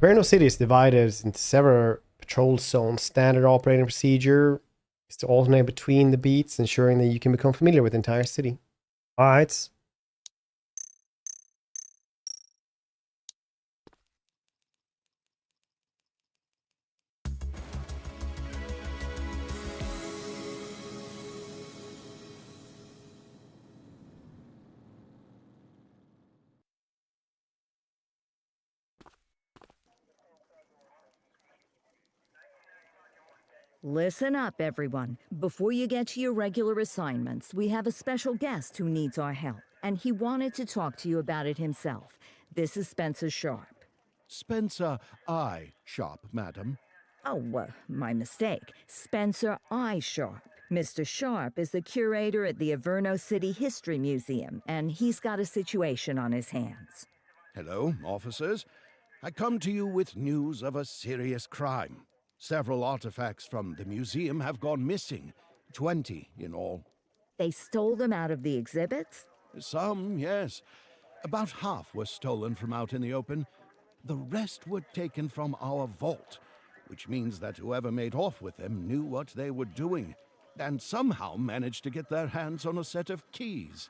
Ruinous City is divided into several patrol zones. Standard operating procedure is to alternate between the beats, ensuring that you can become familiar with the entire city. Alright. Listen up, everyone. Before you get to your regular assignments, we have a special guest who needs our help, and he wanted to talk to you about it himself. This is Spencer Sharp. Spencer I. Sharp, madam. Oh, my mistake. Spencer I. Sharp. Mr. Sharp is the curator at the Averno City History Museum, and he's got a situation on his hands. Hello, officers. I come to you with news of a serious crime. Several artifacts from the museum have gone missing. 20 in all. They stole them out of the exhibits? Some, yes. About half were stolen from out in the open. The rest were taken from our vault, which means that whoever made off with them knew what they were doing, and somehow managed to get their hands on a set of keys.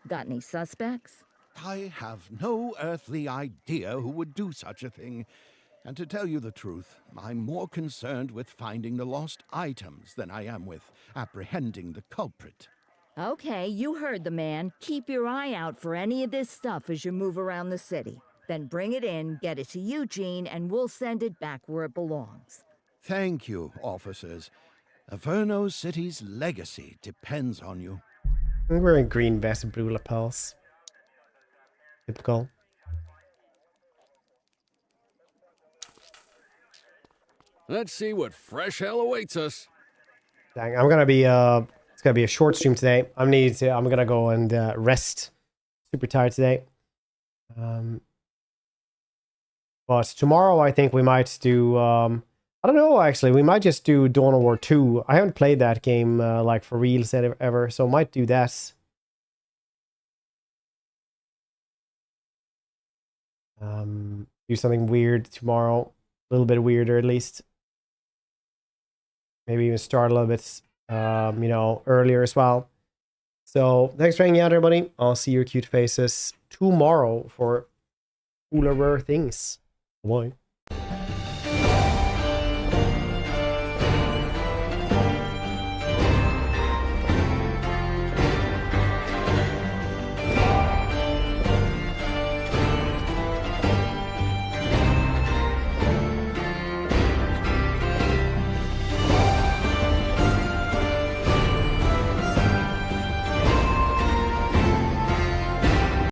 Got any suspects? I have no earthly idea who would do such a thing. And to tell you the truth, I'm more concerned with finding the lost items than I am with apprehending the culprit. Okay, you heard the man. Keep your eye out for any of this stuff as you move around the city. Then bring it in, get it to Eugene, and we'll send it back where it belongs. Thank you, officers. Averno City's legacy depends on you. I'm wearing green vest and blue lapels. Typical. Let's see what fresh hell awaits us. Dang, I'm gonna be it's gonna be a short stream today. I'm gonna go and rest. Super tired today. But tomorrow I think we might do I don't know actually, we might just do Dawn of War 2. I haven't played that game like for real ever, so might do that. Do something weird tomorrow. A little bit weirder at least. Maybe even start a little bit you know, earlier as well. So thanks for hanging out, everybody. I'll see your cute faces tomorrow for cooler things. Bye.